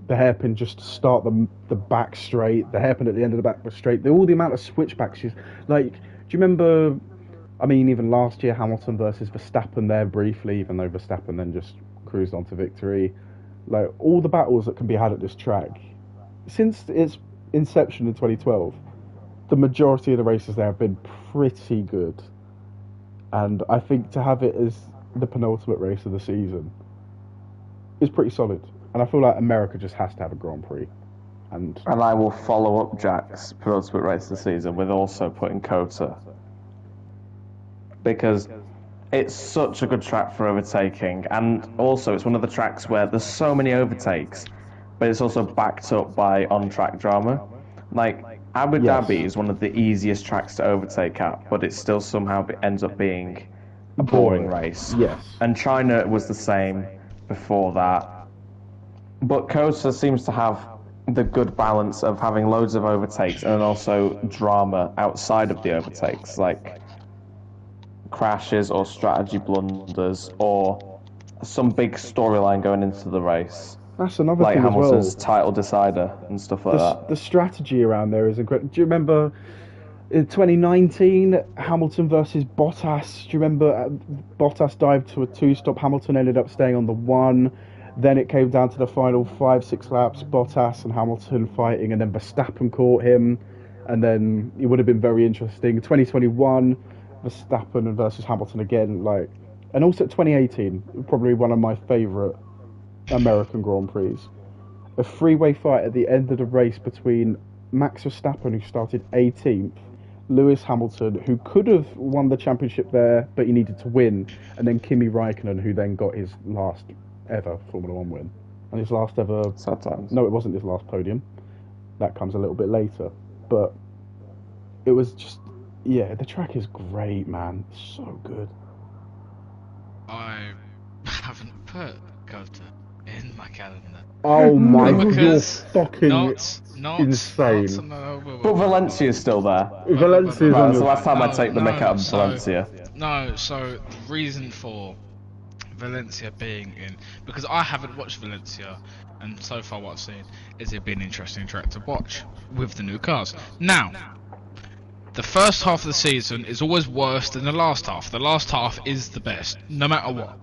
Speaker 1: the hairpin just to start the back straight, the hairpin at the end of the back straight. All the amount of switchbacks. Like, do you remember? I mean, even last year, Hamilton versus Verstappen there briefly, even though Verstappen then just cruised on to victory. Like, all the battles that can be had at this track, since its inception in 2012, the majority of the races there have been pretty good. And I think to have it as the penultimate race of the season is pretty solid. And I feel like America just has to have a Grand Prix. And
Speaker 2: I will follow up Jack's penultimate race of the season with also putting Kota. Because it's such a good track for overtaking, and also it's one of the tracks where there's so many overtakes, but it's also backed up by on-track drama. Like, Abu Dhabi is one of the easiest tracks to overtake at, but it still somehow ends up being a boring race.
Speaker 1: Yes.
Speaker 2: And China was the same before that. But Kota seems to have the good balance of having loads of overtakes and then also drama outside of the overtakes, like crashes or strategy blunders or some big storyline going into the race.
Speaker 1: That's another
Speaker 2: like
Speaker 1: thing
Speaker 2: Hamilton's
Speaker 1: as well.
Speaker 2: title decider and stuff like that.
Speaker 1: The strategy around there is incredible. Do you remember in 2019 Hamilton versus Bottas? Do you remember Bottas dived to a two-stop? Hamilton ended up staying on the one. Then it came down to the final 5-6 laps. Bottas and Hamilton fighting, and then Verstappen caught him, and then it would have been very interesting. 2021 Verstappen versus Hamilton again, like, and also 2018, probably one of my favourite American Grand Prix. A three-way fight at the end of the race between Max Verstappen, who started 18th, Lewis Hamilton, who could have won the championship there, but he needed to win, and then Kimi Raikkonen, who then got his last ever Formula One win. And his last ever...
Speaker 2: Sad times.
Speaker 1: No, it wasn't his last podium. That comes a little bit later. But it was just... Yeah, the track is great, man. So good.
Speaker 3: I haven't put Kota in my calendar.
Speaker 1: Oh my god, you're
Speaker 3: Because
Speaker 1: fucking
Speaker 3: not
Speaker 1: insane.
Speaker 2: But Valencia's still there.
Speaker 1: Valencia's
Speaker 2: Right,
Speaker 1: on
Speaker 2: that's the
Speaker 1: your...
Speaker 2: last time I take the mick out of
Speaker 3: so-
Speaker 2: Valencia.
Speaker 3: No, so the reason for Valencia being in, because I haven't watched Valencia, and so far what I've seen is it been an interesting track to watch with the new cars. Now, the first half of the season is always worse than the last half. The last half is the best, no matter what.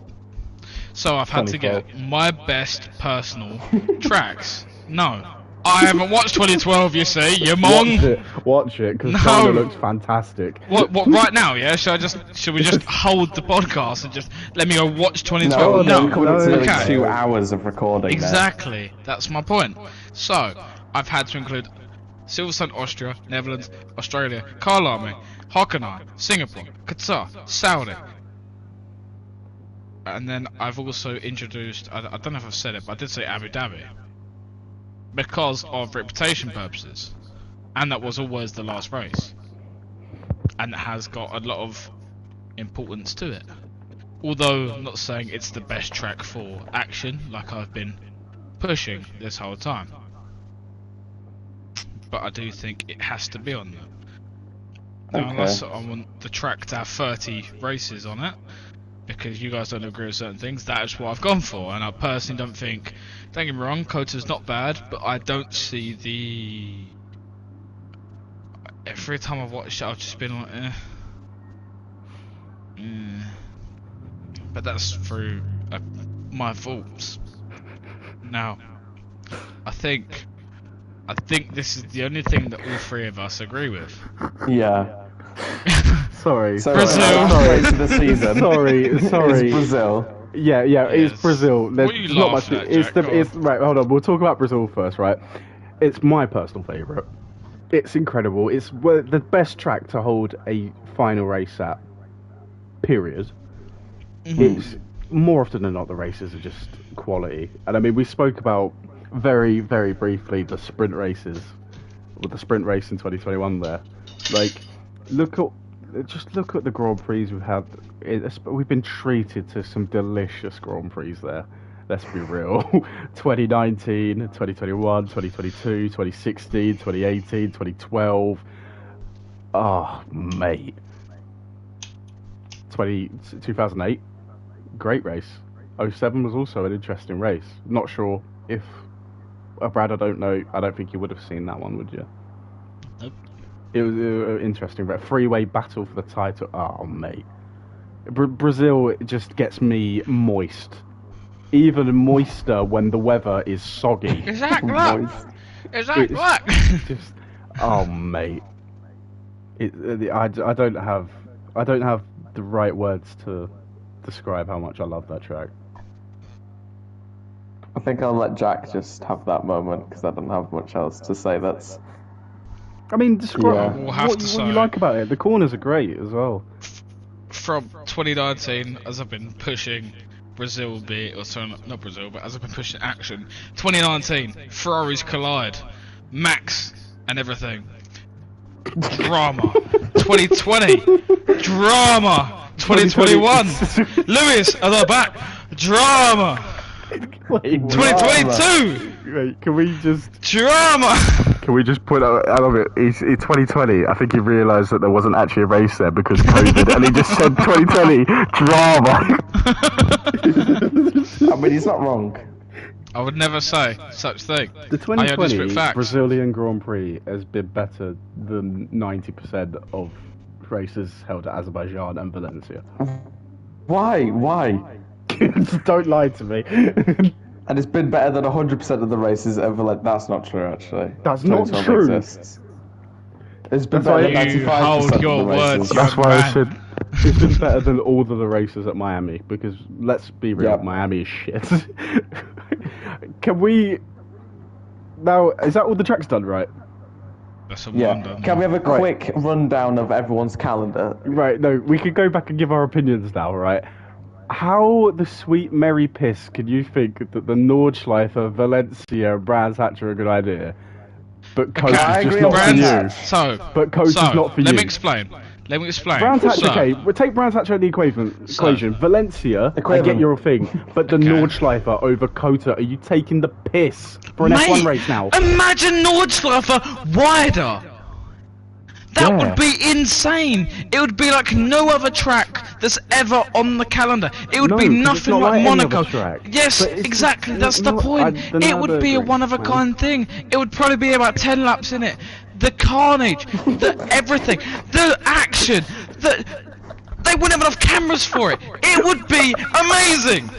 Speaker 3: So I've had to get my best personal tracks. No, I haven't watched 2012. You see, you mong.
Speaker 1: Watch it, because
Speaker 3: No.
Speaker 1: China looks fantastic.
Speaker 3: What right now? Yeah, should we just hold the podcast and just let me go watch 2012?
Speaker 2: No, coming up to nearly
Speaker 3: Okay.
Speaker 2: 2 hours of recording now.
Speaker 3: Exactly. That's my point. So, I've had to include Silverstone, Austria, Netherlands, Australia, Karlami, Hockenheim, Singapore, Qatar, Saudi. And then I've also introduced, I don't know if I've said it, but I did say Abu Dhabi. Because of reputation purposes. And that was always the last race. And it has got a lot of importance to it. Although, I'm not saying it's the best track for action, like I've been pushing this whole time. But I do think it has to be on there. Now,
Speaker 2: Okay.
Speaker 3: unless I want the track to have 30 races on it, because you guys don't agree with certain things, that is what I've gone for. And I personally don't think, don't get me wrong, Kota's not bad, but I don't see the... Every time I've watched it, I've just been like, But that's through my faults. Now, I think this is the only thing that all three of us agree with.
Speaker 2: Yeah.
Speaker 1: Sorry.
Speaker 2: So
Speaker 3: Brazil.
Speaker 2: last race of the season.
Speaker 1: Sorry.
Speaker 2: Is Brazil.
Speaker 1: Yeah,
Speaker 3: Yes.
Speaker 1: it's Brazil. There's
Speaker 3: What are you
Speaker 1: not much.
Speaker 3: laughing at,
Speaker 1: It's
Speaker 3: Jack?
Speaker 1: the.
Speaker 3: Go
Speaker 1: It's
Speaker 3: on.
Speaker 1: right. Hold on. We'll talk about Brazil first, right? It's my personal favourite. It's incredible. It's the best track to hold a final race at. Period. It's more often than not the races are just quality, and I mean we spoke about very, very briefly, the sprint races, with the sprint race in 2021 there. Like, just look at the Grand Prix we've had. We've been treated to some delicious Grand Prix there. Let's be real. 2019, 2021, 2022, 2016, 2018, 2012. Oh, mate. 2008, great race. '07 was also an interesting race. Not sure if Brad, I don't know. I don't think you would have seen that one, would you?
Speaker 3: Nope.
Speaker 1: It was an interesting race. Freeway battle for the title. Oh, mate. Brazil just gets me moist. Even moister when the weather is soggy.
Speaker 3: Is that luck? Is that luck?
Speaker 1: Just, oh, mate. I don't have the right words to describe how much I love that track.
Speaker 2: I think I'll let Jack just have that moment because I don't have much else to say.
Speaker 1: I mean, describe
Speaker 3: We'll have
Speaker 1: what
Speaker 3: to
Speaker 1: you
Speaker 3: say.
Speaker 1: like about it. The corners are great as well.
Speaker 3: From 2019, as I've been pushing Brazil not Brazil, but as I've been pushing action, 2019, Ferraris collide, Max and everything. Drama. 2020, drama. 2021, Lewis at the back, drama.
Speaker 1: Wait,
Speaker 3: 2022,
Speaker 1: wait, can we just
Speaker 3: drama.
Speaker 1: Can we just point out of it? In 2020, I think he realised that there wasn't actually a race there because COVID, and he just said 2020 drama.
Speaker 2: I mean, he's not wrong.
Speaker 3: I would never say such thing.
Speaker 1: The
Speaker 3: I only spit
Speaker 1: 2020
Speaker 3: facts.
Speaker 1: Brazilian Grand Prix has been better than 90% of races held at Azerbaijan and Valencia.
Speaker 2: Why?
Speaker 1: Don't lie to me.
Speaker 2: And it's been better than 100% of the races ever. That's not true, actually.
Speaker 1: That's not
Speaker 2: 2012
Speaker 1: true.
Speaker 2: Exists. It's been
Speaker 1: That's
Speaker 2: better
Speaker 1: why
Speaker 2: than
Speaker 3: you
Speaker 2: 95%
Speaker 3: hold
Speaker 2: of
Speaker 3: your
Speaker 2: the races.
Speaker 3: words.
Speaker 1: That's why I
Speaker 3: Man.
Speaker 1: said it's been better than all of the races at Miami, because let's be real,
Speaker 2: Yep.
Speaker 1: Miami is shit. Can we... Now, is that all the tracks done, right?
Speaker 3: That's a
Speaker 2: Yeah.
Speaker 3: wonder.
Speaker 2: Can we have a
Speaker 1: Right.
Speaker 2: quick rundown of everyone's calendar?
Speaker 1: Right, no, we could go back and give our opinions now, right? How the sweet merry piss can you think that the Nordschleife, Valencia, and Brands Hatch are a good idea? But coach
Speaker 2: I
Speaker 1: is just
Speaker 2: agree
Speaker 1: not
Speaker 2: with
Speaker 1: for
Speaker 2: Brands
Speaker 1: you.
Speaker 2: Hatch.
Speaker 3: So,
Speaker 1: But coach is not for
Speaker 3: let
Speaker 1: you.
Speaker 3: me explain.
Speaker 1: Brands Hatch,
Speaker 3: So,
Speaker 1: okay, we'll take Brands Hatch out of the equation. Valencia, I
Speaker 2: Equation.
Speaker 1: get your thing, but the
Speaker 3: Okay.
Speaker 1: Nordschleife over Kota, are you taking the piss for an F1 race now?
Speaker 3: Imagine Nordschleife wider. That
Speaker 1: Yeah.
Speaker 3: would be insane. It would be like no other track that's ever on the calendar. It would
Speaker 1: No,
Speaker 3: be
Speaker 1: 'cause it's
Speaker 3: nothing
Speaker 1: not
Speaker 3: like
Speaker 1: like any other
Speaker 3: Monaco.
Speaker 1: track.
Speaker 3: Yes,
Speaker 1: But it's
Speaker 3: exactly.
Speaker 1: just
Speaker 3: That's the
Speaker 1: not-
Speaker 3: point.
Speaker 1: I don't
Speaker 3: It
Speaker 1: know,
Speaker 3: would
Speaker 1: I
Speaker 3: be a
Speaker 1: agree,
Speaker 3: one of a
Speaker 1: man.
Speaker 3: kind thing. It would probably be about 10 laps in it. The carnage, the everything, the action, they wouldn't have enough cameras for it. It would be amazing.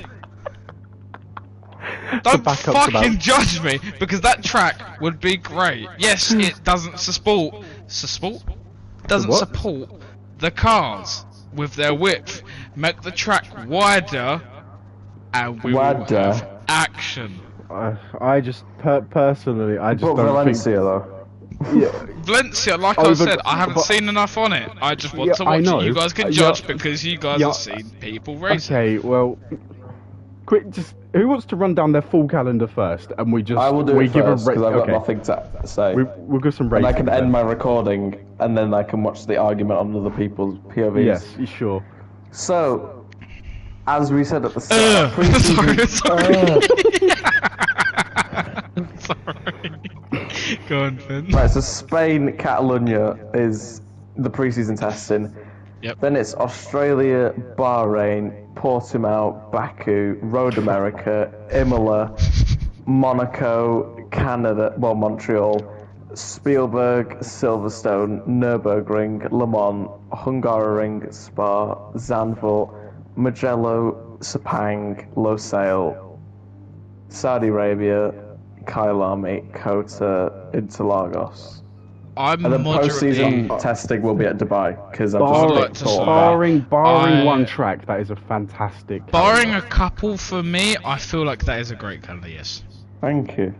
Speaker 3: Don't
Speaker 1: back up to
Speaker 3: fucking
Speaker 1: that.
Speaker 3: judge me, because that track would be great. Yes, it doesn't doesn't
Speaker 1: what?
Speaker 3: support the cars with their width. Make the track wider, and we will
Speaker 2: Wider.
Speaker 3: have action.
Speaker 1: I just, personally, I just
Speaker 2: But
Speaker 1: don't
Speaker 2: Valencia, though.
Speaker 1: think... Yeah.
Speaker 3: Valencia, like I
Speaker 1: Over-
Speaker 3: said, I haven't
Speaker 1: but-
Speaker 3: seen enough on it. I just want
Speaker 1: Yeah,
Speaker 3: to
Speaker 1: I
Speaker 3: watch
Speaker 1: know.
Speaker 3: it. You guys can
Speaker 1: Yeah.
Speaker 3: judge because you guys
Speaker 1: Yeah.
Speaker 3: have seen people racing.
Speaker 1: Okay, well, quick, just who wants to run down their full calendar first, and we just
Speaker 2: I will do
Speaker 1: we
Speaker 2: it
Speaker 1: give
Speaker 2: first
Speaker 1: a
Speaker 2: because I've got
Speaker 1: okay.
Speaker 2: nothing to say.
Speaker 1: We'll give some
Speaker 2: And
Speaker 1: ratings.
Speaker 2: I can end
Speaker 1: then.
Speaker 2: my recording, and then I can watch the argument on other people's POVs.
Speaker 1: Yes, you sure.
Speaker 2: So, as we said at the start,
Speaker 3: Sorry. Sorry. Go on, Finn.
Speaker 2: Right, so Spain, Catalonia is the preseason testing.
Speaker 3: Yep.
Speaker 2: Then it's Australia, Bahrain, Portimao, Baku, Road America, Imola, Monaco, Canada, well, Montreal, Spielberg, Silverstone, Nürburgring, Le Mans, Hungaroring, Spa, Zandvoort, Mugello, Sepang, Losail, Saudi Arabia, Kyalami, Kota, Interlagos.
Speaker 3: I'm
Speaker 2: And then
Speaker 3: moderately.
Speaker 2: post-season testing will be at Dubai because I've
Speaker 3: I'd
Speaker 2: just
Speaker 3: like to
Speaker 2: thought
Speaker 3: say-
Speaker 2: about
Speaker 1: Barring
Speaker 3: I-
Speaker 1: one track, that is a fantastic.
Speaker 3: Barring
Speaker 1: calendar.
Speaker 3: a couple for me, I feel like that is a great calendar, yes.
Speaker 2: Thank you.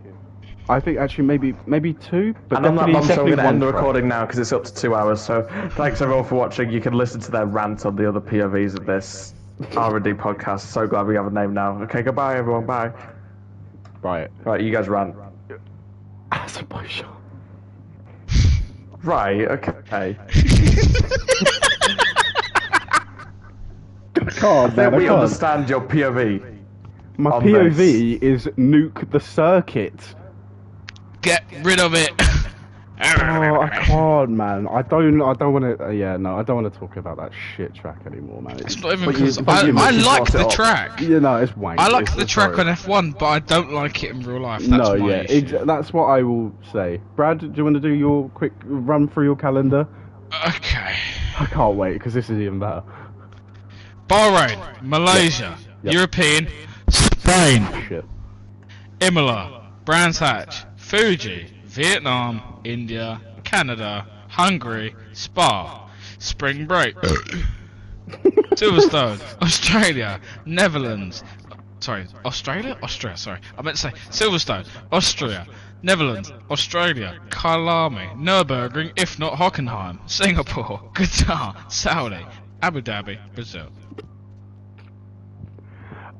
Speaker 1: I think actually maybe two, but
Speaker 2: And on that
Speaker 1: definitely,
Speaker 2: bombshell, I'm
Speaker 1: definitely
Speaker 2: going to
Speaker 1: one
Speaker 2: end the
Speaker 1: track.
Speaker 2: recording now because it's up to 2 hours. So thanks everyone for watching. You can listen to their rant on the other POVs of this R&D podcast. So glad we have a name now. Okay, goodbye everyone. Bye.
Speaker 1: Right.
Speaker 2: Right, you guys ran.
Speaker 1: Azerbaijan.
Speaker 2: Right, okay.
Speaker 1: I can't, man. I
Speaker 2: We
Speaker 1: can't.
Speaker 2: understand your POV.
Speaker 1: My
Speaker 2: on
Speaker 1: POV is nuke the circuit.
Speaker 3: Get rid of it.
Speaker 1: Oh, I can't, man. I don't want to. Yeah, no, I don't want to talk about that shit track anymore, man.
Speaker 3: It's not even
Speaker 2: But you-
Speaker 3: because
Speaker 2: but you
Speaker 3: I
Speaker 2: mentioned
Speaker 3: like
Speaker 2: brought it
Speaker 3: the
Speaker 2: up.
Speaker 3: track.
Speaker 1: You know, it's wank.
Speaker 3: I like the
Speaker 1: it's
Speaker 3: track
Speaker 1: horrible.
Speaker 3: on F1, but I don't like it in real life. That's
Speaker 1: No,
Speaker 3: my
Speaker 1: yeah,
Speaker 3: issue.
Speaker 1: that's what I will say. Brad, do you want to do your quick run through your calendar?
Speaker 3: Okay.
Speaker 1: I can't wait because this is even better.
Speaker 3: Bahrain, Malaysia,
Speaker 1: Yep.
Speaker 3: European, Spain,
Speaker 1: Shit.
Speaker 3: Imola, Brands Hatch, Fuji, Vietnam, India, Canada, Hungary, Spa, Spring Break, Silverstone, Australia, Netherlands. Sorry, Australia? Austria, sorry. I meant to say Silverstone, Austria, Netherlands, Australia, Kyalami, Nürburgring, if not Hockenheim, Singapore, Qatar, Saudi, Abu Dhabi, Brazil.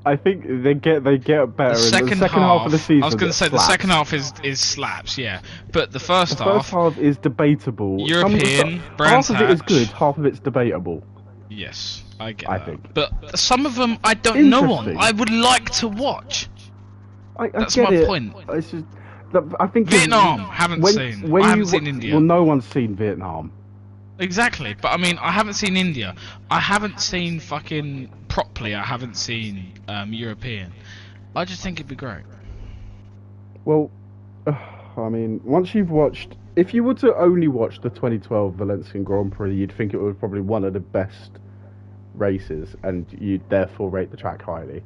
Speaker 1: I think they get better.
Speaker 3: The
Speaker 1: in
Speaker 3: second,
Speaker 1: the second half of the season.
Speaker 3: I was going to say the
Speaker 1: slaps.
Speaker 3: second half is slaps, yeah. But the first
Speaker 1: The first
Speaker 3: half,
Speaker 1: half is debatable.
Speaker 3: European,
Speaker 1: half
Speaker 3: Brands
Speaker 1: of it is
Speaker 3: Hatch.
Speaker 1: good, half of it's debatable.
Speaker 3: Yes, I get
Speaker 1: I
Speaker 3: that.
Speaker 1: think.
Speaker 3: But some of them I don't know on.
Speaker 1: Interesting.
Speaker 3: I would like to watch.
Speaker 1: I
Speaker 3: That's
Speaker 1: get
Speaker 3: my
Speaker 1: it.
Speaker 3: point.
Speaker 1: It's just, I think
Speaker 3: Vietnam, haven't seen. I haven't seen India.
Speaker 1: Well, no one's seen Vietnam.
Speaker 3: Exactly, but I mean, I haven't seen India. I haven't seen fucking properly. I haven't seen European. I just think it'd be great.
Speaker 1: Well, I mean, once you've watched, if you were to only watch the 2012 Valencian Grand Prix, you'd think it was probably one of the best races, and you'd therefore rate the track highly.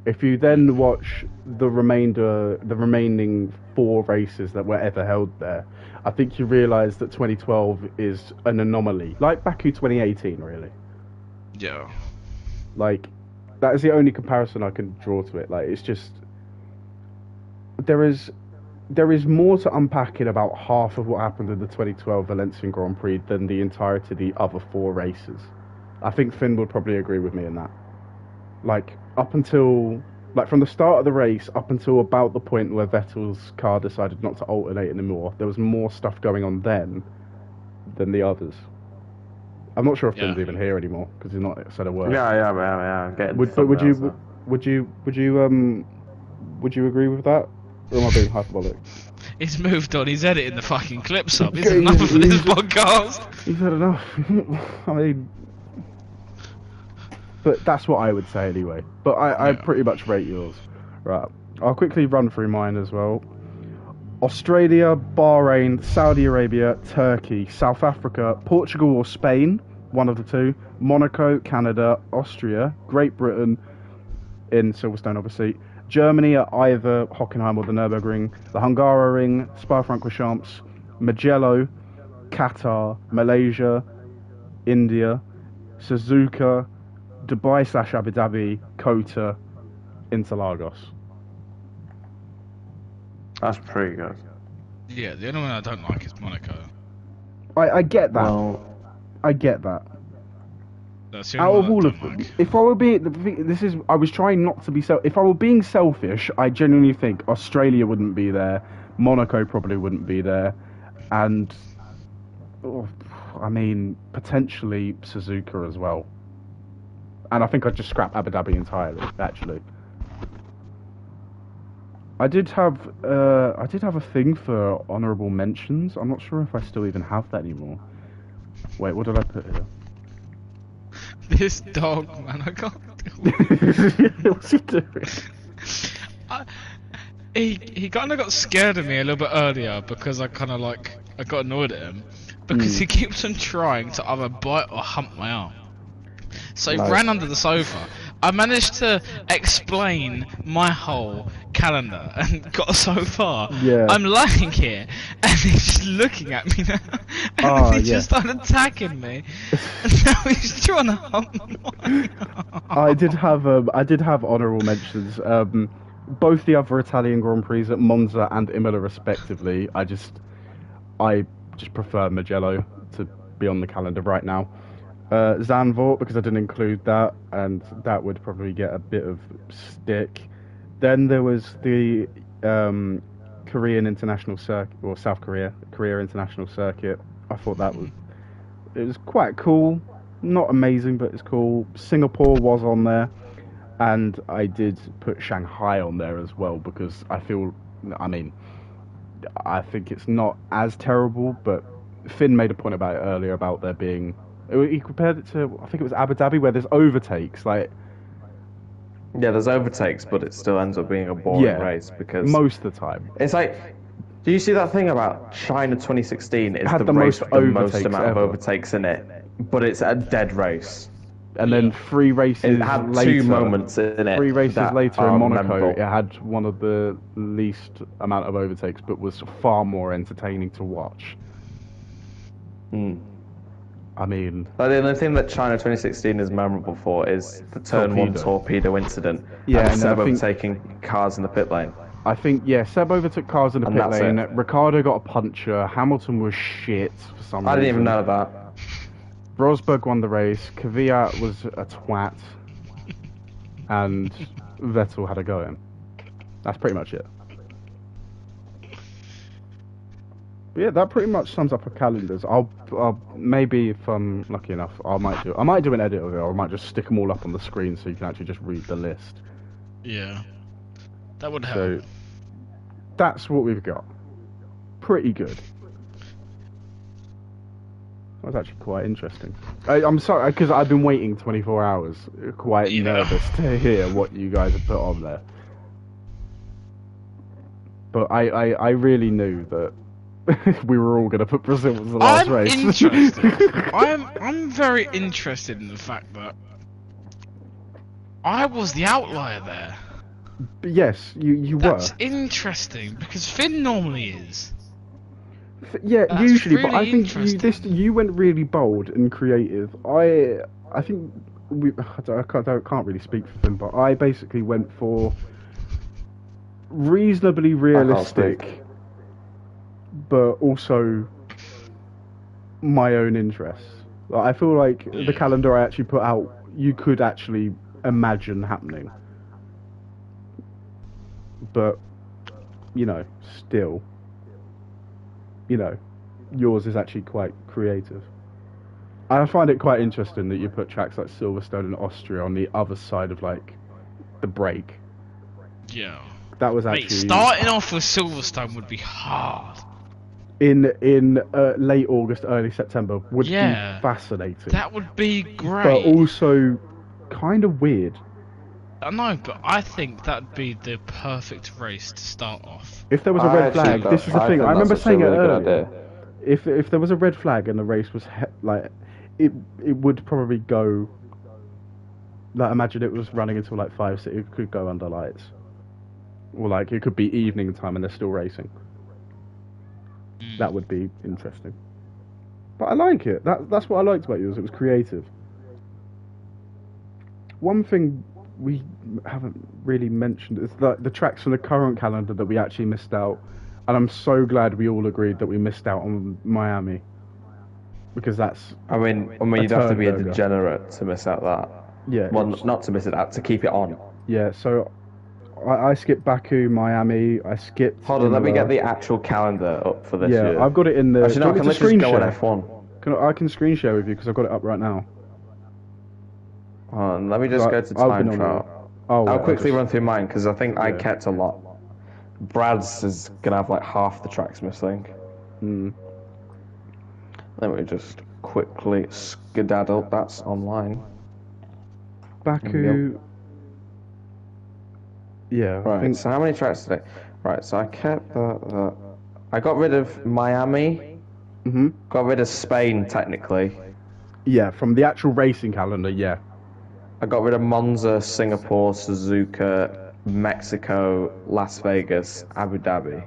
Speaker 1: If you then watch the remaining 4 races that were ever held there, I think you realise that 2012 is an anomaly, like Baku 2018, really.
Speaker 3: Yeah.
Speaker 1: Like, that is the only comparison I can draw to it. Like, it's just there is more to unpack in about half of what happened in the 2012 Valencian Grand Prix than the entirety of the other 4 races. I think Finn would probably agree with me in that. Like, up until, like, from the start of the race up until about the point where Vettel's car decided not to alternate anymore, there was more stuff going on then than the others. I'm not sure if Finn's even here anymore because he's not said a word.
Speaker 2: Yeah. I'm getting
Speaker 1: Would you agree with that, or am I being hyperbolic?
Speaker 3: He's moved on. He's editing the fucking clips up. Is enough of this podcast?
Speaker 1: He's had enough. I mean, but that's what I would say anyway. But I pretty much rate yours. Right. I'll quickly run through mine as well. Australia, Bahrain, Saudi Arabia, Turkey, South Africa, Portugal or Spain, one of the two, Monaco, Canada, Austria, Great Britain, in Silverstone obviously, Germany at either Hockenheim or the Nürburgring, the Hungaroring, Spa-Francorchamps, Mugello, Qatar, Malaysia, India, Suzuka, Dubai/Abu Dhabi, Kota, Interlagos.
Speaker 2: That's pretty good.
Speaker 3: Yeah, the only one I don't like is Monaco.
Speaker 1: I get that.
Speaker 2: Well,
Speaker 1: I get that.
Speaker 3: That's the
Speaker 1: Out
Speaker 3: only
Speaker 1: of
Speaker 3: one
Speaker 1: all
Speaker 3: I
Speaker 1: of
Speaker 3: don't
Speaker 1: them,
Speaker 3: like.
Speaker 1: if I were being, I was trying not to be if I were being selfish, I genuinely think Australia wouldn't be there, Monaco probably wouldn't be there, and, I mean, potentially Suzuka as well. And I think I'd just scrap Abu Dhabi entirely, actually. I did have a thing for honourable mentions. I'm not sure if I still even have that anymore. Wait, what did I put here?
Speaker 3: This dog, man, I can't deal with it.
Speaker 1: What's he doing?
Speaker 3: He kind of got scared of me a little bit earlier because I got annoyed at him because he keeps on trying to either bite or hump my arm. So he ran under the sofa. I managed to explain my whole calendar and got so far.
Speaker 1: Yeah.
Speaker 3: I'm lying here and he's just looking at me now. And he just started attacking me. And now he's trying to hump my arm.
Speaker 1: I did have honourable mentions. Both the other Italian Grand Prix at Monza and Imola respectively. I just prefer Mugello to be on the calendar right now. Zandvoort, because I didn't include that, and that would probably get a bit of stick. Then there was the Korean International Circuit, or South Korea International Circuit. I thought it was quite cool. Not amazing, but it's cool. Singapore was on there, and I did put Shanghai on there as well because I think it's not as terrible, but Finn made a point about it earlier about there being. He compared it to, I think it was Abu Dhabi, where there's overtakes. Like,
Speaker 2: Yeah, there's overtakes, but it still ends up being a boring race because
Speaker 1: most of the time
Speaker 2: it's like. Do you see that thing about China 2016? It's
Speaker 1: had
Speaker 2: the race with the most
Speaker 1: overtakes
Speaker 2: amount of
Speaker 1: ever.
Speaker 2: overtakes in it, but it's a dead race.
Speaker 1: And then 3 races
Speaker 2: It had
Speaker 1: later,
Speaker 2: 2 moments in it.
Speaker 1: 3 races
Speaker 2: that
Speaker 1: later
Speaker 2: are
Speaker 1: in Monaco,
Speaker 2: memorable.
Speaker 1: it had one of the least amount of overtakes, but was far more entertaining to watch. I mean,
Speaker 2: Like, the only thing that China 2016 is memorable for is the turn 1 torpedo incident.
Speaker 1: Yeah,
Speaker 2: and
Speaker 1: and then
Speaker 2: Seb
Speaker 1: I think-
Speaker 2: overtaking cars in the pit lane.
Speaker 1: I think, Seb overtook cars in the
Speaker 2: And
Speaker 1: pit
Speaker 2: that's
Speaker 1: lane.
Speaker 2: it.
Speaker 1: Ricardo got a puncher. Hamilton was shit for some reason.
Speaker 2: I didn't even know that.
Speaker 1: Rosberg won the race. Kvyat was a twat. And Vettel had a go in. That's pretty much it. Yeah, that pretty much sums up our calendars. I'll maybe if I'm lucky enough, I might do an edit of it, or I might just stick them all up on the screen so you can actually just read the list.
Speaker 3: Yeah. That would help.
Speaker 1: So that's what we've got. Pretty good. That was actually quite interesting. I'm sorry because I've been waiting 24 hours, quite nervous to hear what you guys have put on there. But I really knew that we were all going to put Brazil as the last race.
Speaker 3: I'm very interested in the fact that I was the outlier there.
Speaker 1: But yes, you were.
Speaker 3: That's interesting because Finn normally is.
Speaker 1: Yeah,
Speaker 3: That's
Speaker 1: usually, but
Speaker 3: really
Speaker 1: I think you went really bold and creative. I think I can't really speak for Finn, but I basically went for reasonably realistic, but also my own interests. Like, I feel like the calendar I actually put out, you could actually imagine happening. But, still, yours is actually quite creative. I find it quite interesting that you put tracks like Silverstone and Austria on the other side of, like, the break.
Speaker 3: Yeah.
Speaker 1: That was
Speaker 3: Mate,
Speaker 1: actually...
Speaker 3: starting off with Silverstone would be hard.
Speaker 1: In late August, early September would be fascinating.
Speaker 3: That would be great.
Speaker 1: But also kind of weird.
Speaker 3: I know, but I think that'd be the perfect race to start off.
Speaker 1: If there was a red flag, this is the thing. I remember saying it earlier. If there was a red flag and the race was it would probably go. Like, imagine it was running until like 5, so it could go under lights, or like it could be evening time and they're still racing. That would be interesting. But I like it. That's what I liked about yours. It was creative. One thing we haven't really mentioned is the tracks from the current calendar that we actually missed out, and I'm so glad we all agreed that we missed out on Miami, because that's.
Speaker 2: I mean, you'd have to be a degenerate to miss out that.
Speaker 1: Yeah.
Speaker 2: Well, not to miss it out, to keep it on.
Speaker 1: Yeah. So, I skipped Baku, Miami. I skipped.
Speaker 2: Hold on, let me get the actual calendar up for this year.
Speaker 1: Yeah, I've got it in the.
Speaker 2: Actually, no, let's just go on F1.
Speaker 1: I can screen share with you because I've got it up right now.
Speaker 2: Let me just go to time trial. I'll quickly run through mine because I think I kept a lot. Brad's is gonna have like half the tracks missing. Let me just quickly skedaddle. That's online.
Speaker 1: Baku. Yeah.
Speaker 2: Right. So how many tracks today? Right. So I kept that. I got rid of Miami. Got rid of Spain technically.
Speaker 1: Yeah, from the actual racing calendar. Yeah.
Speaker 2: I got rid of Monza, Singapore, Suzuka, Mexico, Las Vegas, Abu Dhabi.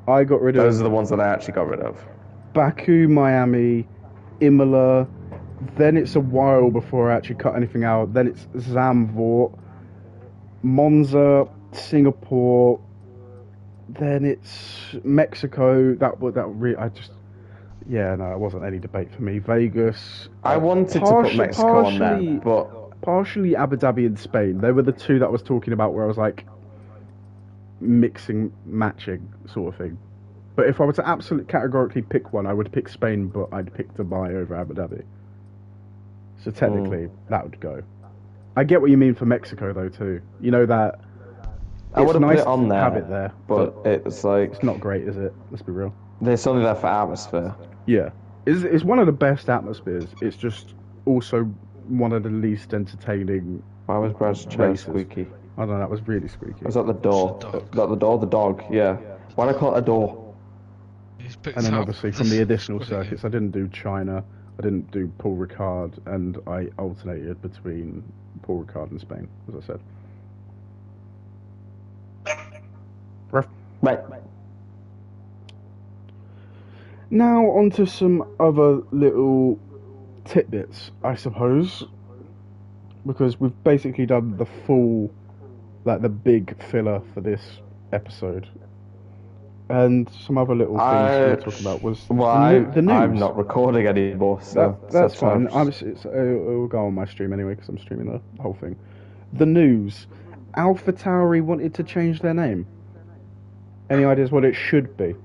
Speaker 1: I got rid of...
Speaker 2: Those are the ones that I actually got rid of.
Speaker 1: Baku, Miami, Imola, then it's a while before I actually cut anything out. Then it's Zandvoort, Monza, Singapore, then it's Mexico. Yeah, no, it wasn't any debate for me. Vegas.
Speaker 2: I wanted to put Mexico on there, but
Speaker 1: partially Abu Dhabi and Spain. They were the two that I was talking about where I was like, mixing, matching sort of thing. But if I were to absolutely categorically pick one, I would pick Spain, but I'd pick Dubai over Abu Dhabi. So technically, that would go. I get what you mean for Mexico though too. You know that
Speaker 2: I
Speaker 1: it's
Speaker 2: would have
Speaker 1: nice
Speaker 2: put it on
Speaker 1: to
Speaker 2: there,
Speaker 1: have it there,
Speaker 2: but it's like
Speaker 1: it's not great, is it? Let's be real.
Speaker 2: there's only there for atmosphere.
Speaker 1: Yeah, it's one of the best atmospheres. It's just also one of the least entertaining.
Speaker 2: Why was Brad's chair
Speaker 1: Races.
Speaker 2: squeaky?
Speaker 1: I don't know. That was really squeaky.
Speaker 2: Was that the door?
Speaker 3: It's a dog.
Speaker 2: That the door? The dog? Yeah. Why do I call it a door?
Speaker 3: He's picked
Speaker 1: And then
Speaker 3: up
Speaker 1: obviously from
Speaker 3: this
Speaker 1: the additional
Speaker 3: squid again.
Speaker 1: circuits, I didn't do China, I didn't do Paul Ricard, and I alternated between Paul Ricard and Spain, as I said. Ref.
Speaker 2: Right.
Speaker 1: Now onto some other little tidbits, I suppose, because we've basically done the full, like the big filler for this episode. And some other little things we'll talk about was the news.
Speaker 2: I'm not recording anymore, so
Speaker 1: That's fine.
Speaker 2: perhaps-
Speaker 1: It'll go on my stream anyway because I'm streaming the whole thing. The news. Alpha Tauri wanted to change their name. Any ideas what it should be?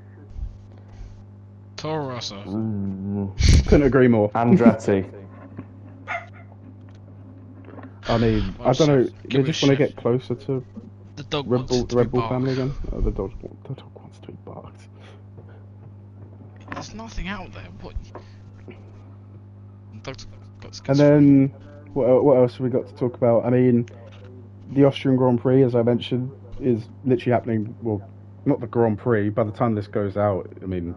Speaker 3: Toro Rosso.
Speaker 1: Couldn't agree more.
Speaker 2: Andretti.
Speaker 1: I mean, I don't know. They
Speaker 3: Give a
Speaker 1: just want to
Speaker 3: shit.
Speaker 1: get closer to
Speaker 3: The dog
Speaker 1: Red
Speaker 3: wants
Speaker 1: Bull,
Speaker 3: to
Speaker 1: the
Speaker 3: be
Speaker 1: Red Bull
Speaker 3: barked.
Speaker 1: family again. Oh, the dog wants to be barked.
Speaker 3: There's nothing out there. What? The dog's got
Speaker 1: And then, what else have we got to talk about? I mean, the Austrian Grand Prix, as I mentioned, is literally happening. Well, not the Grand Prix. By the time this goes out, I mean,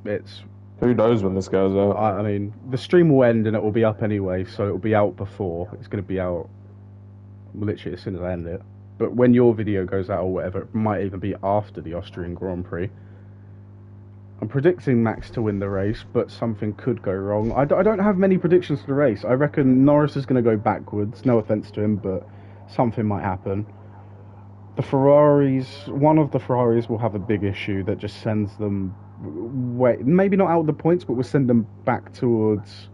Speaker 1: it's.
Speaker 2: Who knows when this goes out?
Speaker 1: I mean, the stream will end and it will be up anyway, so it will be out before. It's going to be out literally as soon as I end it. But when your video goes out or whatever, it might even be after the Austrian Grand Prix. I'm predicting Max to win the race, but something could go wrong. I don't have many predictions for the race. I reckon Norris is going to go backwards. No offense to him, but something might happen. The Ferraris, one of the Ferraris will have a big issue that just sends them maybe not out of the points, but will send them back towards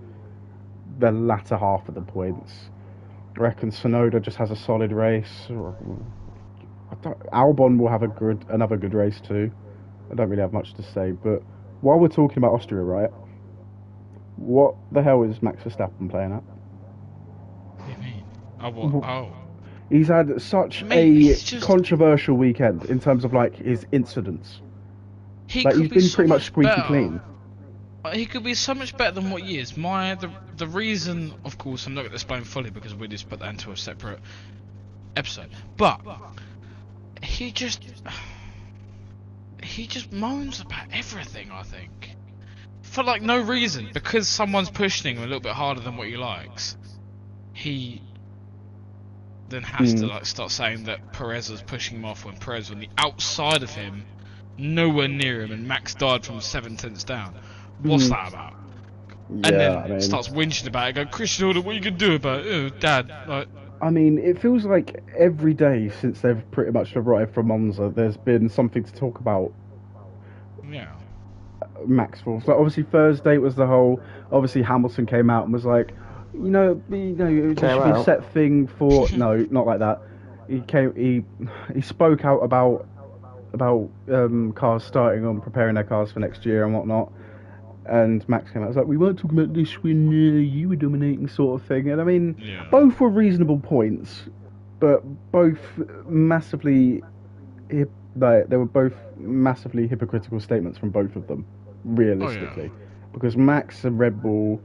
Speaker 1: the latter half of the points. I reckon Tsunoda just has a solid race. Albon will have another good race too. I don't really have much to say, but while we're talking about Austria, right? What the hell is Max Verstappen playing at?
Speaker 3: What do you mean? Oh, what? Oh.
Speaker 1: He's had such
Speaker 3: Mate, he's just-
Speaker 1: controversial weekend in terms of like his incidents.
Speaker 3: He
Speaker 1: Like
Speaker 3: could
Speaker 1: he's
Speaker 3: be
Speaker 1: been
Speaker 3: so
Speaker 1: pretty much squeaky
Speaker 3: better.
Speaker 1: clean.
Speaker 3: He could be so much better than what he is. The reason, of course, I'm not going to explain fully because we just put that into a separate episode. But he just moans about everything. I think for like no reason, because someone's pushing him a little bit harder than what he likes. He then has to like start saying that Perez is pushing him off when Perez on the outside of him, nowhere near him, and Max died from 7 tenths down. What's that about? And then
Speaker 1: I mean,
Speaker 3: starts whinging about it. Go, Christian Order, what are you gonna do about it? Oh, Dad, like,
Speaker 1: I mean, it feels like every day since they've pretty much arrived from Monza, there's been something to talk about
Speaker 3: yeah.
Speaker 1: Max for. So obviously Thursday was the whole. Obviously Hamilton came out and was like, it should be a set thing for. No, not like that. He spoke out about cars starting on preparing their cars for next year and whatnot. And Max came out. I was like, we weren't talking about this when you were dominating, sort of thing. And I mean,
Speaker 3: Yeah.
Speaker 1: both were reasonable points, but both massively. They were both massively hypocritical statements from both of them, realistically, because Max and Red Bull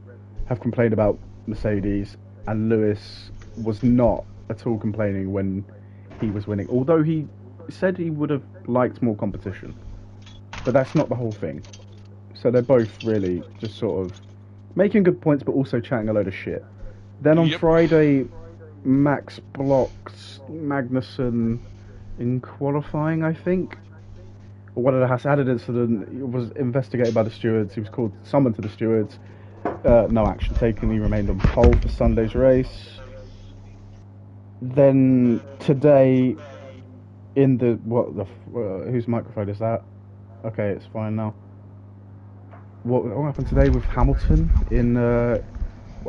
Speaker 1: have complained about Mercedes, and Lewis was not at all complaining when he was winning. Although he said he would have liked more competition, but that's not the whole thing. So they're both really just sort of making good points, but also chatting a load of shit. Then on Friday, Max blocked Magnussen in qualifying, I think. Or what had an incident. He was investigated by the stewards. He was summoned to the stewards. No action taken. He remained on pole for Sunday's race. Then today, in the whose microphone is that? Okay, it's fine now. What happened today with Hamilton?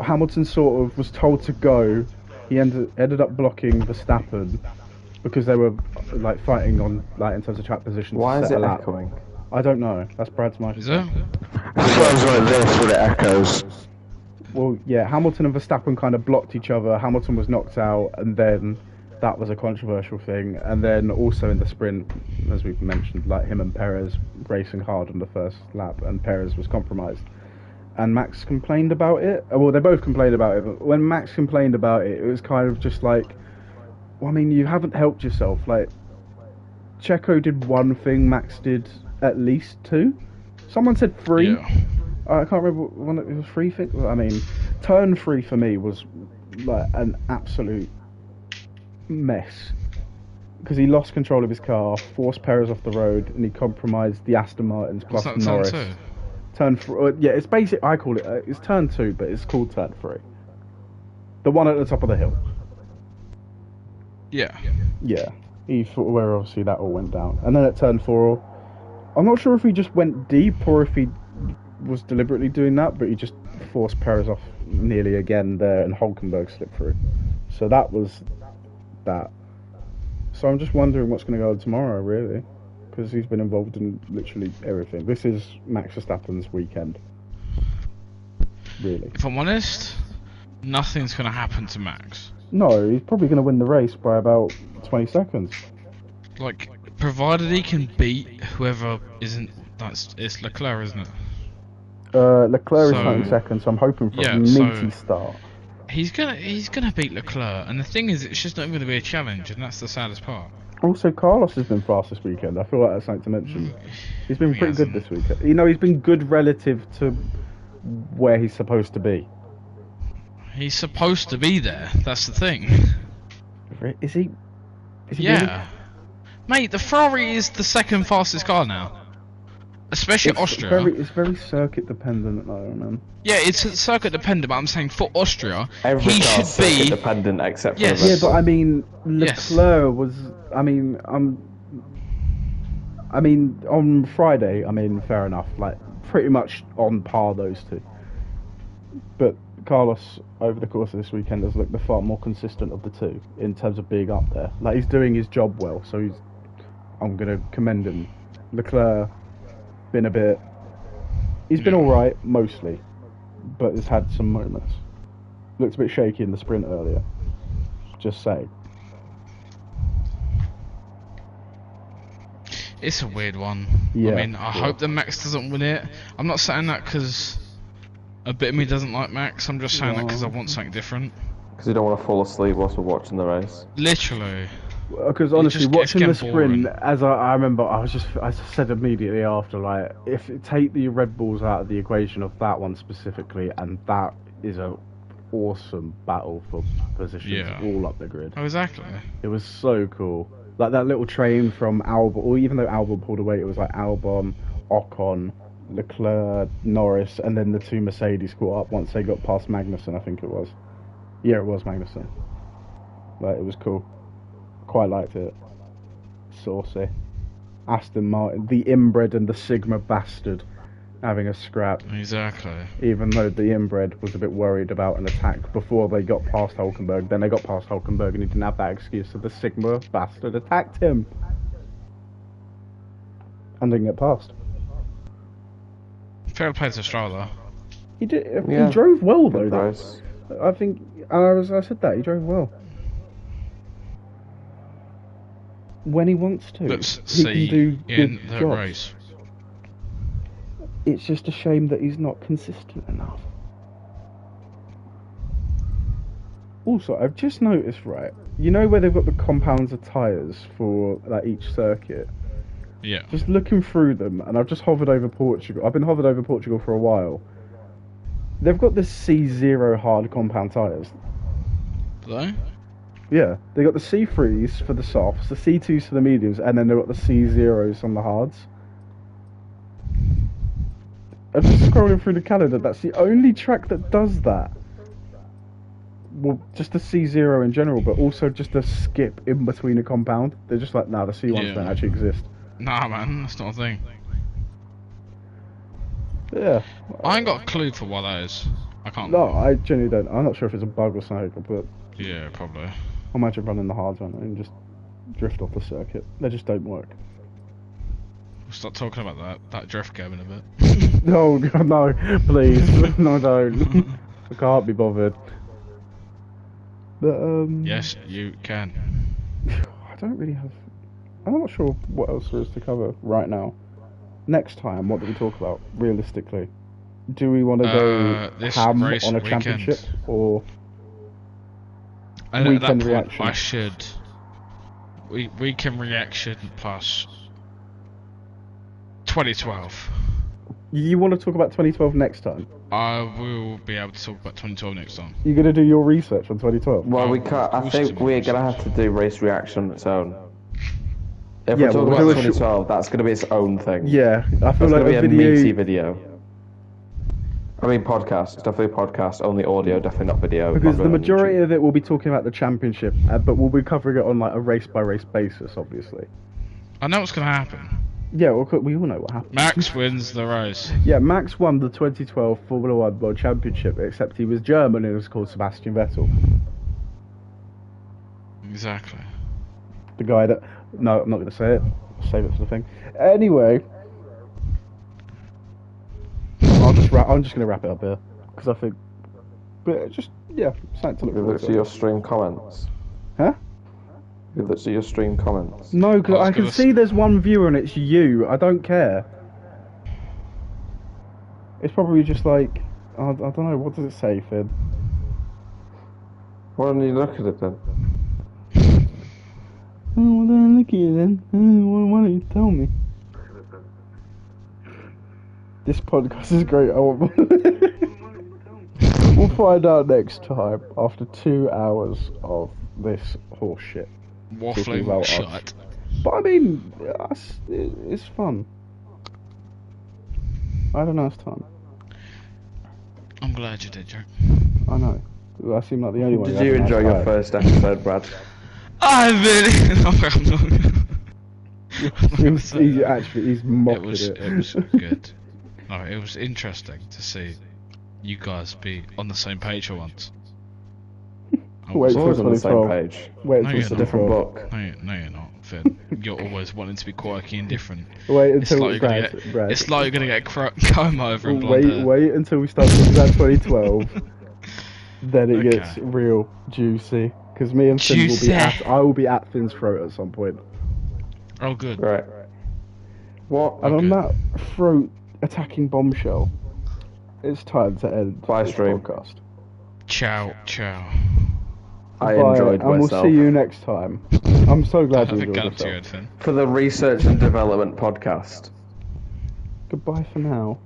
Speaker 1: Hamilton sort of was told to go. He ended up blocking Verstappen, because they were like fighting on like in terms of track position.
Speaker 2: Why
Speaker 1: to
Speaker 2: is
Speaker 1: set
Speaker 2: it
Speaker 1: a lap.
Speaker 2: echoing?
Speaker 1: I don't know. That's Brad's
Speaker 3: Is
Speaker 1: microphone.
Speaker 3: it?
Speaker 4: Sounds like this when it echoes.
Speaker 1: Well, yeah, Hamilton and Verstappen kind of blocked each other. Hamilton was knocked out, and then that was a controversial thing. And then also in the sprint, as we've mentioned, like him and Perez racing hard on the first lap, and Perez was compromised. And Max complained about it. Well, they both complained about it, but when Max complained about it, it was kind of just like, well, I mean, you haven't helped yourself. Like, Checo did one thing, Max did at least two. Someone said three.
Speaker 3: Yeah.
Speaker 1: I can't remember when it was three things. I mean, turn 3 for me was like an absolute mess because he lost control of his car, forced Perez off the road, and he compromised the Aston Martins plus
Speaker 3: What's that,
Speaker 1: Norris.
Speaker 3: turn 2?
Speaker 1: Turn 4, yeah, it's basic. I call it. It's turn 2, but it's called turn 3. The one at the top of the hill.
Speaker 3: Yeah.
Speaker 1: Yeah, where obviously that all went down, and then at turn 4, I'm not sure if he just went deep or if he was deliberately doing that, but he just forced Perez off nearly again there, and Hulkenberg slipped through. So that was that. So I'm just wondering what's going to go on tomorrow, really, because he's been involved in literally everything. This is Max Verstappen's weekend, really.
Speaker 3: If I'm honest, nothing's going to happen to Max.
Speaker 1: No, he's probably going to win the race by about 20 seconds.
Speaker 3: Like, provided he can beat whoever isn't. It's Leclerc, isn't it?
Speaker 1: Leclerc is
Speaker 3: So-
Speaker 1: 20 seconds, so I'm hoping for
Speaker 3: Yeah,
Speaker 1: a
Speaker 3: so-
Speaker 1: meaty start.
Speaker 3: He's gonna beat Leclerc, and the thing is, it's just not going to be a challenge, and that's the saddest part.
Speaker 1: Also, Carlos has been fast this weekend. I feel like that's something to mention. He's been
Speaker 3: He
Speaker 1: pretty good
Speaker 3: hasn't.
Speaker 1: this weekend. You know, he's been good relative to where he's supposed to be.
Speaker 3: He's supposed to be there. That's the thing.
Speaker 1: Is he? Is he
Speaker 3: Yeah, mate. The Ferrari is the second fastest car now, especially
Speaker 1: Really?
Speaker 3: Austria.
Speaker 1: It's very circuit dependent, though, man.
Speaker 3: Yeah, it's circuit dependent, but I'm saying for Austria,
Speaker 2: Every
Speaker 3: he
Speaker 2: car's
Speaker 3: should be.
Speaker 2: dependent except for
Speaker 3: Yes.
Speaker 2: the
Speaker 1: Yeah,
Speaker 2: Red
Speaker 1: but
Speaker 2: Bull.
Speaker 1: I mean,
Speaker 3: Yes.
Speaker 1: Leclerc was. I mean, on Friday, I mean, fair enough. Like, pretty much on par, those two. But Carlos, over the course of this weekend, has looked the far more consistent of the two in terms of being up there. Like, he's doing his job well, so I'm going to commend him. Leclerc, been a bit. He's been
Speaker 3: Yeah.
Speaker 1: alright, mostly, but has had some moments. Looked a bit shaky in the sprint earlier. Just saying.
Speaker 3: It's a weird one.
Speaker 1: Yeah,
Speaker 3: I mean, I hope that Max doesn't win it. I'm not saying that because a bit of me doesn't like Max. I'm just saying that because I want something different.
Speaker 2: Because you don't want to fall asleep whilst we're watching the race.
Speaker 3: Literally.
Speaker 1: Because honestly,
Speaker 3: just gets
Speaker 1: watching the
Speaker 3: getting
Speaker 1: sprint,
Speaker 3: boring.
Speaker 1: as I remember, I said immediately after, like, if you take the Red Bulls out of the equation of that one specifically, and that is a awesome battle for positions
Speaker 3: Yeah.
Speaker 1: all up the grid.
Speaker 3: Oh, exactly.
Speaker 1: It was so cool. Like that little train from Albon, or even though Albon pulled away, it was like Albon, Ocon, Leclerc, Norris, and then the two Mercedes caught up once they got past Magnussen, I think it was. Yeah, it was Magnussen. Like, it was cool. Quite liked it. Saucy. Aston Martin, the inbred and the Sigma bastard, having a scrap.
Speaker 3: Exactly.
Speaker 1: Even though the inbred was a bit worried about an attack before they got past Hulkenberg. Then they got past Hulkenberg and he didn't have that excuse, so the Sigma bastard attacked him. And didn't get past.
Speaker 3: Fair play to Stroll though.
Speaker 1: He did.
Speaker 2: Yeah.
Speaker 1: He drove well though.
Speaker 2: Good race.
Speaker 1: I think I said that he drove well. When he wants to,
Speaker 3: Let's
Speaker 1: he
Speaker 3: see
Speaker 1: can do
Speaker 3: in
Speaker 1: good
Speaker 3: the
Speaker 1: jobs.
Speaker 3: race.
Speaker 1: It's just a shame that he's not consistent enough. Also, I've just noticed, right? You know where they've got the compounds of tyres for like each circuit?
Speaker 3: Yeah.
Speaker 1: Just looking through them, and I've just hovered over Portugal. I've been hovered over Portugal for a while. They've got the C0 hard compound tyres.
Speaker 3: Do they?
Speaker 1: Yeah, they got the C3s for the softs, the C2s for the mediums, and then they've got the C0s on the hards. I'm just scrolling through the calendar. That's the only track that does that. Well, just the C0 in general, but also just a skip in between a compound. They're just like, nah, the C1s
Speaker 3: Yeah.
Speaker 1: don't actually exist.
Speaker 3: Nah, man, that's not a thing.
Speaker 1: Yeah.
Speaker 3: I ain't got a clue for what that is. I can't.
Speaker 1: No, I genuinely don't. I'm not sure if it's a bug or something, but
Speaker 3: Yeah, probably.
Speaker 1: I imagine running the hards on it and just drift off the circuit. They just don't work.
Speaker 3: We'll start talking about that drift game in a bit.
Speaker 1: No, God, no, please, no, don't. I can't be bothered. But
Speaker 3: Yes, you can.
Speaker 1: I don't really have. I'm not sure what else there is to cover right now. Next time, what do we talk about realistically? Do we want to go
Speaker 3: This
Speaker 1: ham
Speaker 3: race
Speaker 1: on a
Speaker 3: weekend.
Speaker 1: championship or
Speaker 3: And
Speaker 1: weekend
Speaker 3: at that point,
Speaker 1: reaction?
Speaker 3: I should. Weekend reaction plus 2012.
Speaker 1: You want to talk about 2012 next time?
Speaker 3: I will be able to talk about 2012 next time.
Speaker 1: You're gonna do your research on 2012.
Speaker 2: Well, we
Speaker 3: of
Speaker 2: can't. I
Speaker 3: course
Speaker 2: think
Speaker 3: it's
Speaker 2: we're
Speaker 3: amazing.
Speaker 2: gonna have to do race reaction on its own. If
Speaker 1: Yeah,
Speaker 2: we talk
Speaker 1: we'll
Speaker 2: about
Speaker 1: do a
Speaker 2: 2012, that's gonna be its own thing.
Speaker 1: Yeah, I feel
Speaker 2: That's
Speaker 1: like
Speaker 2: gonna be
Speaker 1: a
Speaker 2: a meaty
Speaker 1: video
Speaker 2: video. I mean, podcast. It's definitely podcast. Only audio, definitely not video.
Speaker 1: because
Speaker 2: Not
Speaker 1: the
Speaker 2: going on
Speaker 1: majority
Speaker 2: YouTube.
Speaker 1: of it will be talking about the championship, but we'll be covering it on like a race by race basis, obviously.
Speaker 3: I know what's going to happen.
Speaker 1: Yeah, we all know what happened.
Speaker 3: Max wins the race.
Speaker 1: Yeah, Max won the 2012 Formula One World Championship, except he was German and was called Sebastian Vettel.
Speaker 3: Exactly.
Speaker 1: The guy that... No, I'm not going to say it. I'll save it for the thing. Anyway, I'm just going to wrap it up here because I think, but just something to look
Speaker 2: Have you
Speaker 1: forward
Speaker 2: looked at
Speaker 1: to.
Speaker 2: your stream comments?
Speaker 1: Huh?
Speaker 2: Have you looked at your stream comments?
Speaker 1: No, because
Speaker 3: I was
Speaker 1: I can
Speaker 3: gonna
Speaker 1: see there's one viewer and it's you. I don't care. It's probably just like I don't know. What does it say, Finn?
Speaker 2: Why don't you look at it then?
Speaker 1: Oh, well, then look at it then. Why don't you tell me? This podcast is great. We'll find out next time after 2 hours of this horse shit.
Speaker 3: Waffling
Speaker 1: about us.
Speaker 3: shut.
Speaker 1: But I mean, it's fun. I had a nice time.
Speaker 3: I'm glad you did, Jack.
Speaker 1: I know. I seem like the only one.
Speaker 2: Did
Speaker 1: who
Speaker 2: you
Speaker 1: had a nice
Speaker 2: enjoy your
Speaker 1: time.
Speaker 2: first episode, Brad?
Speaker 3: I really. I'm not.
Speaker 1: He's mocking
Speaker 3: It was good. No, it was interesting to see you guys be on the same page for once. I
Speaker 1: Wait
Speaker 3: was-
Speaker 1: till
Speaker 2: Always on the same
Speaker 1: 2012.
Speaker 2: page.
Speaker 1: Wait
Speaker 3: No,
Speaker 1: until
Speaker 3: you're
Speaker 2: It's a different
Speaker 1: 2012.
Speaker 2: book.
Speaker 3: No, you're not, Finn. You're always wanting to be quirky and different.
Speaker 1: Wait
Speaker 3: It's
Speaker 1: until
Speaker 3: like you're gonna get.
Speaker 1: Brad.
Speaker 3: It's like you're gonna get comb over and blonde hair.
Speaker 1: Wait until we start talking about 2012. Then it
Speaker 3: Okay.
Speaker 1: gets real juicy. Because me and Finn will
Speaker 3: Juicy.
Speaker 1: be I will be at Finn's throat at some point.
Speaker 3: Oh, good.
Speaker 2: Right. What?
Speaker 1: And on
Speaker 3: Okay.
Speaker 1: that throat attacking bombshell, it's time to end
Speaker 2: Bye,
Speaker 1: this
Speaker 2: stream.
Speaker 1: podcast.
Speaker 3: Ciao, ciao.
Speaker 2: I
Speaker 1: Bye,
Speaker 2: enjoyed
Speaker 1: and
Speaker 2: myself.
Speaker 1: we'll see you next time. I'm so glad you
Speaker 3: Have a
Speaker 1: enjoyed
Speaker 3: gun to
Speaker 1: yourself.
Speaker 3: you, Finn.
Speaker 2: For the Research and Development podcast.
Speaker 1: Goodbye for now.